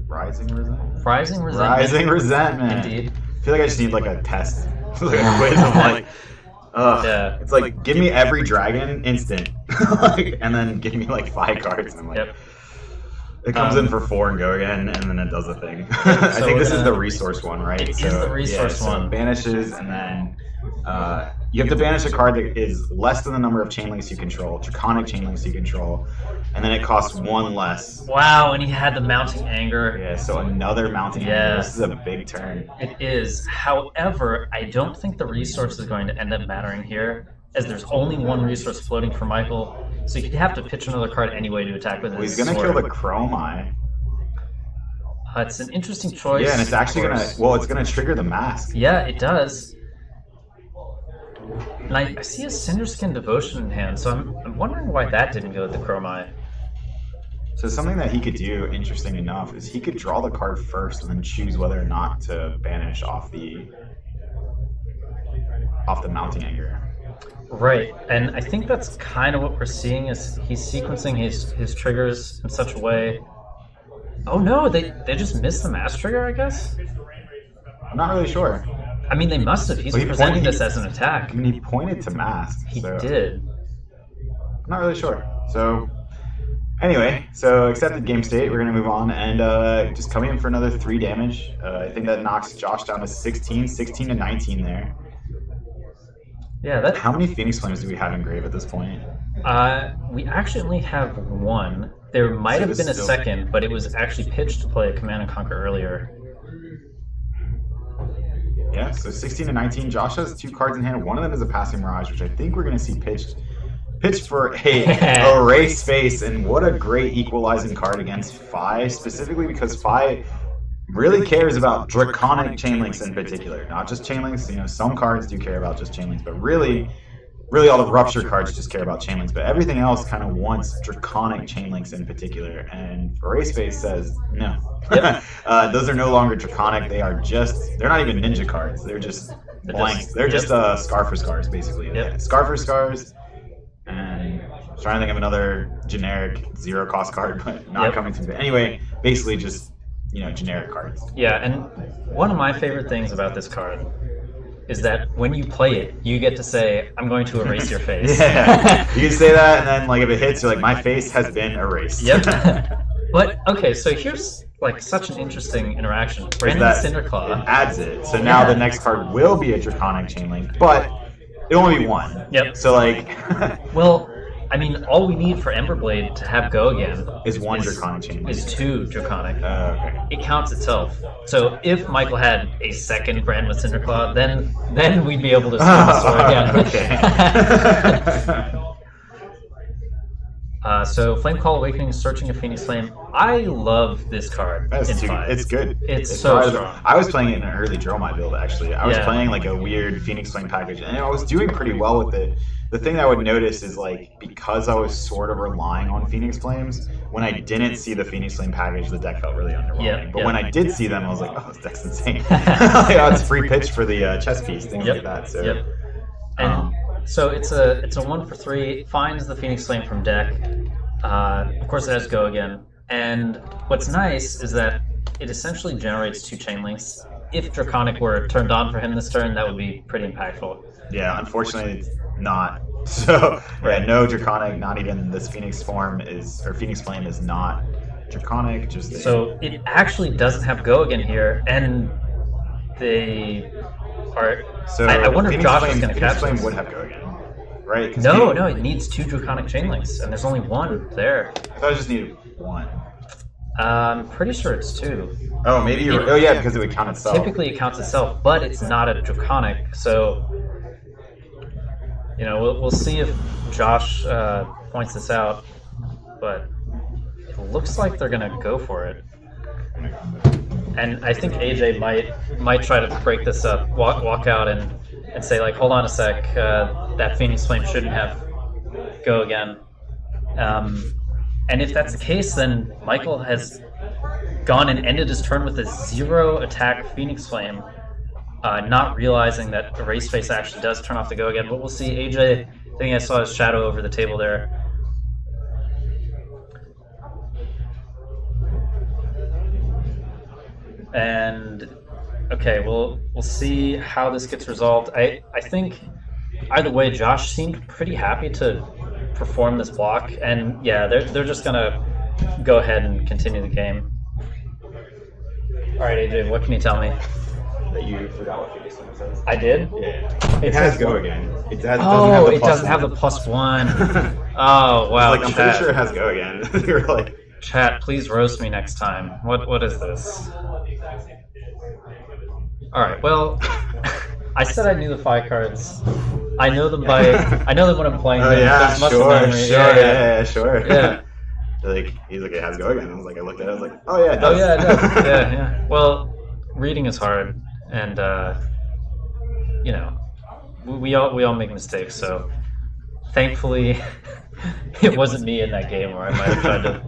Rising Resentment? Rising Resentment. Rising Resentment. Indeed. I feel like I just need like a test. Like a quiz of like, Yeah. It's like, give me every dragon instant. And then give me like 5 cards. And I'm like, Yep. it comes in for 4 and go again, and then it does the thing. I So think this we're is the gonna- resource one, right? It is the resource So one. it banishes, and then you have to banish a card that is less than the number of chain links you control, draconic chain links you control, and then it costs 1 less. Wow, and he had the Mounting Anger. Yeah, so another mounting. Yeah. This is a big turn. It is. However, I don't think the resource is going to end up mattering here, as there's only 1 resource floating for Michael, so he'd have to pitch another card anyway to attack with Well, his he's gonna sword. kill the Chromai. It's an interesting choice. Yeah, and it's actually of gonna. course. Well, it's gonna trigger the mask. Yeah, it does. And I see a Cinderskin Devotion in hand, so I'm wondering why that didn't go with the Chromai. So something that he could do, interesting enough, is he could draw the card first and then choose whether or not to banish off the Mounting Anger. Right, and I think that's kind of what we're seeing is he's sequencing his triggers in such a way. Oh no, they just missed the mass trigger, I guess? I'm not really sure. I mean, they must have. He's Well, he presenting pointed- this as an attack. I mean, he pointed to mask. He so did. I'm not really sure. So anyway, so accepted game state. We're gonna move on and just coming in for another 3 damage. I think that knocks Josh down to 16 to 19 there. Yeah, that. How many Phoenix Flames do we have in grave at this point? We actually only have 1. There might So have this been a still- second, but it was actually pitched to play a Command and Conquer earlier. Yeah, so 16 to 19. Josh has 2 cards in hand. One of them is a Passing Mirage, which I think we're going to see pitched for a Erase Space. And what a great equalizing card against Fi, specifically because Fi really cares about Draconic chain links in particular. Not just chain links. Some cards do care about just chain links, but really really all the rupture cards just care about chain links, but everything else kind of wants draconic chain links in particular. And Erase Face says no. Yep. Those are no longer draconic. They're not even ninja cards. They're just blanks. They're just Scar for Scars, basically. Yep. Scar for Scars. And I'm trying to think of another generic 0 cost card, but not coming to me. Anyway, basically just generic cards. Yeah, and one of my favorite things about this card is that when you play it, you get to say, "I'm going to erase your face." Yeah, you can say that, and then if it hits, you're like, "My face has been erased." Yep. But okay, so here's such an interesting interaction. Brandon Cinderclaw it adds it, so now the next card will be a draconic chain link, but it'll only be one. Yep. So well, I mean, all we need for Emberblade to have go again is one draconic chain link. Is 2 draconic. Okay. It counts itself. So if Michael had a second Brand with Cinderclaw, then we'd be able to swing the sword again. Okay. So Flamecall Awakening, Searching a Phoenix Flame. I love this card. It's good. It's so strong. I was playing it in an early Drill My build, actually. I was playing a weird Phoenix Flame package, and I was doing pretty well with it. The thing I would notice is because I was sort of relying on Phoenix Flames, when I didn't see the Phoenix Flame package, the deck felt really underwhelming. But when I did see them, I was like, oh, this deck's insane. It's free pitch for the chess piece, things like that. So, and so it's a 1 for 3, finds the Phoenix Flame from deck. Of course, it has go again. And what's nice is that it essentially generates 2 chain links. If Draconic were turned on for him this turn, that would be pretty impactful. Yeah, unfortunately, it's not. So, no Draconic, not even this Phoenix Flame is not Draconic. So it actually doesn't have go again here, and they are. So I wonder if Josh is going to catch Flame this. would have go again, right? No, it needs 2 Draconic chain links, and there's only 1 there. I thought I just needed 1. I'm pretty sure it's 2. Oh, maybe you're. Oh, yeah, because it would count itself. Typically, it counts itself, but it's not a Draconic, so. We'll see if Josh points this out, but it looks like they're gonna go for it. And I think AJ might try to break this up, walk out and say hold on a sec, that Phoenix Flame shouldn't have go again. And if that's the case, then Michael has gone and ended his turn with a 0 attack Phoenix Flame. Not realizing that Erase Face actually does turn off the go again, but we'll see. AJ, I think I saw his shadow over the table there. And okay, we'll see how this gets resolved. I think either way, Josh seemed pretty happy to perform this block, and yeah, they're just gonna go ahead and continue the game. All right, AJ, what can you tell me? That you forgot what Phoenix Flame says. I did? Yeah. It has go again. It doesn't have the +1. Oh, wow. I'm pretty sure it has go again. You're like... Chat, please roast me next time. What is this? Alright, well, I said I knew the 5 cards. I know them when I'm playing them. Yeah, sure. Sure. Yeah. He's like, it has go again. I was like, I looked at it, I was like, oh yeah, it does. Oh yeah, it does. Yeah. Well, reading is hard. And we all make mistakes. So thankfully, it wasn't me in that game where I might have tried to.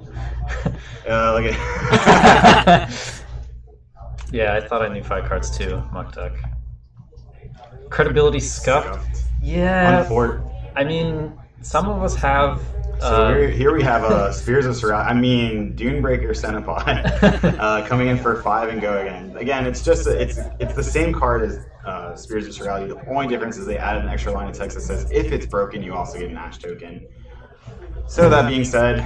Yeah, I thought I knew 5 cards too. Muck Duck. Credibility scuffed. Yeah. Unfort. I mean, some of us have. So here we have Spheres of Surround. Dunebreaker Centipod coming in for 5 and go again. Again, it's just it's the same card as Spheres of Surreality. The only difference is they added an extra line of text that says if it's broken, you also get an Ash token. So that being said,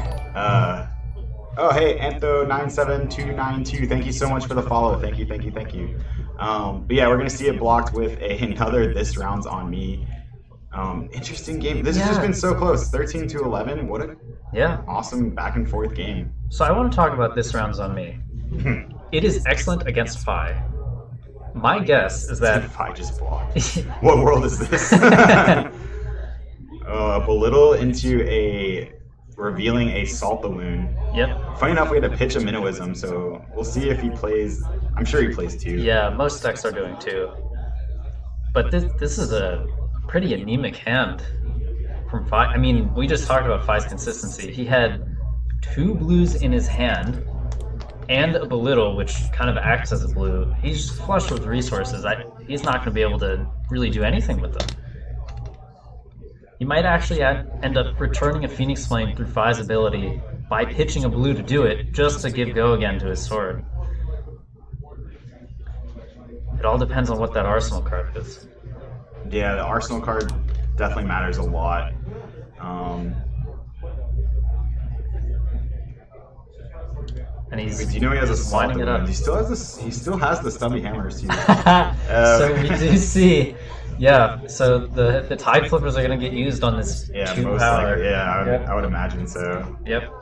oh hey, Antho97292, thank you so much for the follow. Thank you. But yeah, we're gonna see it blocked with another This Round's on Me. Interesting game. This has just been so close. 13-11. What a awesome back and forth game. So I want to talk about This Round's on Me. It is excellent against Phi. My guess is that Phi just blocked. What world is this? Belittle into a revealing a Salt the Wound. Yep. Funny enough, we had to pitch a Minnowism, so we'll see if he plays. I'm sure he plays 2. Yeah, most decks are doing 2. But this is a pretty anemic hand from Fi. I mean, we just talked about Fi's consistency. He had 2 blues in his hand and a belittle, which kind of acts as a blue. He's flush with resources. He's not going to be able to really do anything with them. He might actually end up returning a Phoenix Flame through Fi's ability by pitching a blue to do it, just to give go again to his sword. It all depends on what that Arsenal card is. Yeah, the Arsenal card definitely matters a lot. And he's do you know he has a slot winding it up. He still has the stubby hammers. So we do see, yeah. So the tide flippers are going to get used on this 2 most power. likely. Yeah, I would imagine so. Yep.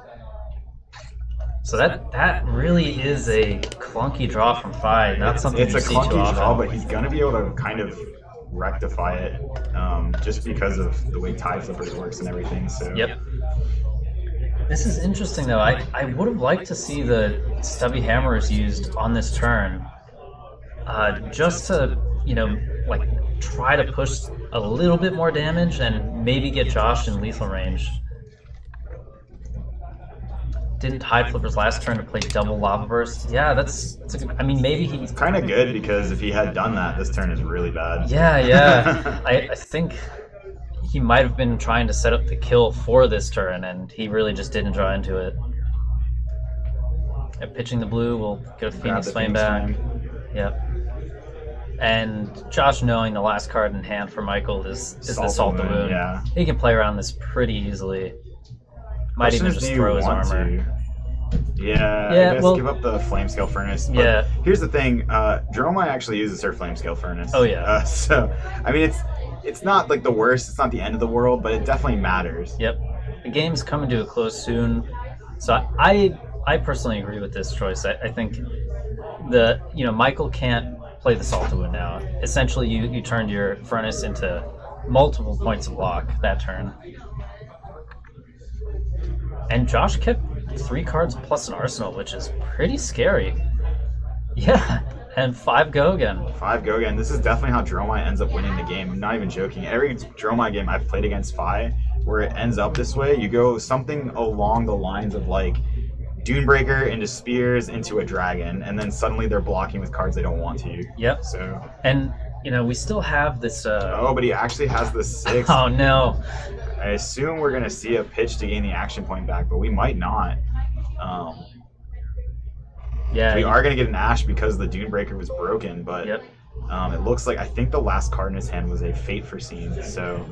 So that really is a clunky draw from Fi. Not something It's you a see too clunky often. draw, but he's gonna be able to kind of rectify it, just because of the way tide flippers works and everything. So. Yep. This is interesting though. I would have liked to see the stubby hammers used on this turn, just to try to push a little bit more damage and maybe get Josh in lethal range. Didn't Tide Flippers last turn to play double Lava Burst? Yeah, that's I mean, maybe he's kind of good, because if he had done that, this turn is really bad. Yeah. I think he might have been trying to set up the kill for this turn, and he really just didn't draw into it. Pitching the blue, we'll get a Phoenix Flame back. Yep. And Josh, knowing the last card in hand for Michael is the Salt the Wound. Yeah. He can play around this pretty easily. Might even just throw his armor. Yeah, I guess give up the Flame Scale Furnace. But here's the thing, Jerome actually uses her Flame Scale Furnace. Oh yeah. So, I mean, it's not like the worst, it's not the end of the world, but it definitely matters. Yep. The game's coming to a close soon. So I personally agree with this choice. I think Michael can't play the Salt the Wound now. Essentially, you turned your Furnace into multiple points of block that turn. And Josh kept 3 cards plus an Arsenal, which is pretty scary. Yeah, and 5 go again. 5 go again. This is definitely how Dromai ends up winning the game. I'm not even joking. Every Dromai game I've played against Fi, where it ends up this way, you go something along the lines of like Dunebreaker into Spears into a Dragon, and then suddenly they're blocking with cards they don't want to. Yep. So. And we still have this. Oh, but he actually has the 6. Oh no. I assume we're going to see a pitch to gain the action point back, but we might not. Yeah, we are going to get an Ash because the Dunebreaker was broken, but yep. It looks like I think the last card in his hand was a Fate Foreseen. So,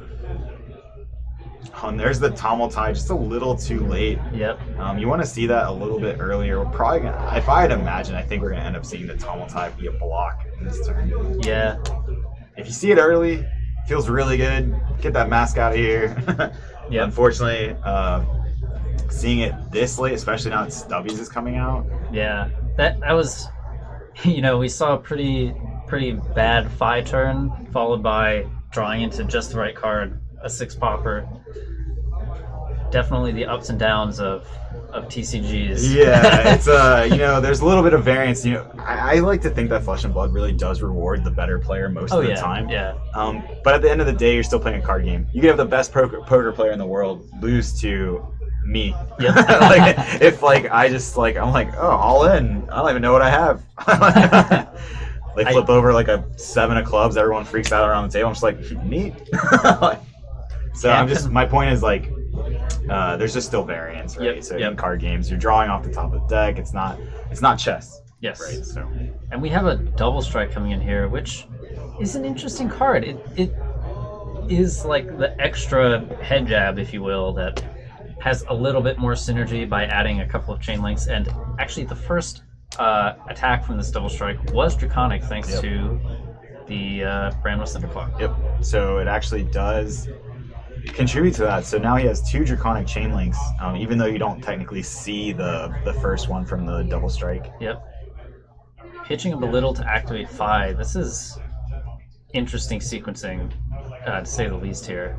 and there's the Tommeltai, just a little too late. Yep. You want to see that a little bit earlier. We're probably gonna, if I had to imagine, I think we're going to end up seeing the Tommeltai be a block in this turn. Yeah. If you see it early, feels really good. Get that mask out of here. Yeah. Unfortunately, seeing it this late, especially now that Stubbies is coming out. Yeah. That was, we saw a pretty bad Fi turn, followed by drawing into just the right card, a 6-popper. Definitely the ups and downs of TCGs. Yeah, it's there's a little bit of variance. I like to think that Flesh and Blood really does reward the better player most of the time. Yeah. But at the end of the day, you're still playing a card game. You can have the best poker player in the world lose to me. Yep. I'm like, oh, all in. I don't even know what I have. They flip over like a 7 of clubs. Everyone freaks out around the table. I'm just like, neat. So my point is like, there's just still variance, right? Yep. So in card games, you're drawing off the top of the deck. It's not chess. Yes. Right. So. And we have a double strike coming in here, which is an interesting card. It is like the extra head jab, if you will, that has a little bit more synergy by adding a couple of chain links. And actually, the first attack from this double strike was Draconic, thanks to the Brandwell Cinderclaw. Yep. So it actually does contribute to that. So now he has 2 Draconic chain links, even though you don't technically see the first one from the double strike. Yep. Pitching a Belittle to activate Fi. This is interesting sequencing, to say the least here.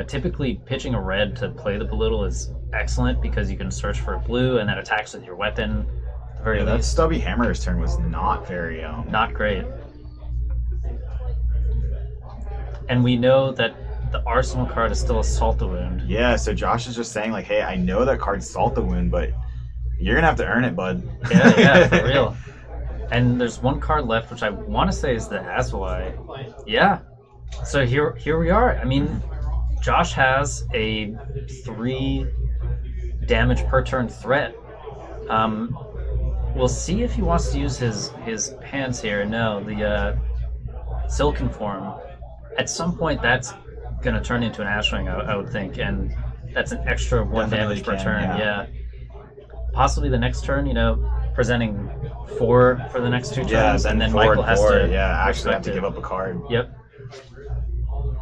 Typically pitching a red to play the Belittle is excellent because you can search for a blue and that attacks with your weapon. At the very That least. Stubby Hammer's turn was not very Not great. And we know that the Arsenal card is still Assault the Wound. Yeah, so Josh is just saying, like, hey, I know that card's Salt the Wound, but you're going to have to earn it, bud. Yeah, for real. And there's one card left, which I want to say is the Azwai. Yeah. So here we are. I mean, Josh has a 3 damage per turn threat. We'll see if he wants to use his hands here. No, the Silken form. At some point, that's going to turn into an Ashwing, I would think, and that's an extra 1 damage per turn. Yeah. Possibly the next turn, presenting 4 for the next 2 turns, and then Michael has to. Yeah, actually have to give up a card. Yep.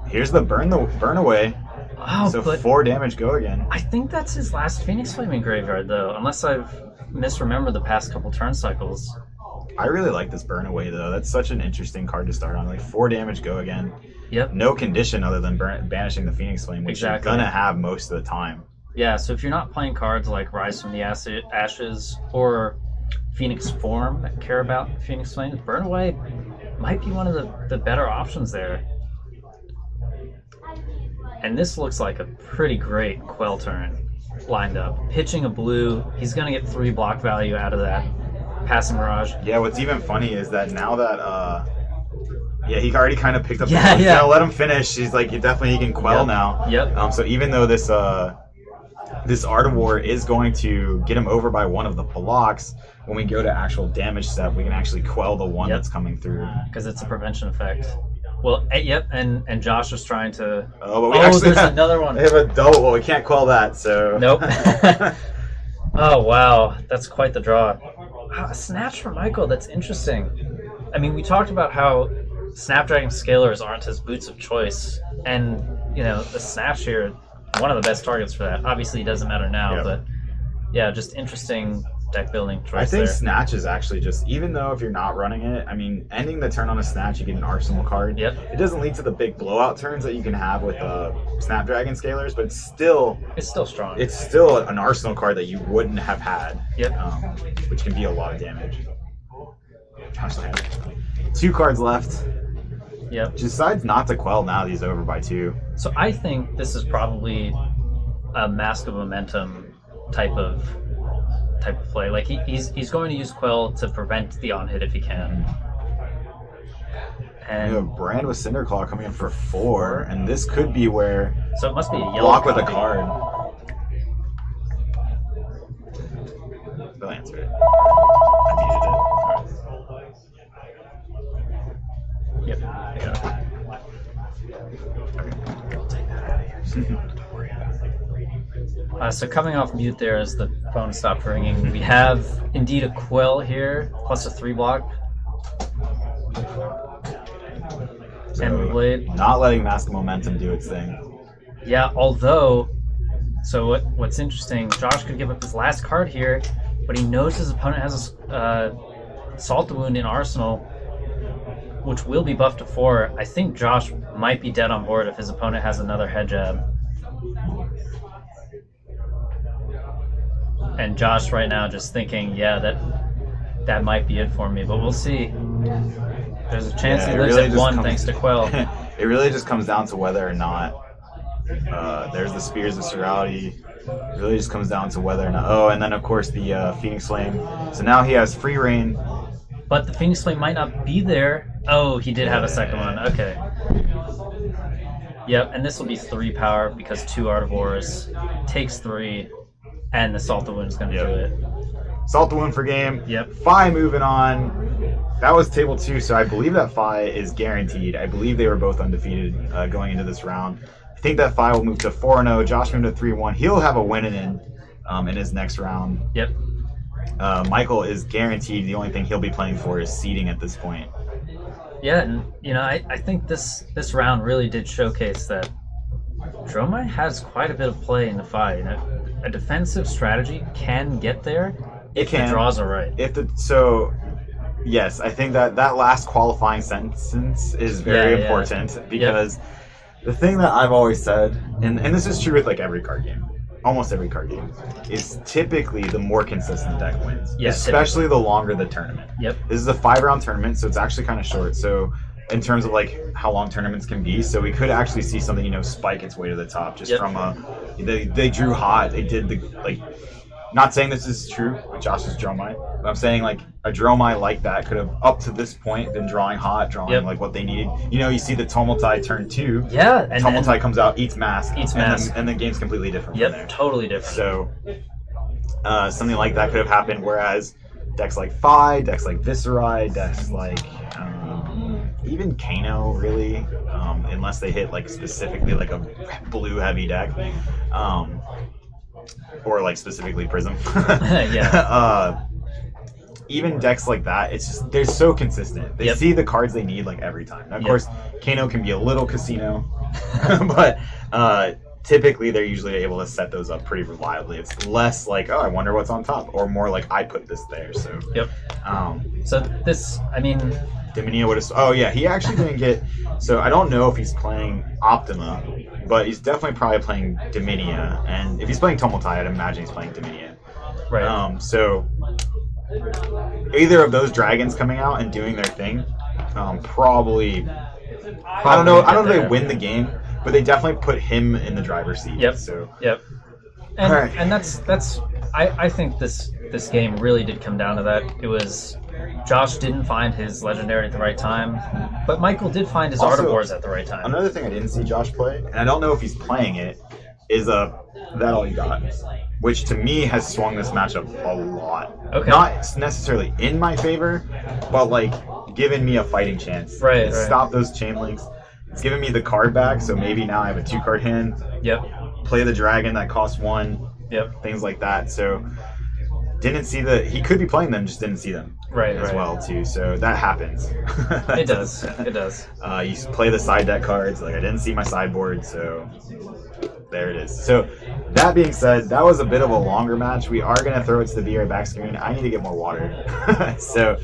Here's the burn away. Oh, so but 4 damage go again. I think that's his last Phoenix Flame in graveyard, though, unless I've misremembered the past couple turn cycles. I really like this burn away, though. That's such an interesting card to start on. Like 4 damage go again. Yep. No condition other than banishing the Phoenix Flame, which you're gonna have most of the time. Yeah, so if you're not playing cards like Rise from the Ashes or Phoenix Form that care about Phoenix Flame, burn away might be one of the better options there. And this looks like a pretty great Quell turn lined up. Pitching a blue, he's going to get 3 block value out of that Passing Mirage. Yeah, what's even funny is that now that, he already kind of picked up yeah. Let him finish. He's like, he can Quell now. Yep. So even though this Art of War is going to get him over by one of the blocks, when we go to actual damage step, we can actually Quell the one that's coming through. Because it's a prevention effect. Well, yep, and Josh was trying to... Oh, but we actually there's another one. They have a double. Well, we can't Quell that, so... Nope. Oh, wow. That's quite the draw. Wow, a Snatch from Michael. That's interesting. I mean, we talked about how Snapdragon Scalers aren't his boots of choice. And, the Snatch here, one of the best targets for that. Obviously, it doesn't matter now, but yeah, just interesting deck building choice. I think there. Snatch is actually just, even though if you're not running it, I mean, ending the turn on a Snatch, you get an Arsenal card. Yep. It doesn't lead to the big blowout turns that you can have with Snapdragon Scalers, but it's still strong. It's still an Arsenal card that you wouldn't have had. Yep. Which can be a lot of damage. 2 cards left. Yep. Decides not to Quell now that he's over by 2. So I think this is probably a Mask of Momentum type of play. Like he's going to use Quell to prevent the on hit if he can. And you have Brand with Cinderclaw coming in for 4, and this could be where so it must be a yellow block with a copy. card. They'll answer it. I muted it. Yep. Yeah. So coming off mute there as the phone stopped ringing, we have indeed a Quell here, plus a 3 block. So, Emberblade. not letting Mask of Momentum do its thing. Yeah, although, so what's interesting, Josh could give up his last card here, but he knows his opponent has a Salt the Wound in Arsenal, which will be buffed to 4. I think Josh might be dead on board if his opponent has another head jab. And Josh right now just thinking, yeah, that might be it for me, but we'll see. There's a chance he lives at 1 thanks to Quell. It really just comes down to whether or not there's the Spears of Surreality. It really just comes down to whether or not... Oh, and then of course the Phoenix Flame. So now he has free reign. But the Phoenix Flame might not be there. Oh, he did have a second one. Okay. Yep, and this will be 3 power because 2 Art of Wars takes 3, and the Salt the Wound is going to do it. Salt the Wound for game. Yep. Fi moving on. That was table 2, so I believe that Fi is guaranteed. I believe they were both undefeated going into this round. I think that Fi will move to 4-0. Josh moved to 3-1. He'll have a win in his next round. Yep. Michael is guaranteed. The only thing he'll be playing for is seeding at this point. Yeah, and I think this round really did showcase that Dromai has quite a bit of play in the fight. A defensive strategy can get there if the draws are right. Yes, I think that last qualifying sentence is very important because the thing that I've always said, and this is true with like every card game, almost every card game, is typically the more consistent deck wins, especially the longer the tournament. Yep. This is a 5-round tournament, so it's actually kind of short. So in terms of like how long tournaments can be. So we could actually see something, spike its way to the top just from they drew hot. They did the like. Not saying this is true with Josh's Dromai, but I'm saying like a Dromai like that could have up to this point been drawing hot, drawing like what they needed. You see the Tumultai turn 2. Yeah, and Tumultai comes out, eats mask, mask. and the game's completely different. Yep, from there. totally different. So something like that could have happened. Whereas decks like Phi, decks like Viserai, decks like even Kano, really, unless they hit like specifically like a blue heavy deck. Or like specifically Prism. Even decks like that, it's just they're so consistent. They see the cards they need like every time. Now, of course, Kano can be a little casino, but typically they're usually able to set those up pretty reliably. It's less like, oh, I wonder what's on top, or more like I put this there. So so this, I mean, Diminia would have. Oh yeah, he actually didn't get. So I don't know if he's playing Optima, but he's definitely probably playing Diminia. And if he's playing Tumultai, I'd imagine he's playing Diminia. Right. So either of those dragons coming out and doing their thing, probably. I don't know. I don't know if they win the game, but they definitely put him in the driver's seat. Yep. So. Yep. And that's. I think this game really did come down to that. It was. Josh didn't find his legendary at the right time, but Michael did find his Artivores at the right time. Another thing I didn't see Josh play, and I don't know if he's playing it, is That All You Got, which to me has swung this matchup a lot. Okay. Not necessarily in my favor, but like giving me a fighting chance. Right. Stop those chain links. It's giving me the card back, so maybe now I have a 2-card hand. Yep. Play the dragon that costs 1. Yep. Things like that. So didn't see he could be playing them, just didn't see them. As well too, so that happens. It does. It does. You play the side deck cards. Like I didn't see my sideboard, so there it is. So that being said, that was a bit of a longer match. We are gonna throw it to the be right back screen. I need to get more water. So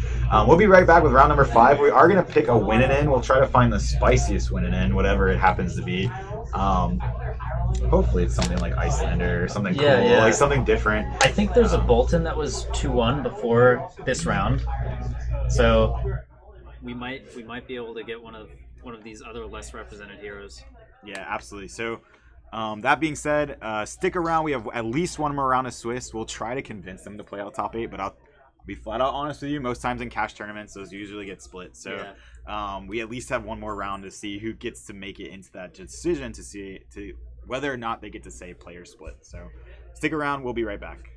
we'll be right back with round number 5. We are gonna pick a win and in. We'll try to find the spiciest win and in, whatever it happens to be. Hopefully it's something like Icelander or something cool, like something different. I think there's a Bolton that was 2-1 before this round, so we might be able to get one of these other less represented heroes. Yeah, absolutely. So that being said, stick around. We have at least one more round of Swiss. We'll try to convince them to play out top 8, but I'll be flat out honest with you. Most times in cash tournaments, those usually get split. So we at least have one more round to see who gets to make it into that decision to whether or not they get to say player split. So stick around. We'll be right back.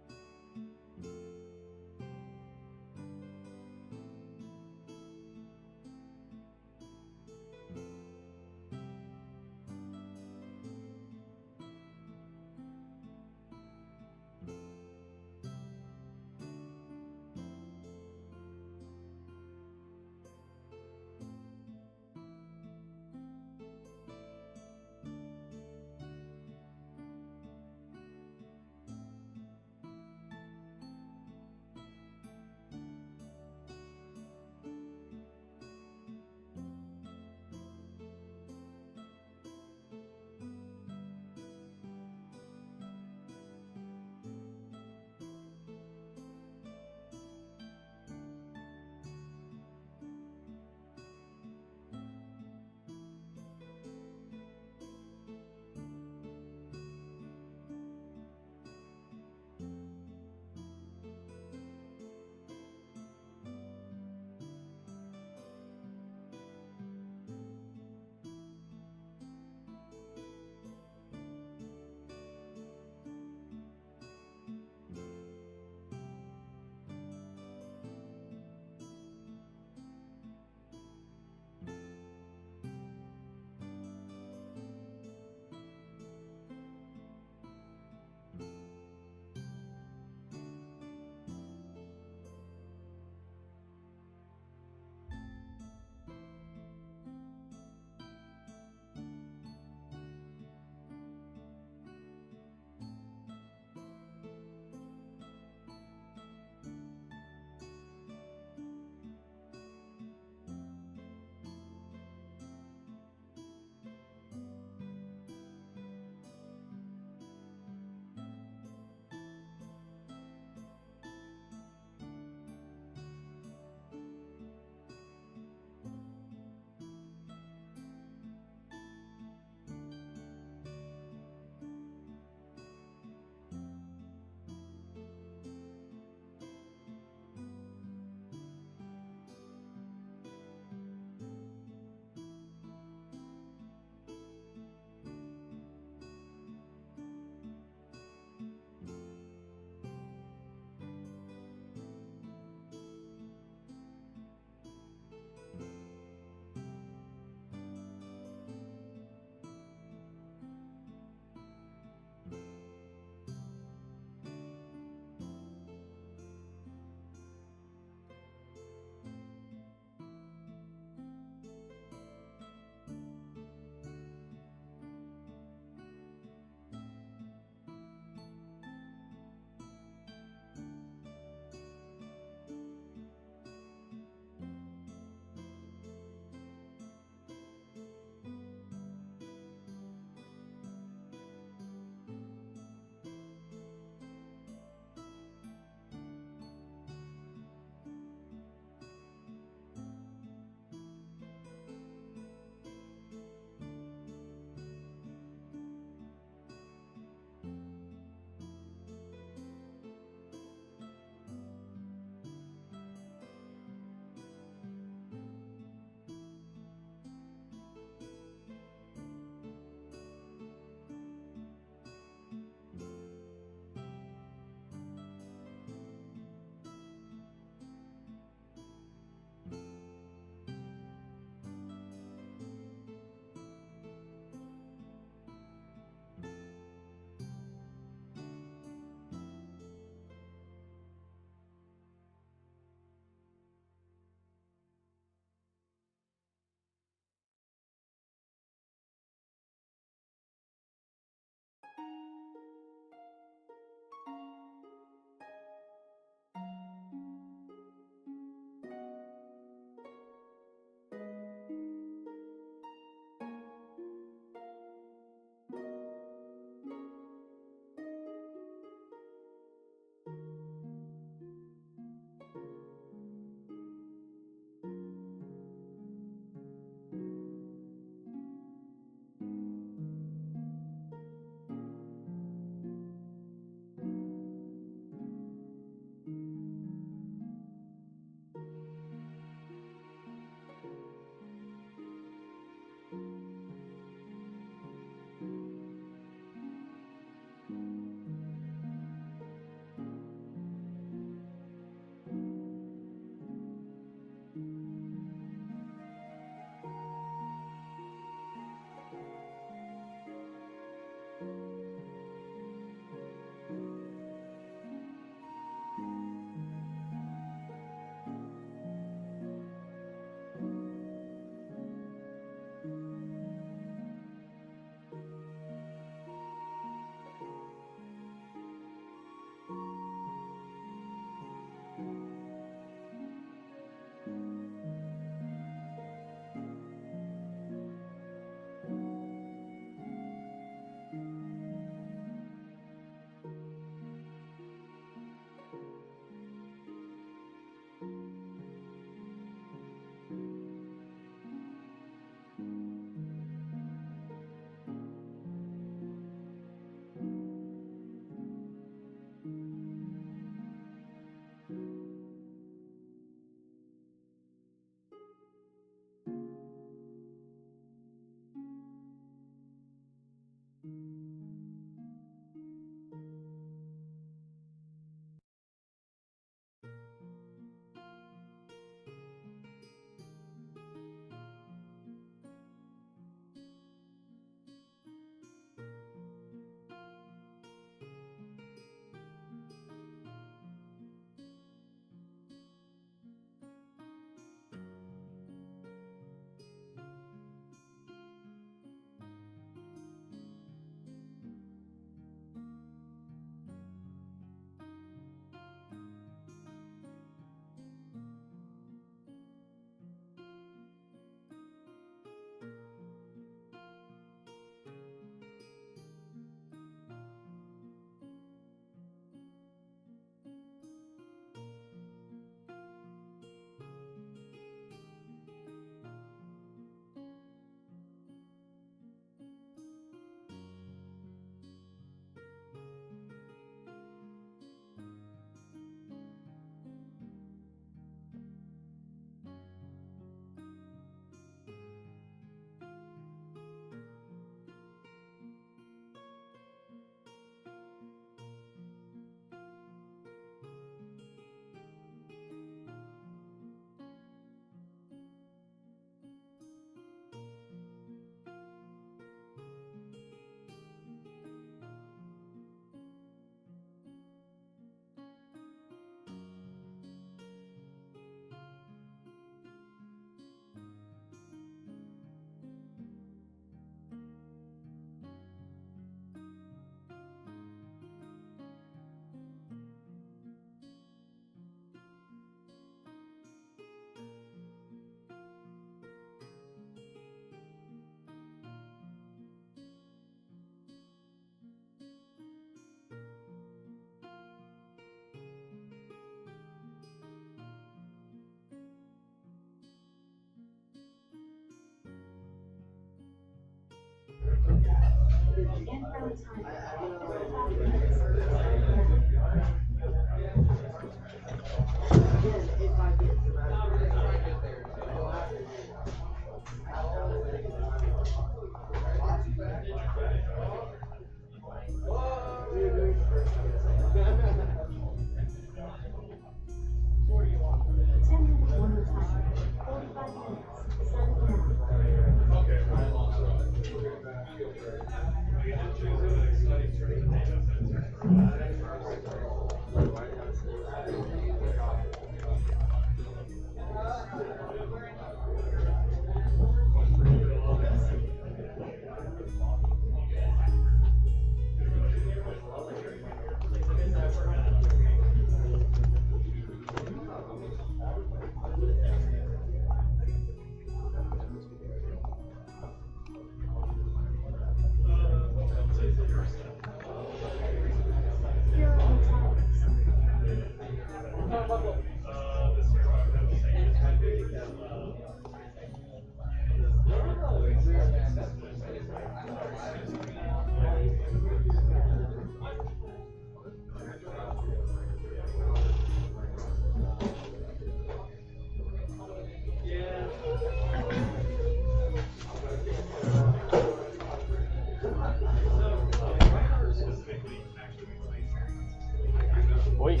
Wait.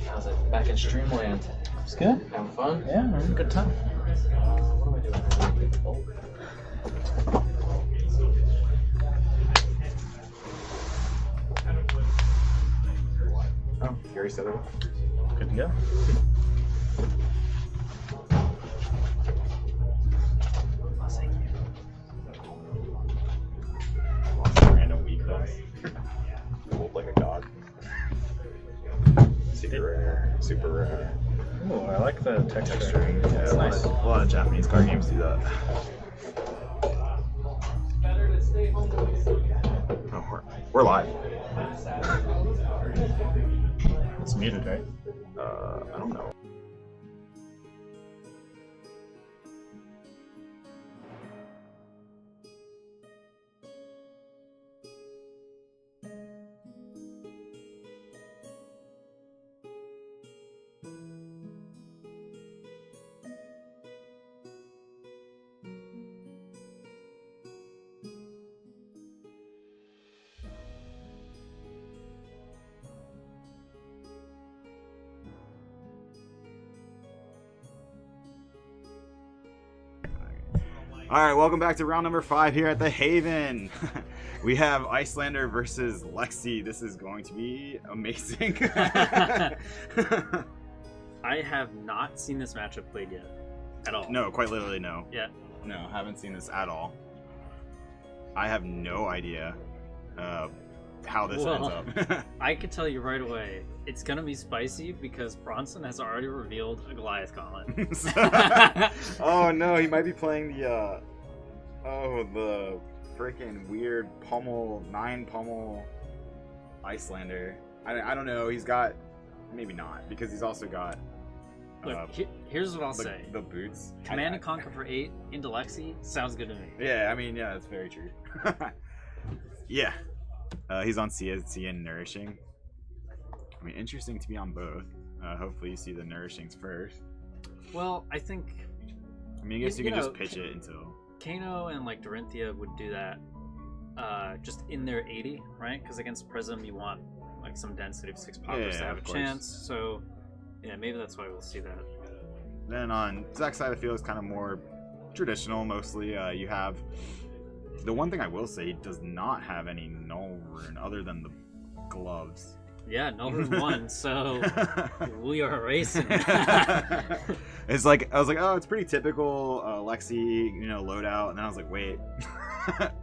How's it? Back in Streamland. It's good. Having fun? Yeah, having a good time. What am I doing? Oh, Gary said it. Good to go. Lots of random weakness. Rolled like a god. Super rare. Super rare. Oh, I like the texture. Texturing. Yeah, It's nice. a lot of Japanese card games do that. Oh, we're live. It's muted, right? I don't know. All right, welcome back to round number 5 here at the Haven. We have Icelander versus Lexi. This is going to be amazing. I have not seen this matchup played yet, at all. No, quite literally no. Yeah. No, haven't seen this at all. I have no idea how this ends up. I can tell you right away, it's gonna be spicy because Bronson has already revealed a Goliath gauntlet. Oh no, he might be playing the the freaking weird 9 pummel Icelander. I don't know. He's got, maybe not, because he's also got Look, here's what I'll the, say. the boots. Command and Conquer for 8 into Lexi sounds good to me. Yeah, I mean, yeah, that's very true. Yeah, he's on CSC and Nourishing. I mean, interesting to be on both. Hopefully you see the Nourishings first. Well, I think I mean, I guess you can just pitch it until... Kano and like Dorinthia would do that just in their 80, right? Because against Prism you want like some density of 6 poppers to have a chance. So yeah, maybe that's why we'll see that. Then on Zach's side of the field is kind of more traditional mostly. You have... The one thing I will say, he does not have any null rune other than the gloves. Yeah, no room 1, so we are racing. It's like, I was like, oh, it's pretty typical Lexi, loadout. And then I was like, wait,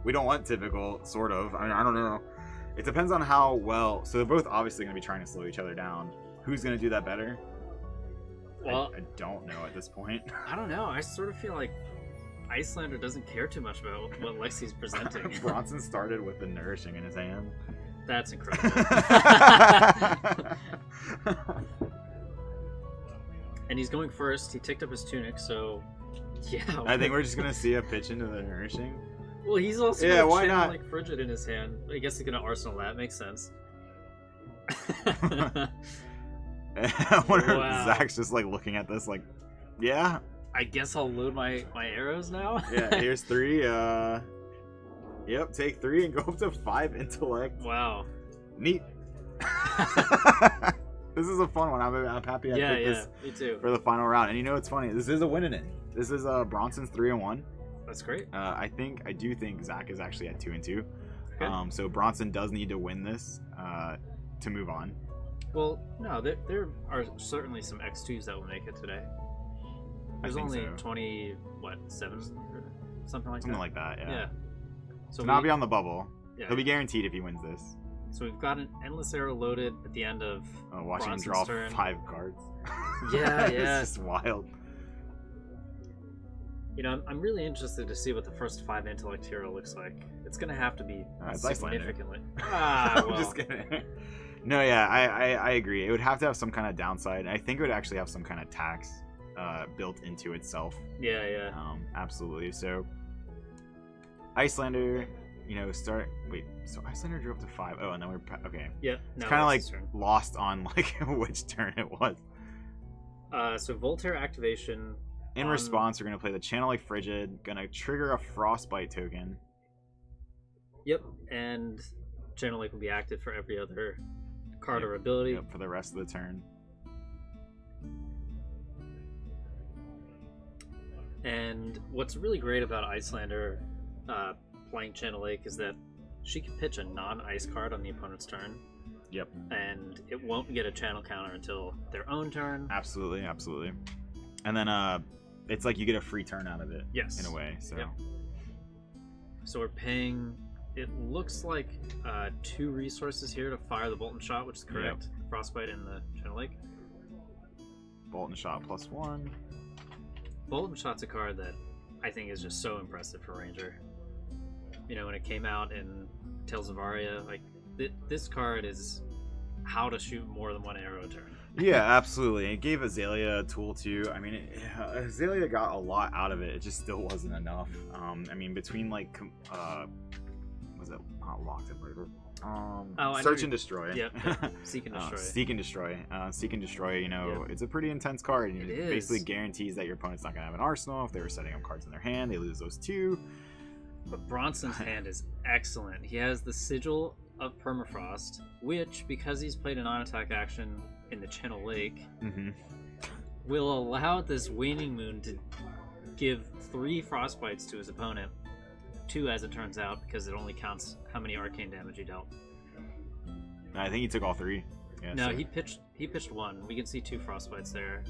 we don't want typical, sort of. I mean, I don't know. It depends on how well. So they're both obviously going to be trying to slow each other down. Who's going to do that better? Well, I don't know at this point. I don't know. I sort of feel like Icelander doesn't care too much about what Lexi's presenting. Bronson started with the Nourishing in his hand. That's incredible. And he's going first. He ticked up his tunic, so yeah. I think we're just gonna see a pitch into the Nourishing. Well, he's also Yeah, got why Channel not? Lake Frigid in his hand. I guess he's gonna arsenal that. Makes sense. I wonder Wow. if Zach's just like looking at this like, yeah, I guess I'll load my arrows now. yeah. Here's 3. Yep. Take 3 and go up to 5 intellect. Wow. Neat. This is a fun one. I'm happy I Yeah, picked yeah. this Me too. for the final round. And you know what's funny? This is a win in it. This is Bronson's 3-1. That's great. I do think Zach is actually at 2-2. Okay. So Bronson does need to win this to move on. Well, no, there are certainly some X2s that will make it today. There's think only so. 7 or something like Something that. like that. Yeah. Yeah. So now be on the bubble. yeah. He'll be guaranteed if he wins this. So we've got an endless arrow loaded at the end of Watching him Bronson's draw turn. 5 cards. Yeah, yeah. It's just wild. You know, I'm really interested to see what the first 5 intellect hero looks like. It's gonna have to be It's Icelander. significantly. Ah, well. I'm just kidding. No, yeah, I agree. It would have to have some kind of downside. I think it would actually have some kind of tax built into itself. Yeah, yeah. Absolutely. So, Icelander, start. Wait, so Icelander drew up to 5. Oh, and then okay. Yeah. It's No, kind of that's like his turn. lost on like which turn it was. So Voltaire activation. In on- response, we're gonna play the Channel Lake Frigid. Gonna trigger a Frostbite token. Yep, and Channel Lake will be active for every other card or ability. Yep, for the rest of the turn. And what's really great about Icelander playing Channel Lake is that she can pitch a non-ice card on the opponent's turn, Yep. and it won't get a channel counter until their own turn. Absolutely. And then it's like you get a free turn out of it. Yes. In a way. So. Yep. So we're paying, it looks like 2 resources here to fire the Bolton Shot, which is correct. Frostbite in the Channel Lake. Bolton Shot +1. Bolton Shot's a card that I think is just so impressive for Ranger. You know, when it came out in Tales of Aria, like this card is how to shoot more than 1 arrow a turn. Yeah, absolutely. It gave Azalea a tool too. I mean, Azalea got a lot out of it. It just still wasn't enough. I mean, between like, was it not Locked and Murder? I Search know and Destroy. Yep. Seek and Destroy. Seek and Destroy. Seek and Destroy. Yep. It's a pretty intense card. And It it is. basically guarantees that your opponent's not gonna have an arsenal. If they were setting up cards in their hand, they lose those 2. But Bronson's hand is excellent. He has the Sigil of Permafrost, which, because he's played a non-attack action in the Channel Lake, Mm-hmm. will allow this Waning Moon to give 3 Frostbites to his opponent. 2, as it turns out, because it only counts how many arcane damage he dealt. I think he took all 3. Yeah, No, so- he pitched 1. We can see 2 Frostbites there.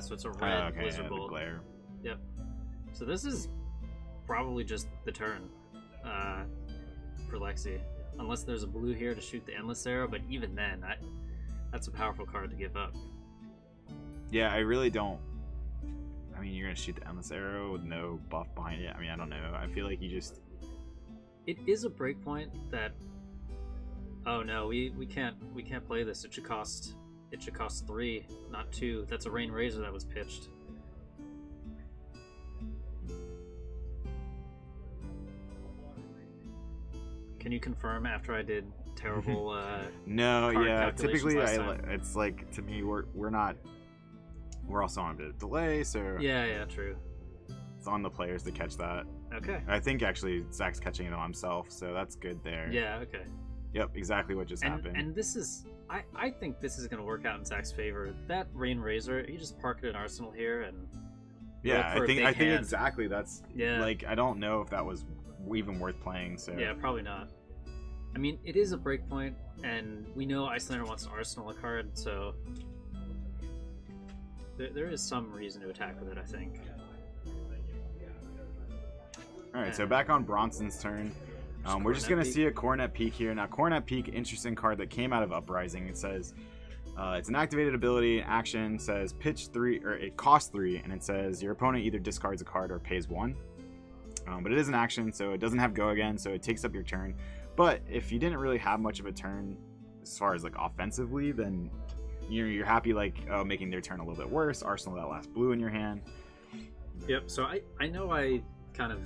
So it's a red okay, Blizzard yeah, the Bolt. glare. Yep. So this is probably just the turn for Lexi. Unless there's a blue here to shoot the Endless Arrow, but even then, that's a powerful card to give up. Yeah, I really don't. I mean, you're gonna shoot the Endless Arrow with no buff behind it. I mean, I don't know. I feel like you just. It is a breakpoint that. Oh no, we can't play this. It should cost 3, not 2. That's a Rain Razor that was pitched. Can you confirm after I did terrible? No, card yeah. calculations Typically, last time? it's like to me, we're not. We're also on a bit of delay, so Yeah, true. it's on the players to catch that. Okay. I think actually Zach's catching it on himself, so that's good there. Yeah. Okay. Yep, exactly what just happened. And this is, I think this is going to work out in Zach's favor. That Rain Razor, you just park it in Arsenal here, and yeah, look for a big I think hand. exactly that's. Yeah. Like, I don't know if that was even worth playing. So Yeah, probably not. I mean, it is a breakpoint, and we know Icelander wants to Arsenal a card, so there is some reason to attack with it, I think. All right, so back on Bronson's turn. We're just going Coronet to see a Coronet Peak here. Now, Coronet Peak, interesting card that came out of Uprising. It says it's an activated ability. Action says pitch 3, or it costs 3, and it says your opponent either discards a card or pays 1. But it is an action, so it doesn't have go again, so it takes up your turn. But if you didn't really have much of a turn as far as like offensively, then you're happy like making their turn a little bit worse. Arsenal that last blue in your hand. Yep. So I know I kind of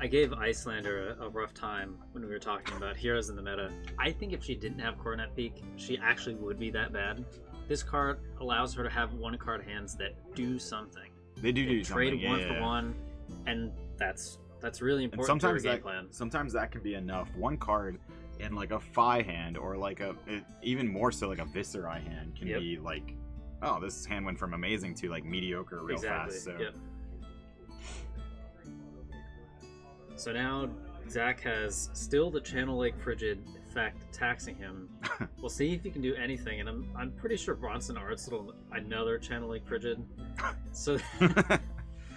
I gave Icelander a rough time when we were talking about heroes in the meta. I think if she didn't have Coronet Peak, she actually would be that bad. This card allows her to have one card hands that do something. They do trade something. one Yeah, for yeah. one, and that's really And important to her game plan. sometimes that can be enough. One card in like a Phi hand or like even more so like a Viscera hand can Yep. be like, oh, this hand went from amazing to like mediocre real Exactly. fast. So Yep. So now Zach has still the Channel Lake Frigid effect taxing him. We'll see if he can do anything, and I'm pretty sure Bronson arsenal another Channel Lake Frigid. So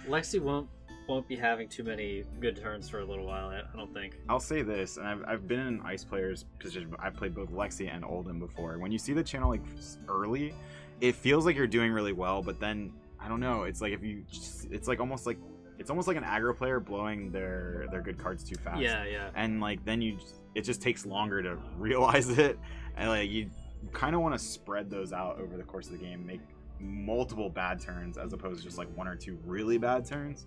Lexi won't be having too many good turns for a little while. I don't think. I'll say this, and I've been in an Ice player's position. I've played both Lexi and Olden before. When you see the channel like early, it feels like you're doing really well, but then I don't know. It's like it's almost like an aggro player blowing their good cards too fast. Yeah. And like then it just takes longer to realize it, and like you kind of want to spread those out over the course of the game, make multiple bad turns as opposed to just like one or two really bad turns.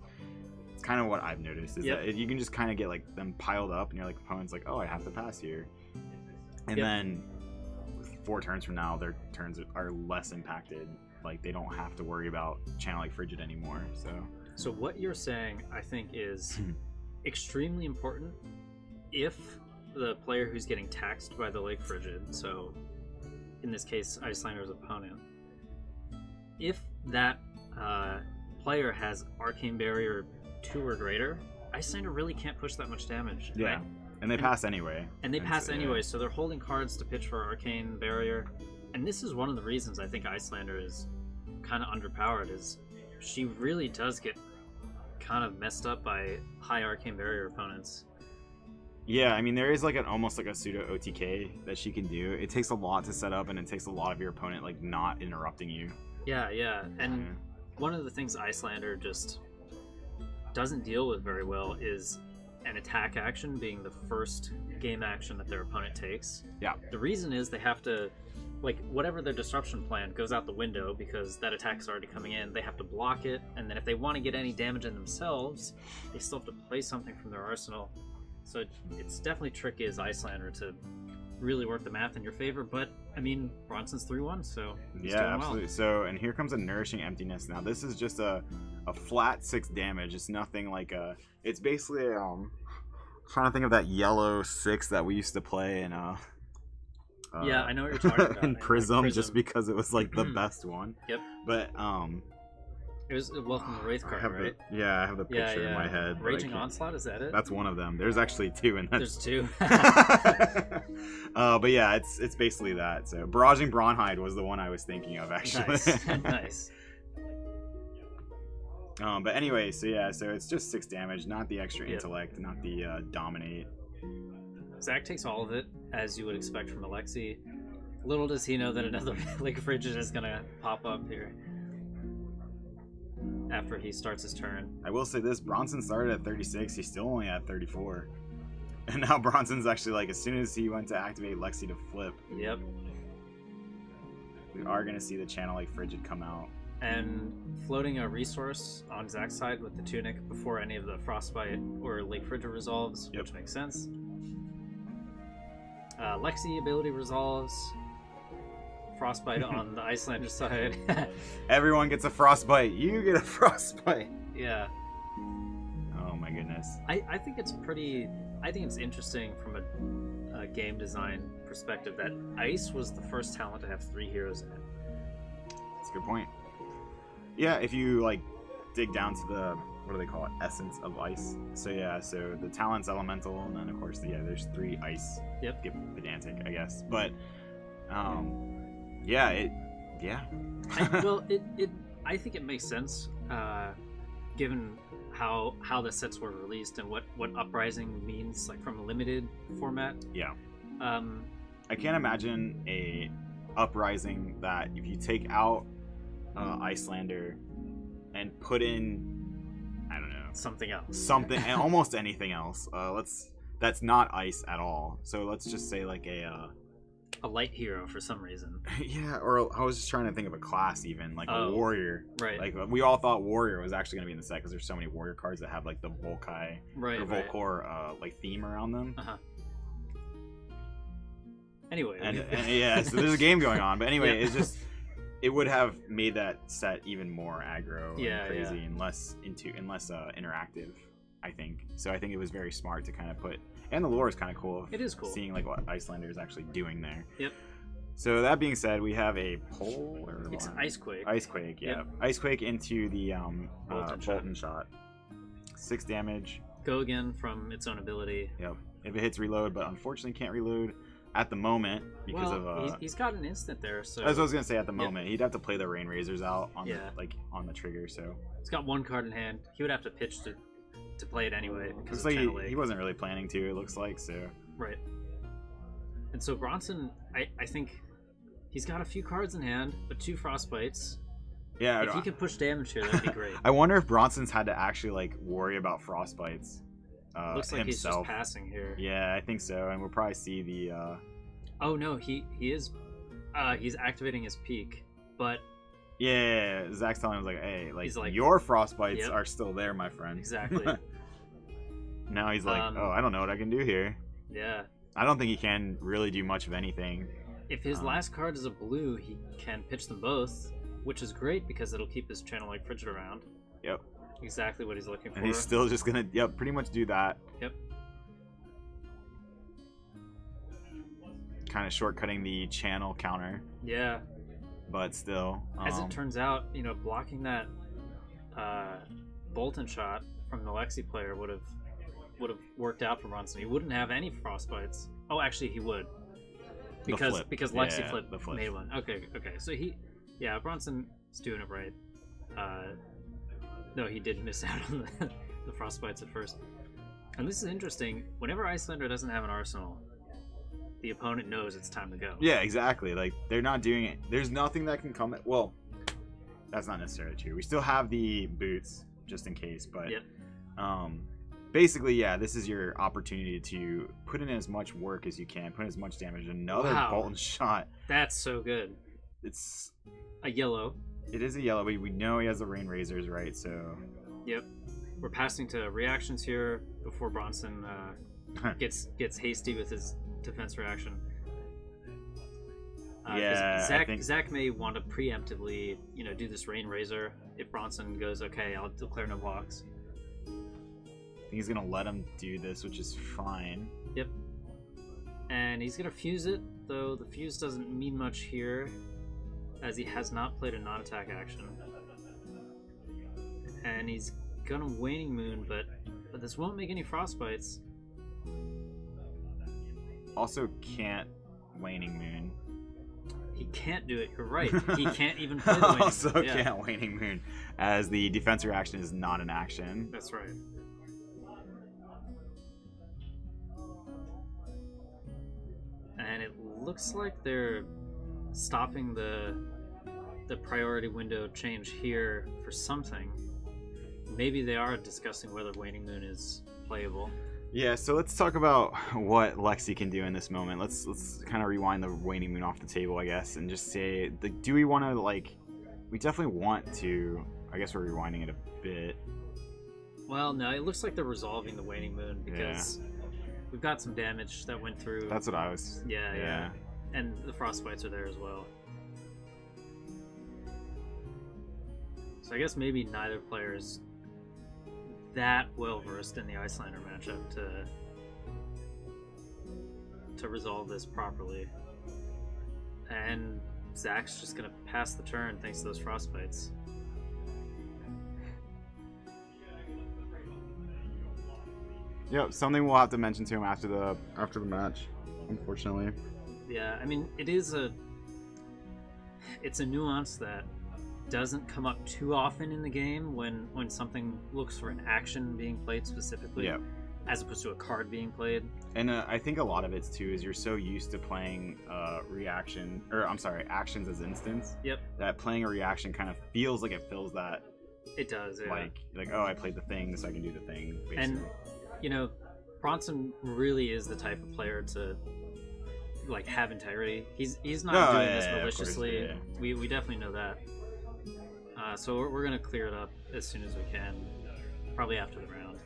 It's kind of what I've noticed is that you can just kind of get like them piled up, and your like opponent's like, oh, I have to pass here, and then 4 turns from now their turns are less impacted. Like they don't have to worry about Channel Lake Frigid anymore. So what you're saying, I think, is extremely important if the player who's getting taxed by the Lake Frigid, so in this case Icelander's opponent, if that player has Arcane Barrier 2 or greater, Icelander really can't push that much damage. Yeah. Right? And they pass anyway. So they're holding cards to pitch for Arcane Barrier. And this is one of the reasons I think Icelander is kind of underpowered, is she really does get kind of messed up by high Arcane Barrier opponents. Yeah, I mean there is like almost like a pseudo OTK that she can do. It takes a lot to set up, and it takes a lot of your opponent like not interrupting you. Yeah. And one of the things Icelander just doesn't deal with very well is an attack action being the first game action that their opponent takes. Yeah. The reason is they have to, like, whatever their disruption plan goes out the window because that attack is already coming in. They have to block it, and then if they want to get any damage in themselves, they still have to play something from their arsenal. So it's definitely tricky as Icelander to really work the math in your favor, but I mean Bronson's 3-1, so he's doing absolutely. well. So, and here comes a Nourishing Emptiness. Now this is just a flat 6 damage. It's nothing like it's basically trying to think of that yellow 6 that we used to play in yeah, I know what you're talking about. in Prism, Prism. just because it was like the best one. Yep. But It was a Welcome to Wraith card, right? I have the picture in my head. but I Raging can't- Onslaught, is that it? That's one of them. There's actually 2 in that. There's 2. But yeah, it's basically that. So Barraging Braunhide was the one I was thinking of actually. Nice. Nice. But anyway, so it's just 6 damage, not the extra Yep. intellect, not the dominate. Zach takes all of it, as you would expect from Alexi. Little does he know that another Lake Frigid is going to pop up here after he starts his turn. I will say this: Bronson started at 36. He's still only at 34, and now Bronson's actually like, as soon as he went to activate Lexi to flip, Yep. we are gonna see the Channel Lake Frigid come out. And floating a resource on Zach's side with the Tunic before any of the Frostbite or Lake Frigid resolves, Yep. which makes sense. Lexi ability resolves. Frostbite on the Icelander side. Everyone gets a frostbite. You get a frostbite. Yeah. Oh my goodness. I think it's interesting from a game design perspective that Ice was the first talent to have 3 heroes in it. That's a good point. Yeah, if you like dig down to the, what do they call it, essence of Ice. So so the talent's elemental, and then of course there's 3 ice. Yep. Get pedantic, I guess. But I think it makes sense, given how the sets were released and what Uprising means, like from a limited format. Yeah. I can't imagine a Uprising that if you take out Icelander and put in, I don't know, Something else. and almost anything else. That's not ice at all. So let's just say like a a light hero for some reason. Yeah, or I was just trying to think of a class even, like a Oh, warrior. right. Like we all thought warrior was actually going to be in the set because there's so many warrior cards that have like the Volkai Right, or right. Volcor like theme around them. Uh-huh. Anyway. And yeah, so there's a game going on. But anyway, Yeah. it's just it would have made that set even more aggro Yeah, and crazy yeah. and less interactive, I think. So I think it was very smart to kind of put, and the lore is kind of cool. It is cool. Seeing like what Icelander is actually doing there. Yep. So that being said, we have a polar. It's an Icequake. Icequake, yeah. Yep. Icequake into the Bolton Bolton shot. 6 damage. Go again from its own ability. Yep. If it hits reload, but unfortunately can't reload at the moment because well, of he's got an instant there, so that's what I was gonna say. At the Yep. moment, he'd have to play the Rain Razors out on Yeah. on the trigger. So he's got one card in hand. He would have to pitch to play it anyway because looks of like Channel Lake. he wasn't really planning to. It looks like so. Right. And so Bronson, I think he's got a few cards in hand, but 2 Frostbites. Yeah. If he could push damage here, that'd be great. I wonder if Bronson's had to actually like worry about frostbites. Looks like he's himself. just passing here. Yeah, I think so, and we'll probably see the. Oh no, he is. He's activating his peak, but Yeah, Zach's telling him like, hey, like, He's like, your frostbites yep. are still there, my friend. exactly. Now he's like, oh, I don't know what I can do here. Yeah. I don't think he can really do much of anything. If his last card is a blue, he can pitch them both, which is great because it'll keep his Channel Lake Frigid around. Yep. Exactly what he's looking for. And he's still just gonna, pretty much do that. Yep. Kind of shortcutting the channel counter, Yeah. but still. As it turns out, blocking that Bolton shot from the Lexi player would have worked out for Bronson. He wouldn't have any frostbites. Oh, actually, he would, because flip. Lexi Yeah, flip the flip. made one. Okay. So Bronson's doing it right. No, he did miss out on the frostbites at first. And this is interesting. Whenever Icelander doesn't have an arsenal, the opponent knows it's time to go. Yeah, exactly. Like, they're not doing it. There's nothing that can come. Well, that's not necessarily true. We still have the boots just in case, but Yep. basically, yeah, this is your opportunity to put in as much work as you can, put in as much damage. Another Wow. Bolton shot. That's so good. It's A yellow. It is a yellow, but we know he has the Rain Razors, right? So Yep. We're passing to reactions here before Bronson gets hasty with his defense reaction. 'Cause Yeah, I think- Zach may want to preemptively, do this Rain Razor if Bronson goes, okay, I'll declare no blocks. he's gonna let him do this, which is fine. Yep. And he's gonna fuse it, though the fuse doesn't mean much here, as he has not played a non-attack action. And he's gonna Waning Moon, but this won't make any frostbites. Also, can't Waning Moon. He can't do it. You're right. He can't even play the Waning Also, Moon. Yeah, can't Waning Moon, as the defense reaction is not an action. that's right. And it looks like they're stopping the priority window change here for something. Maybe they are discussing whether Waning Moon is playable. Yeah, so let's talk about what Lexi can do in this moment. Let's kind of rewind the Waning Moon off the table, I guess, and just say, do we want to, like, we definitely want to, I guess we're rewinding it a bit. Well, no, it looks like they're resolving the Waning Moon because we've got some damage that went through. That's what I was. Yeah. And the frostbites are there as well. So I guess maybe neither player is that well versed in the Icelander matchup to resolve this properly. And Zach's just gonna pass the turn thanks to those frostbites. Yep, something we'll have to mention to him after the match, unfortunately. Yeah, I mean it's a nuance that doesn't come up too often in the game when something looks for an action being played specifically, Yeah. as opposed to a card being played. And I think a lot of it too is you're so used to playing actions as instants. Yep, That playing a reaction kind of feels like it fills that, it does. Yeah. like oh, I played the thing, so I can do the thing. Basically. And Bronson really is the type of player to like have integrity. He's not No, doing yeah, this yeah, of course, maliciously. yeah. We definitely know that. So we're gonna clear it up as soon as we can, probably after the round.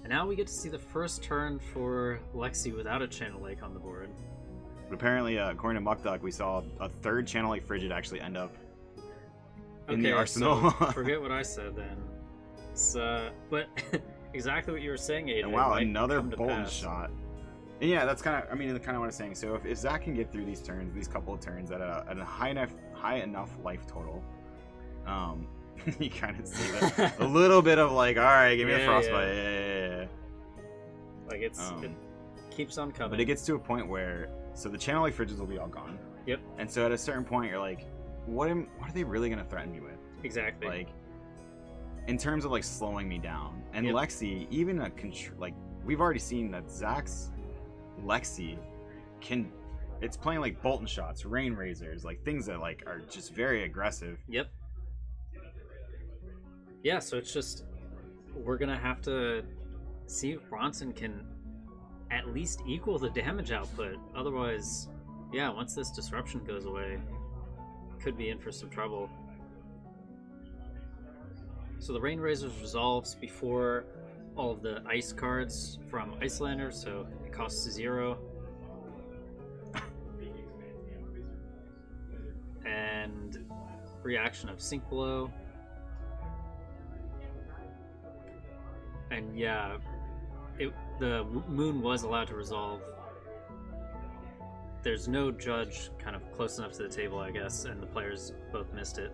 And now we get to see the first turn for Lexi without a Channel Lake on the board. But apparently, according to Muckduck, we saw a third Channel Lake Frigid actually end up in the arsenal. So forget what I said then. But exactly what you were saying, Aiden. And wow, might another come to Bolton pass. shot. And yeah, that's kind of, I mean, kind of what I was saying. So if Zach can get through these turns, these couple of turns at a high enough life total, you kind of see that a little bit of like, all right, give me the frostbite. Yeah. Like it keeps on coming. But it gets to a point where, so the Channel Lake Frigids will be all gone. Yep. And so at a certain point, you're like, what are they really going to threaten me with? Exactly. Like, in terms of like slowing me down. And Yep. Lexi, even like we've already seen that Zach's Lexi it's playing like Bolton shots, Rain Razors, like things that like are just very aggressive. Yep. Yeah, so it's just we're gonna have to see if Bronson can at least equal the damage output. Otherwise, yeah, once this disruption goes away, could be in for some trouble. So the Rain Razors resolves before all of the ice cards from Icelander, so it costs 0. And reaction of Sink Below. And yeah, the moon was allowed to resolve. There's no judge kind of close enough to the table, I guess, and the players both missed it.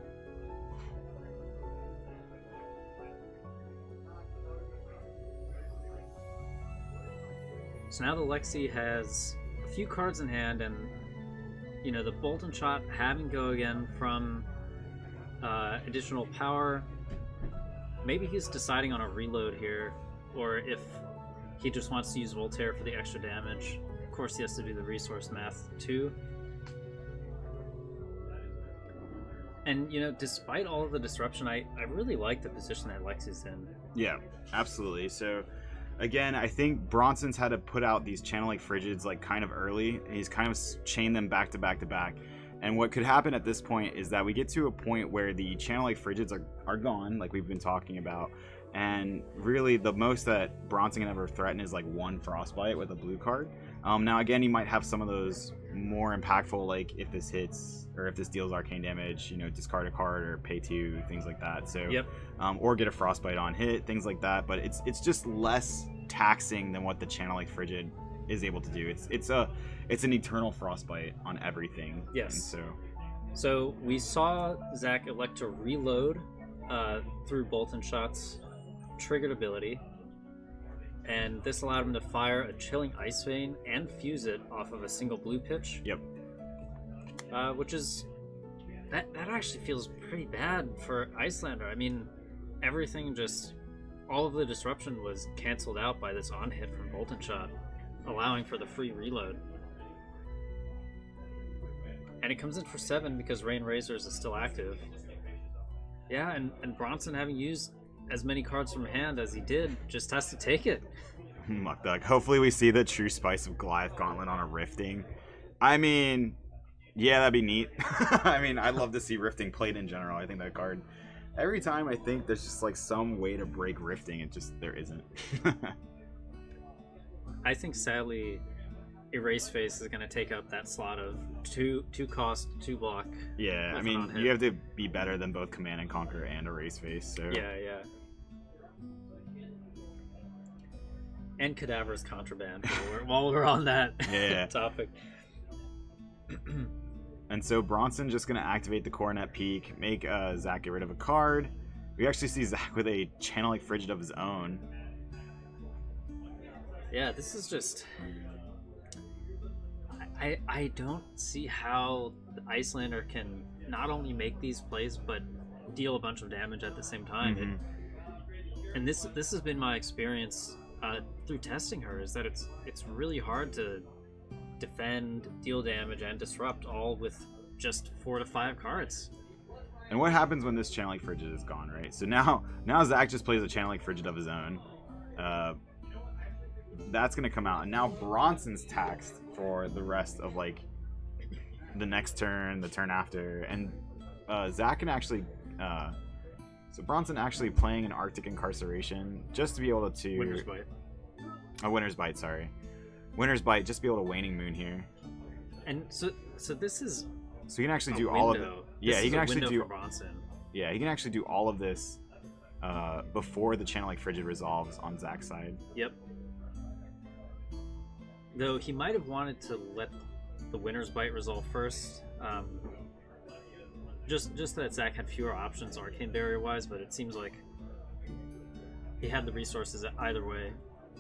So now the Lexi has a few cards in hand, and you know, the Bolton shot having go again from additional power. Maybe he's deciding on a reload here, or if he just wants to use Voltaire for the extra damage. Of course, he has to do the resource math too. And you know, despite all of the disruption, I really like the position that Lexi's in. Yeah, absolutely. So again, I think Bronson's had to put out these Channel Lake Frigids like kind of early, and he's kind of chained them back to back to back. And what could happen at this point is that we get to a point where the Channel Lake Frigids are gone, like we've been talking about. And really, the most that Bronson can ever threaten is like 1 Frostbite with a blue card. Now, again, he might have some of those more impactful, like if this hits or if this deals arcane damage, you know, discard a card or pay 2, things like that. So, Yep. Or get a Frostbite on hit, things like that. But it's just less taxing than what the Channel Lake Frigid is able to do. It's an eternal Frostbite on everything. Yes. And So we saw Zach elect to reload through Bolton shots, triggered ability, and this allowed him to fire a Chilling Ice Vein and fuse it off of a single blue pitch. Yep. Which is that actually feels pretty bad for Icelander. I mean, everything just all of the disruption was canceled out by this on hit from Bolton shot, allowing for the free reload. And it comes in for 7 because Rain Razors is still active. Yeah, and Bronson, having used as many cards from hand as he did, just has to take it. Muckduck. Hopefully we see the true spice of Goliath Gauntlet on a Rifting. I mean, yeah, that'd be neat. I mean, I'd love to see Rifting played in general. I think that card, every time I think there's just like some way to break Rifting, there isn't. I think sadly Erase Face is going to take up that slot of 2 cost, 2 block. Yeah, I mean, you have to be better than both Command and Conquer and Erase Face. So Yeah. And Cadaver's Contraband while we're on that topic. And so Bronson's just going to activate the Coronet Peak, make Zach get rid of a card. We actually see Zach with a Channel Lake Frigid of his own. Yeah, this is just... I don't see how the Icelander can not only make these plays, but deal a bunch of damage at the same time. Mm-hmm. And this has been my experience through testing her, is that it's really hard to defend, deal damage, and disrupt all with just 4 to 5 cards. And what happens when this Channel Lake Frigid is gone, right? So now Zach just plays a Channel Lake Frigid of his own. That's going to come out. And now Bronson's taxed for the rest of, like, the next turn, the turn after. And Zach can actually... so Bronson actually playing an Arctic Incarceration just to be able to... Winter's Bite. A Winter's Bite, sorry. Winter's Bite, just to be able to Waning Moon here. And so this is... So he can actually a do window. all of it. Yeah, This he is can a actually window do... for Bronson. Yeah, he can actually do all of this before the Channel Like Frigid resolves on Zach's side. Yep. Though he might have wanted to let the Winter's Bite resolve first. Just that Zach had fewer options Arcane Barrier wise, but it seems like he had the resources either way.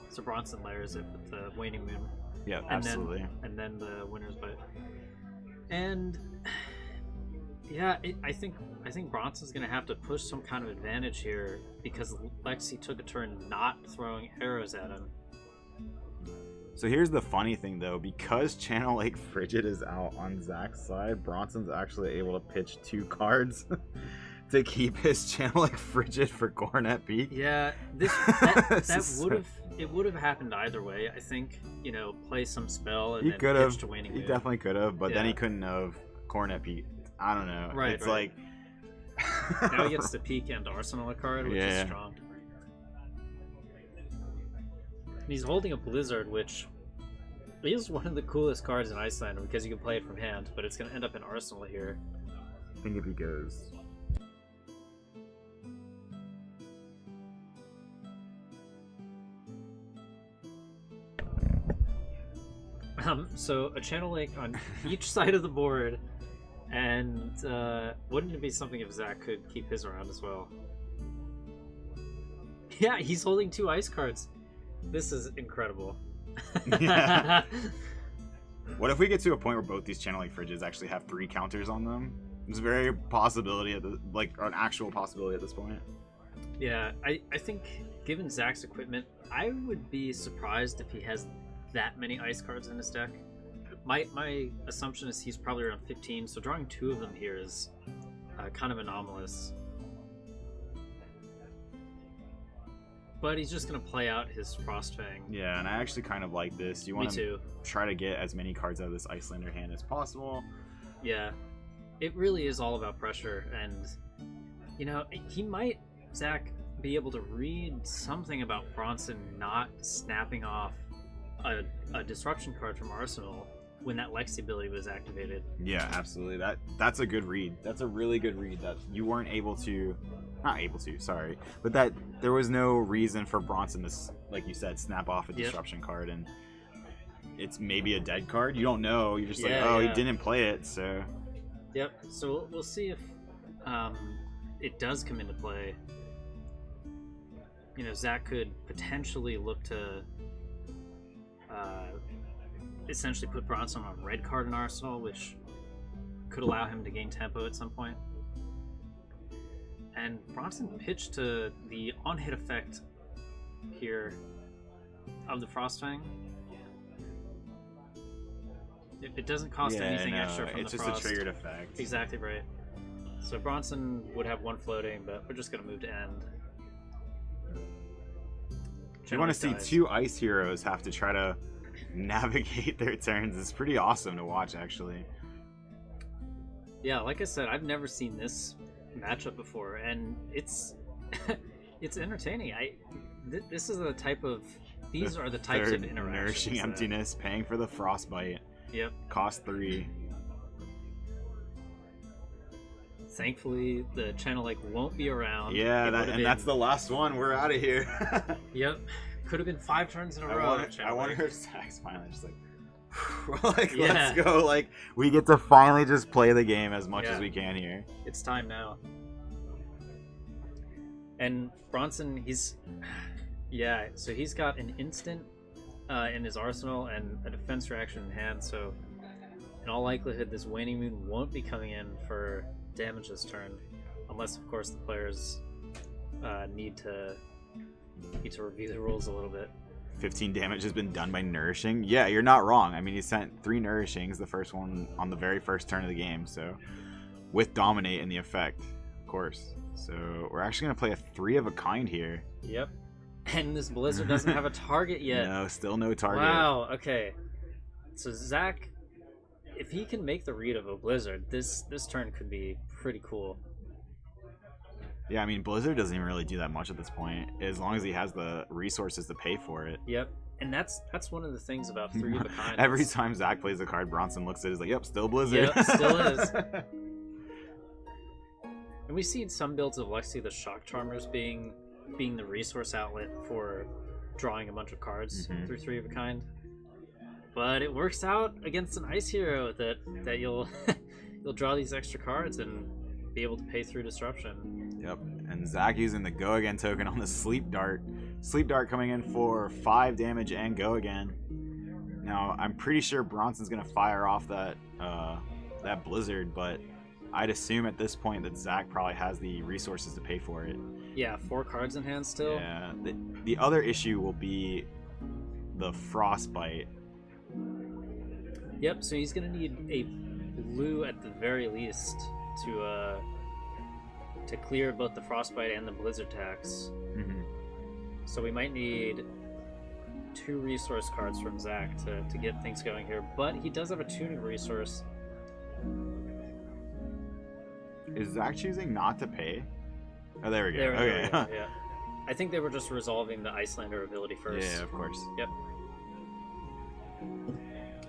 So Bronson layers it with the Waning Moon. Yeah, And absolutely. then the Winter's Bite. And yeah, I think Bronson's gonna have to push some kind of advantage here because Lexi took a turn not throwing arrows at him. So here's the funny thing, though. Because Channel Lake Frigid is out on Zach's side, Bronson's actually able to pitch 2 cards to keep his Channel Lake Frigid for Cornet Peak. Yeah, that would have happened either way. I think, play some spell and He then could pitch have. to Waning He Moon. definitely could have, but then Yeah. he couldn't have Cornet Peak. I don't know. Right, It's right. like Now he gets to peek and Arsenal a card, which Yeah. is strong. And he's holding a Blizzard, which is one of the coolest cards in Iceland because you can play it from hand, but it's going to end up in Arsenal here. I think if he goes. So a Channel Lake on each side of the board, and wouldn't it be something if Zach could keep his around as well? Yeah, he's holding 2 ice cards. This is incredible. Yeah. What if we get to a point where both these Channel Lake Fridges actually have 3 counters on them? It's a very possibility an actual possibility at this point. Yeah, I think given Zach's equipment, I would be surprised if he has that many ice cards in his deck. My assumption is he's probably around 15, so drawing 2 of them here is kind of anomalous. But he's just going to play out his Frostfang. Yeah, and I actually kind of like this. You Me want to too. try to get as many cards out of this Icelander hand as possible. Yeah, it really is all about pressure, and he might, Zach, be able to read something about Bronson not snapping off a disruption card from Arsenal when that Lexi ability was activated. Yeah, absolutely. That's a good read. That's a really good read that you weren't sorry, but that there was no reason for Bronson to, like you said, snap off a disruption card, and it's maybe a dead card. You don't know. You're just he didn't play it, so. Yep. So we'll see if it does come into play. Zach could potentially look to essentially put Bronson on a red card in Arsenal, which could allow him to gain tempo at some point. And Bronson pitched to the on-hit effect here of the Frostfang. It doesn't cost anything extra from it's the just Frost. A triggered effect. Exactly right. So Bronson would have 1 floating, but we're just going to move to end. You want to see 2 ice heroes have to try to navigate their turns. It's pretty awesome to watch, actually. Yeah, like I said, I've never seen this matchup before, and it's it's entertaining. This is the type of these are the types of interactions. Nourishing Emptiness, paying for the Frostbite. Yep. Cost 3. Thankfully, the Channel Lake won't be around. Yeah, that's the last one. We're out of here. Yep. Could have been 5 turns in a row. I wonder if Zach's finally just like, Yeah. let's go. Like, we get to finally just play the game as much as we can here. It's time now. And Bronson, so he's got an instant in his arsenal and a defense reaction in hand, so in all likelihood this Waning Moon won't be coming in for damage this turn, unless of course the players need to review the rules a little bit. 15 damage has been done by Nourishing. Yeah, you're not wrong. I mean, he sent 3 Nourishings, the first one on the very first turn of the game, so with Dominate in the effect, of course. So we're actually going to play a 3 of a kind here. Yep. And this Blizzard doesn't have a target yet. No, still no target. Wow, okay. So Zach, if he can make the read of a Blizzard, this turn could be pretty cool. Yeah, I mean, Blizzard doesn't even really do that much at this point, as long as he has the resources to pay for it. Yep. And that's one of the things about 3 of a kind. Every time Zach plays a card, Bronson looks at it, is like, yep, still Blizzard. Yep, still is. And we've seen some builds of Lexi the Shock Charmers being the resource outlet for drawing a bunch of cards through 3 of a kind. But it works out against an Ice Hero that you'll you'll draw these extra cards and be able to pay through disruption. Yep, and Zach using the Go Again token on the Sleep Dart. Sleep Dart coming in for 5 damage and Go Again. Now, I'm pretty sure Bronson's going to fire off that Blizzard, but I'd assume at this point that Zach probably has the resources to pay for it. Yeah, 4 cards in hand still. Yeah, the other issue will be the Frostbite. Yep, so he's going to need a blue at the very least to clear both the Frostbite and the Blizzard tax. So we might need 2 resource cards from Zach to get things going here. But he does have a tuning resource. Is Zach choosing not to pay? Oh, there we go. There we Okay. go, yeah. I think they were just resolving the Icelander ability first. Yeah, of course. Yep.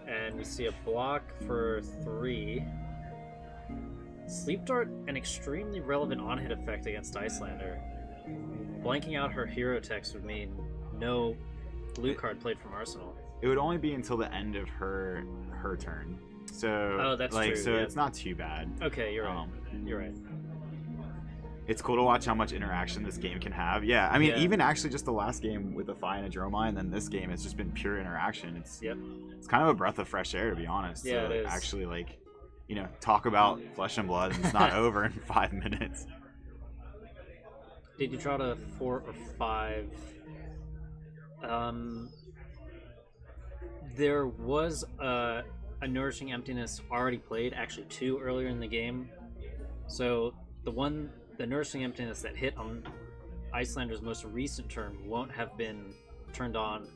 And we see a block for 3. Sleep Dart, an extremely relevant on-hit effect against Icelander. Blanking out her hero text would mean no blue card played from Arsenal. It would only be until the end of her turn. So Oh, that's true, So yeah. it's not too bad. Okay, you're right. You're right. It's cool to watch how much interaction this game can have. Yeah, I mean, Yeah. even actually just the last game with the Fi and a Droma, and then this game, it's just been pure interaction. It's Yep. it's kind of a breath of fresh air, to be honest. Yeah, to it is. actually, like, talk about Flesh and Blood, and it's not over in 5 minutes. Did you draw to 4 or 5? There was a Nourishing Emptiness already played, actually 2 earlier in the game. So the Nourishing Emptiness that hit on Icelander's most recent turn won't have been turned on.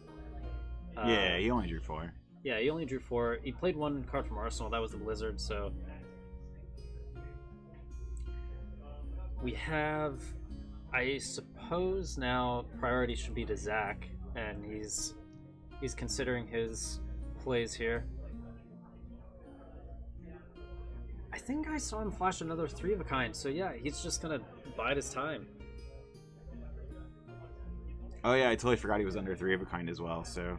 Yeah, he only drew 4. Yeah, he only drew 4. He played 1 card from Arsenal. That was the Blizzard. So we have, I suppose now priority should be to Zach, and he's considering his plays here. I think I saw him flash another 3 of a kind, so yeah, he's just gonna bide his time. Oh yeah, I totally forgot he was under 3 of a kind as well. So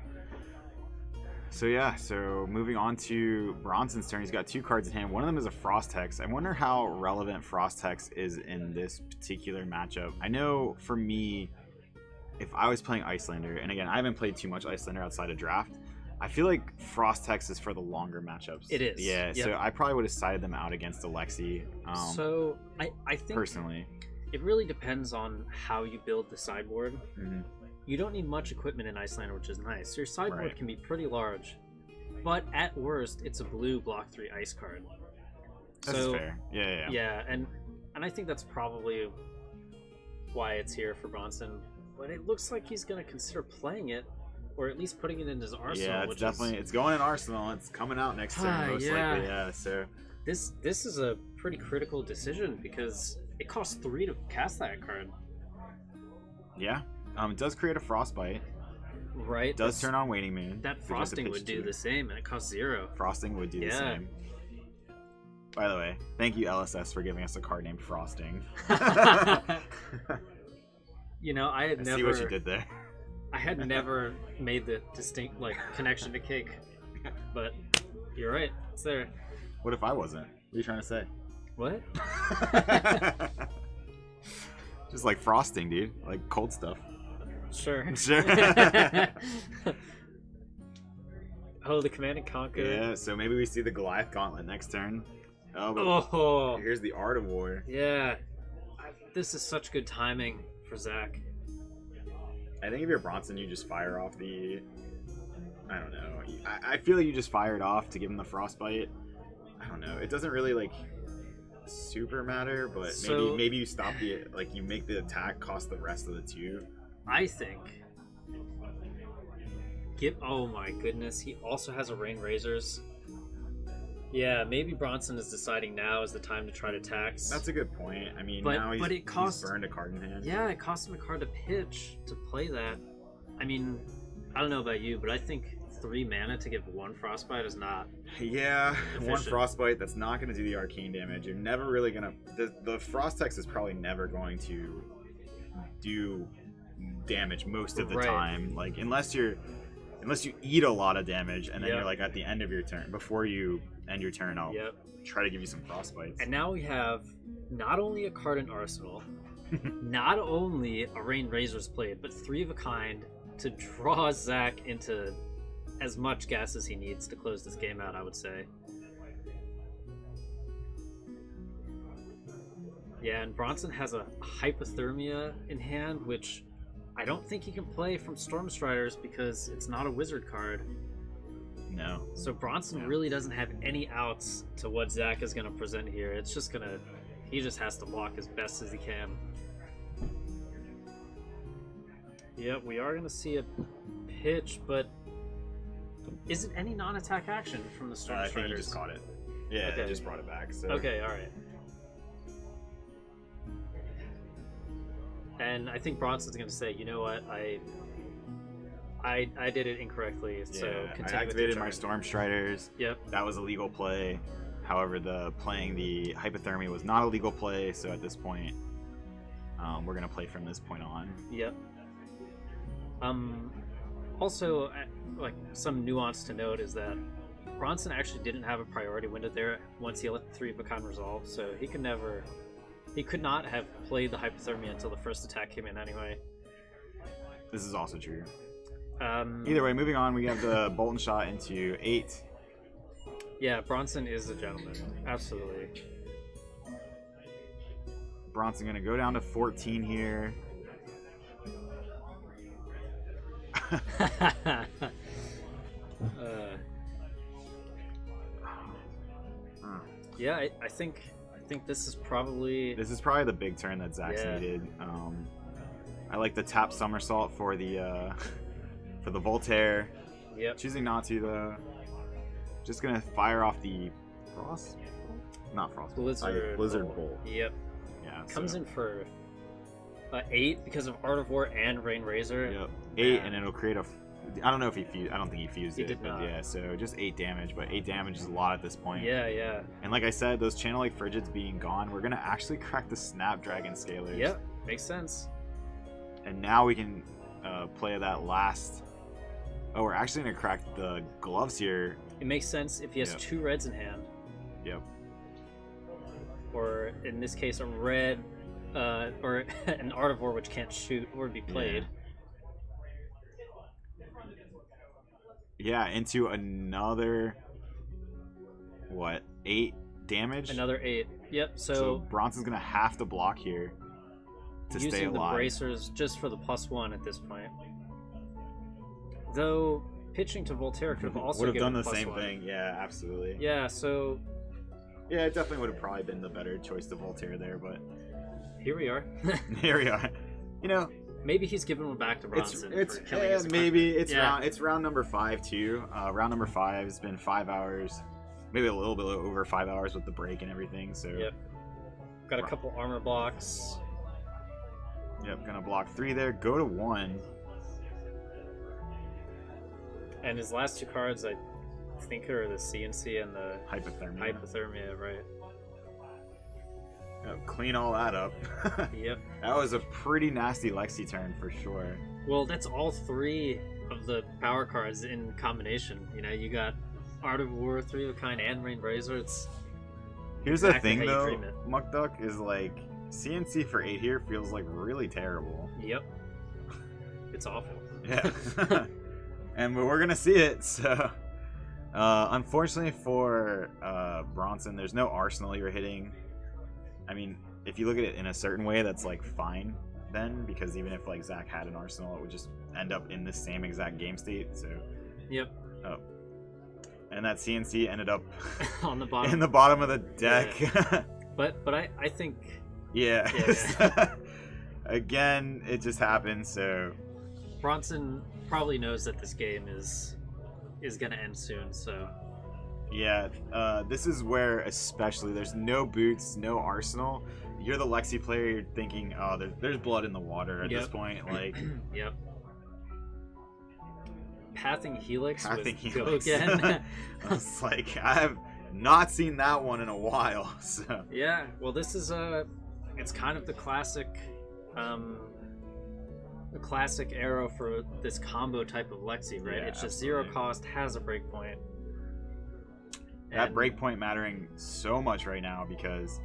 yeah, so moving on to Bronson's turn, he's got 2 cards in hand. One of them is a Frost Hex. I wonder how relevant Frost Hex is in this particular matchup. I know for me, if I was playing Icelander, and again, I haven't played too much Icelander outside of draft, I feel like Frost Hex is for the longer matchups. It is. Yeah, Yep. so I probably would have sided them out against Alexi. So I think Personally. it really depends on how you build the sideboard. Mm-hmm. You don't need much equipment in Icelander, which is nice. Your sideboard Right. can be pretty large, but at worst, it's a blue block 3 ice card. That's So, fair. Yeah. Yeah, and I think that's probably why it's here for Bronson. But it looks like he's going to consider playing it, or at least putting it in his arsenal. Yeah, it's which definitely it's going in Arsenal. It's coming out next turn, most yeah. likely. Yeah, so This is a pretty critical decision because it costs 3 to cast that card. yeah. It does create a Frostbite. Right? It does turn on Waning Moon. That which is a frosting pitch would do 2. the same, and it costs 0. Frosting would do the Yeah. same. By the way, thank you LSS for giving us a card named Frosting. You know, I had I never see what you did there. I had never made the distinct connection to cake, but you're right. It's there. What if I wasn't? What are you trying to say? What? Just like frosting, dude. Like cold stuff. Sure. Sure. Oh, the Command and Conquer. Yeah, so maybe we see the Goliath Gauntlet next turn. Oh, but Oh, here's the Art of War. yeah. This is such good timing for Zach. I think if you're Bronson, you just fire off the... I don't know. I feel like you just fired off to give him the Frostbite. I don't know. It doesn't really, super matter, but So- maybe you stop the... you make the attack cost the rest of the 2. I think. Oh my goodness, he also has a Rain Razors. Yeah, maybe Bronson is deciding now is the time to try to tax. That's a good point. I mean, But- now but it costs- he's burned a card in hand. Yeah, it cost him a card to pitch to play that. I mean, I don't know about you, but I think 3 mana to give 1 Frostbite is not. Yeah, one Efficient. Frostbite that's not going to do the arcane damage. You're never really going to... The Frost Text is probably never going to do damage most of the Right. time. Like, unless you eat a lot of damage, and then Yep. you're like at the end of your turn, before you end your turn, I'll Yep. try to give you some Frostbites. And now we have not only a card in Arsenal, not only a Rain Razor's played, but 3 of a kind to draw Zach into as much gas as he needs to close this game out, I would say. Yeah, and Bronson has a Hypothermia in hand, which I don't think he can play from Stormstriders because it's not a wizard card. No. So Bronson Yeah. really doesn't have any outs to what Zach is going to present here. It's just going to... He just has to block as best as he can. Yep, we are going to see a pitch, but isn't any non-attack action from the Stormstriders? I think he just caught it. Yeah, Okay. they just brought it back. So. Okay, alright. And I think Bronson's going to say, you know what, I did it incorrectly, so Yeah, I continue with your activated my turn. Storm Striders. Yep. That was a legal play. However, playing the Hypothermia was not a legal play, so at this point, we're going to play from this point on. Yep. Also, like some nuance to note is that Bronson actually didn't have a priority window there once he let the 3 of a kind resolve, so he could not have played the Hypothermia until the first attack came in anyway. This is also true. Um, Either way, moving on, we have the Bolton shot into 8. Yeah, Bronson is a gentleman. Absolutely. Bronson going to go down to 14 here. Yeah, I think this is probably... This is probably the big turn that Zach's Yeah. needed. I like the tap somersault for the Voltaire. Yep. Choosing not to though. Just gonna fire off the Frost. Not Frost. Blizzard Bolt. Yep. Yeah. Comes so, in for 8 because of Art of War and Rain Razor. Yep. 8, Yeah. and it'll create a. I don't know if he fused. I don't think he fused He it. did but not. yeah. So just 8 damage, but 8 damage is a lot at this point. Yeah, yeah. And like I said, those channel like frigids being gone, we're gonna actually crack the Snapdragon Scalers. Yep. Makes sense. And now we can play that last. Oh, we're actually gonna crack the gloves here. It makes sense if he has Yep. 2 reds in hand, Yep. or in this case, a red, or an Art of War which can't shoot or be played. Yeah, into another. What? 8 damage. Another 8. Yep. So So, Bronson's gonna have to block here to stay using the alive. bracers just for the +1 at this point. Though pitching to Voltaire could have also would have given done the +1. same thing. Yeah, absolutely. Yeah. So Yeah, it definitely would have probably been the better choice to Voltaire there, but here we are. here we are. You know, Maybe he's giving one back to Bronson it's for killing yeah, his maybe it's Yeah. round number 5 too. Round number 5 has been 5 hours, maybe a little bit over 5 hours with the break and everything. So Yep. Got a couple armor blocks. Yep, gonna block 3 there. Go to 1. And his last 2 cards, I think, are the CNC and the Hypothermia. Hypothermia, right? Yep, clean all that up. Yep. That was a pretty nasty Lexi turn for sure. Well, that's all 3 of the power cards in combination. You know, you got Art of War, 3 of a kind, and Rain Razor. It's Here's exactly the thing how you though, dream it. Muck Duck is like CNC for 8 here feels like really terrible. Yep. It's awful. Yeah. And we're gonna see it, so unfortunately for Bronson, there's no arsenal you're hitting. I mean, if you look at it in a certain way, that's like fine then, because even if like Zach had an arsenal, it would just end up in the same exact game state. So Yep. oh, and that CNC ended up On the bottom. in the bottom of the deck. But I think Yeah. Yeah. again, it just happened. So Bronson probably knows that this game is gonna end soon. So yeah, this is where especially there's no boots, no arsenal. You're the Lexi player. You're thinking, oh, there's blood in the water at this point. Like, yep. Pathing Helix Pathing with Helix. Go Again. It's like I have not seen that one in a while. So Yeah, well, this is it's kind of the classic arrow for this combo type of Lexi, right? Yeah, it's just absolutely. 0 cost, has a breakpoint. that breakpoint mattering so much right now because,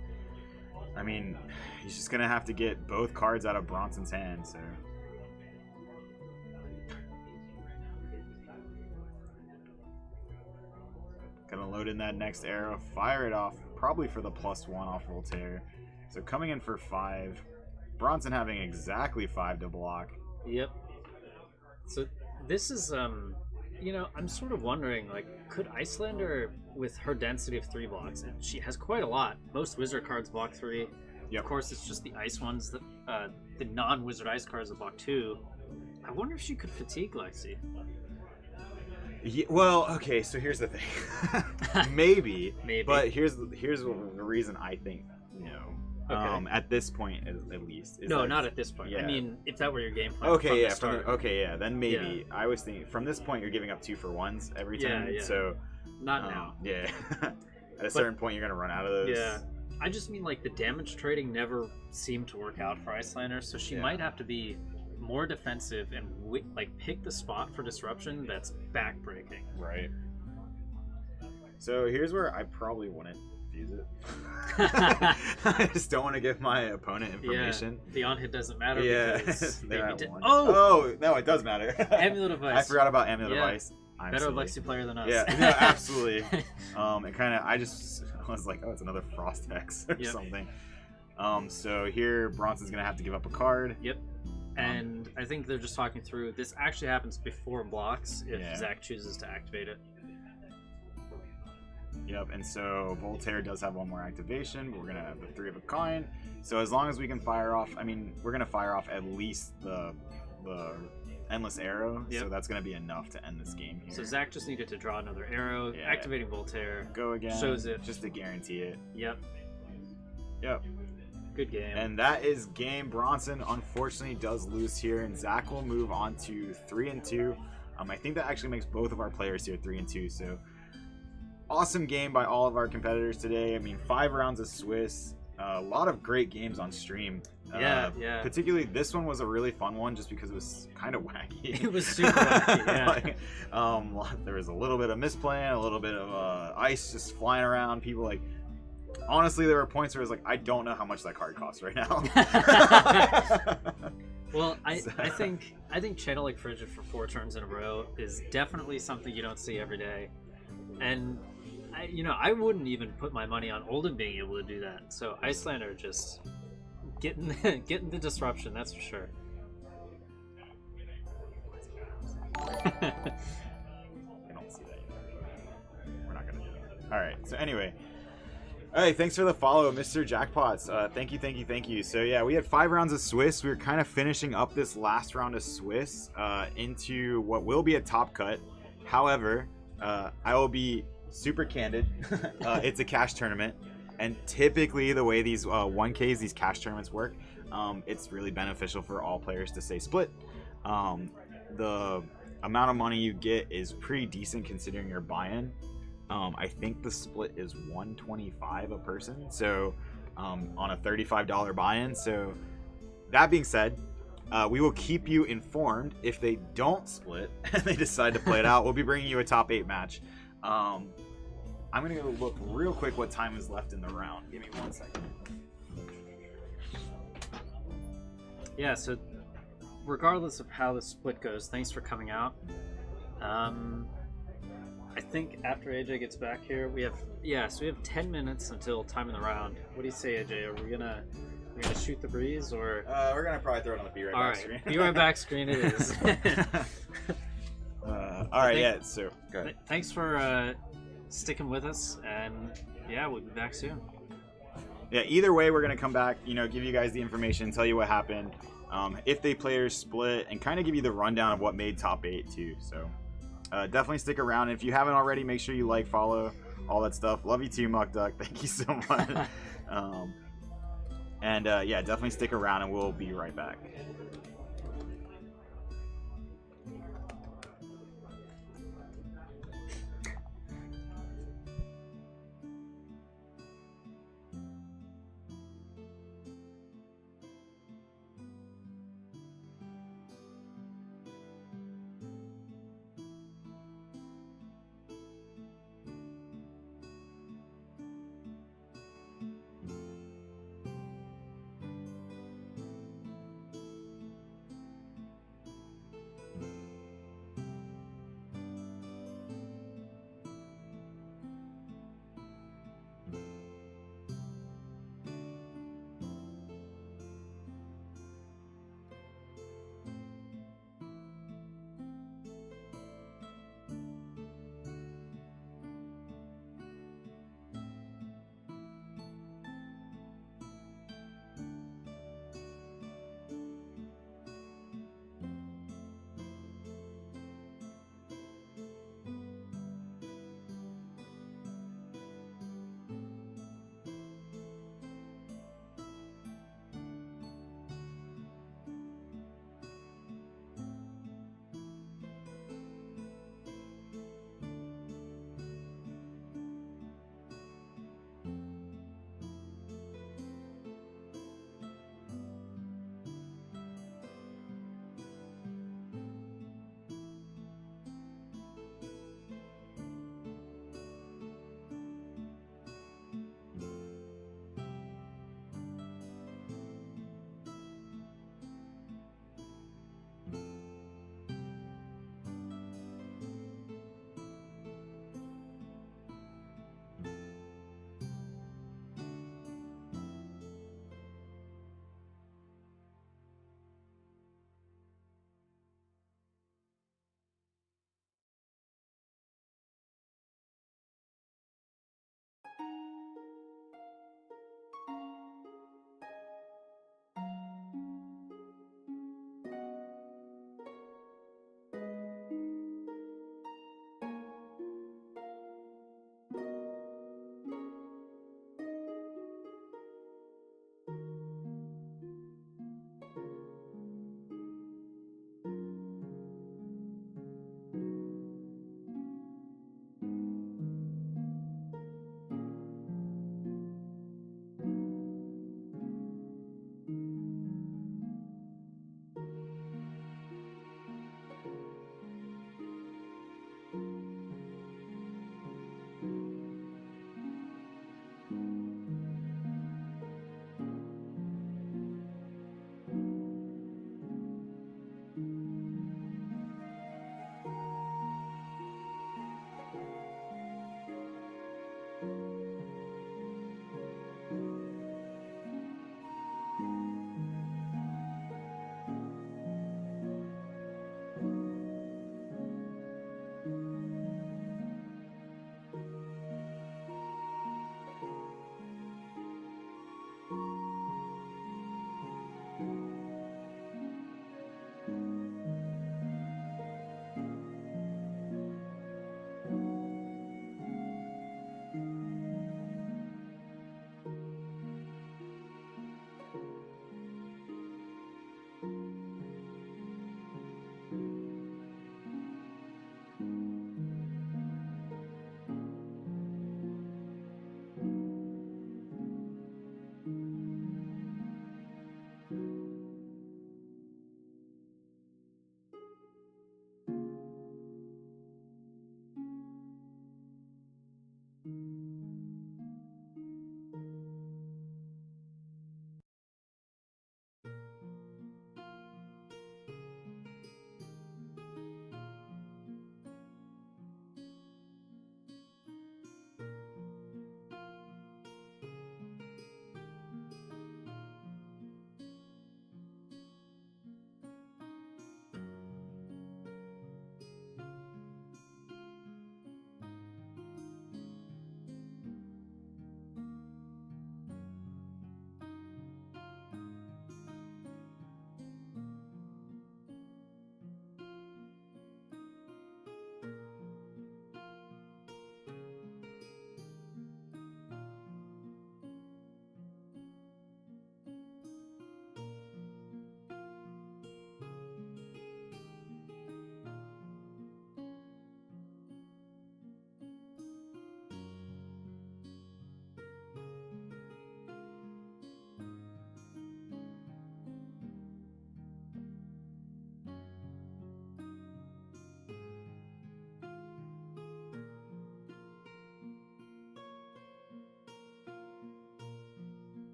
I mean, he's just gonna have to get both cards out of Bronson's hand. So. Gonna load in that next arrow, fire it off, probably for the +1 off Voltaire. So coming in for 5. Bronson having exactly 5 to block. Yep. So this is I'm sort of wondering, like, could Icelander, with her density of 3 blocks, and she has quite a lot. Most wizard cards block 3. Yep. Of course, it's just the ice ones that the non-wizard ice cards that block 2. I wonder if she could fatigue Lexi. Yeah, well, okay, so here's the thing. Maybe. But here's the reason I think no. Okay. At this point, at least. No, not at this point. Yeah. I mean, if that were your game plan. Okay, from yeah. the start. Then maybe. I was thinking from this point you're giving up 2-for-1s every turn. Yeah. So Not now. Yeah. At a certain point you're gonna run out of those. Yeah. I just mean, like, the damage trading never seemed to work out for Icelander, so she might have to be more defensive and pick the spot for disruption that's backbreaking. Right. So here's where I probably wouldn't use it. I just don't want to give my opponent information. Yeah, the on-hit doesn't matter because they're they at did. 1. Oh! Oh, no, it does matter. Amulet of Ice. I forgot about Amulet of Yeah. Ice. I'm Better silly. Lexi player than us. Yeah, no, absolutely. It kind of, I was like, oh, it's another Frost Hex or something. So here, Bronson's going to have to give up a card. Yep. And I think they're just talking through, this actually happens before blocks if Zach chooses to activate it. Yep, and so Voltaire does have 1 more activation, but we're going to have the 3 of a kind. So as long as we can fire off, I mean, we're going to fire off at least the Endless Arrow, so that's going to be enough to end this game here. So Zach just needed to draw another arrow, activating Voltaire. Go again. Shows it. Just to guarantee it. Yep. Yep. Good game. And that is game. Bronson unfortunately does lose here, and Zach will move on to 3-2. I think that actually makes both of our players here 3-2. So awesome game by all of our competitors today. I mean, 5 rounds of Swiss. A lot of great games on stream. Yeah. Particularly this one was a really fun one just because it was kind of wacky. It was super wacky, yeah. There was a little bit of misplaying, a little bit of ice just flying around. People like, honestly, there were points where it was like, I don't know how much that card costs right now. Well, I think channeling Frigid for 4 turns in a row is definitely something you don't see every day, and I wouldn't even put my money on Olden being able to do that. So Icelander just getting the disruption, that's for sure. I don't see that yet. We're not gonna do that. All right. So anyway. Hey, thanks for the follow, Mr. Jackpots. Thank you. So yeah, we had 5 rounds of Swiss. We were kind of finishing up this last round of Swiss into what will be a top cut. However, I will be super candid. It's a cash tournament, and typically the way these 1Ks, these cash tournaments work, it's really beneficial for all players to stay split. The amount of money you get is pretty decent considering your buy-in. I think the split is $125 a person, so on a $35 buy-in. So that being said, we will keep you informed if they don't split and they decide to play it out. We'll be bringing you a top 8 match. I'm gonna go look real quick what time is left in the round. Give me 1 second. Yeah, so regardless of how the split goes, thanks for coming out. I think after AJ gets back here, we have 10 minutes until time in the round. What do you say, AJ? Are we gonna shoot the breeze, or We're gonna probably throw it on the Be Right Back screen. Be Right Back screen it is. All right, so go ahead. Thanks for sticking with us, and we'll be back soon. Yeah, either way, we're gonna come back, give you guys the information, tell you what happened. if they players split, and kind of give you the rundown of what made top 8 too. So definitely stick around. If you haven't already, make sure you like, follow, all that stuff. Love you too, Muck Duck. Thank you so much. Yeah, definitely stick around, and we'll be right back.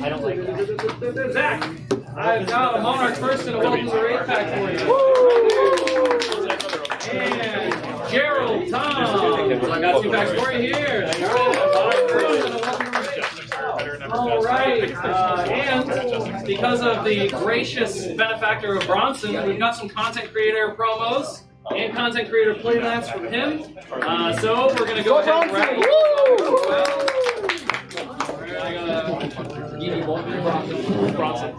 don't like that. Zach, I've got a Monarch first and a welcome to the raid pack for you. And Gerald Tom. So I got 2 packs for you here. Monarch first and a welcome to the raid. All right, and because of the gracious benefactor of Bronson, we've got some content creator promos and content creator playmats from him. So we're gonna go ahead and wrap Bronson.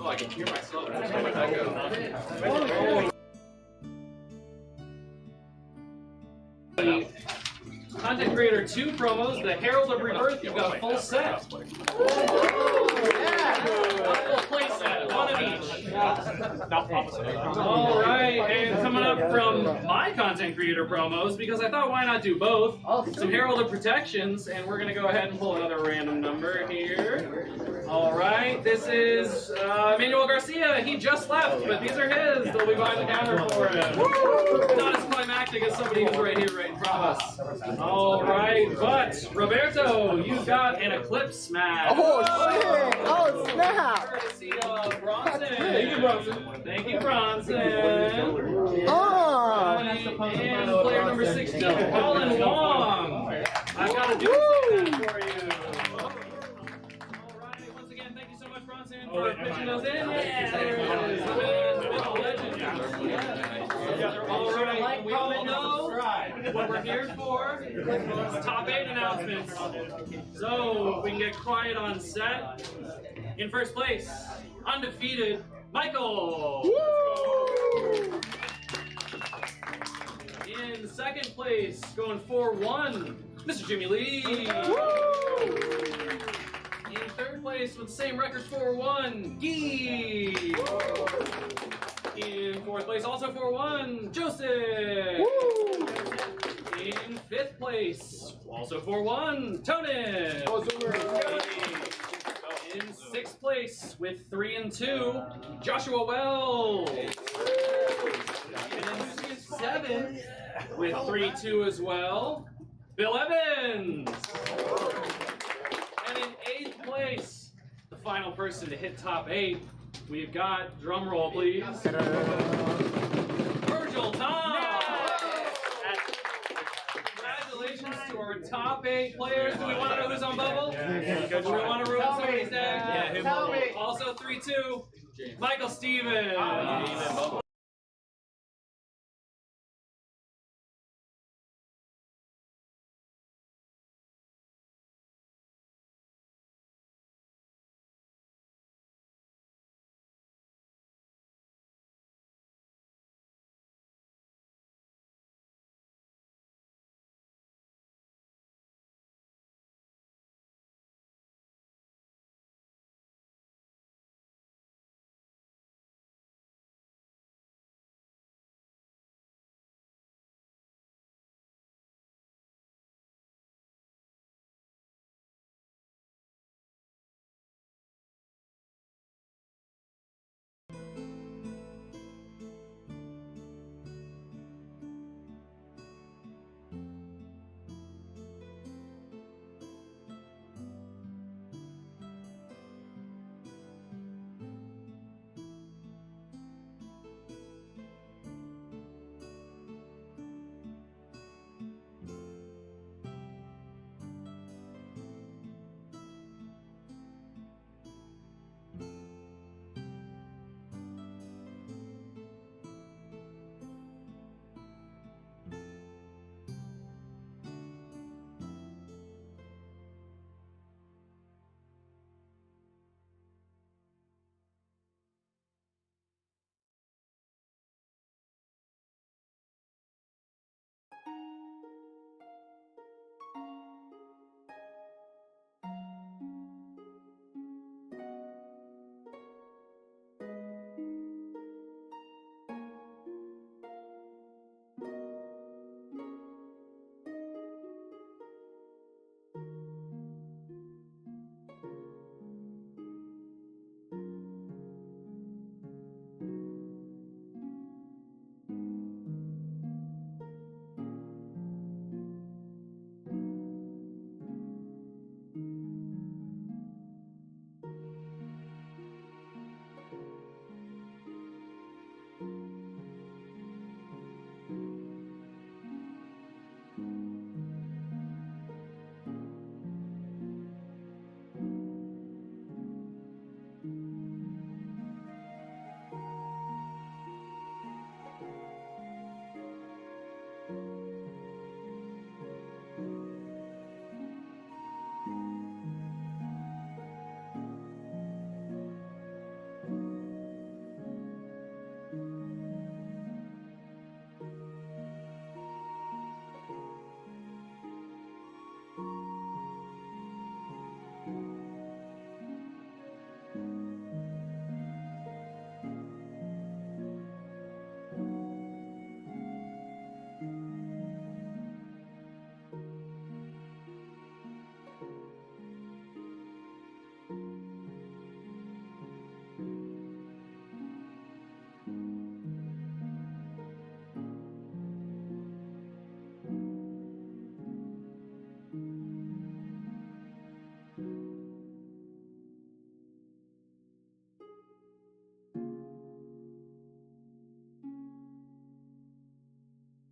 Oh, I can hear myself. Content Creator 2 promos, the Herald of Rebirth, you've got a full set. A full play set, one of each. Alright, and coming up from my Content Creator promos, because I thought why not do both, some Herald of Protections, and we're going to go ahead and pull another random number here. Alright, this is Emmanuel Garcia. He just left, but these are his. They'll be buying the counter for him. Not as climactic as somebody who's right here, right in front of us. Alright, but Roberto, you've got an Eclipse Smash. Oh, shit! Oh, snap! Courtesy of Bronson. Thank you, Bronson. Oh! And player number 16, Colin Wong. I've got to do that for you. Alright, once again, thank you so much, Bronson, for pitching those in. Alright, we all know what we're here for. It's top 8 announcements. So, we can get quiet on set. In first place, undefeated, Michael. In second place, going 4-1, Mr. Jimmy Lee. In third place with the same record, 4-1, Gee. In fourth place, also 4-1, Joseph. In fifth place, also 4-1, Tony. In sixth place with 3-2, Joshua Wells. And in seventh with 3-2 as well, Bill Evans. And in eighth place, the final person to hit top 8, we've got, drum roll please, Virgil Tom. Congratulations to our top 8 players. Do we want to know who's on bubble? Do we want to ruin somebody's day? Yeah, also 3-2, Michael Stevens.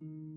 you.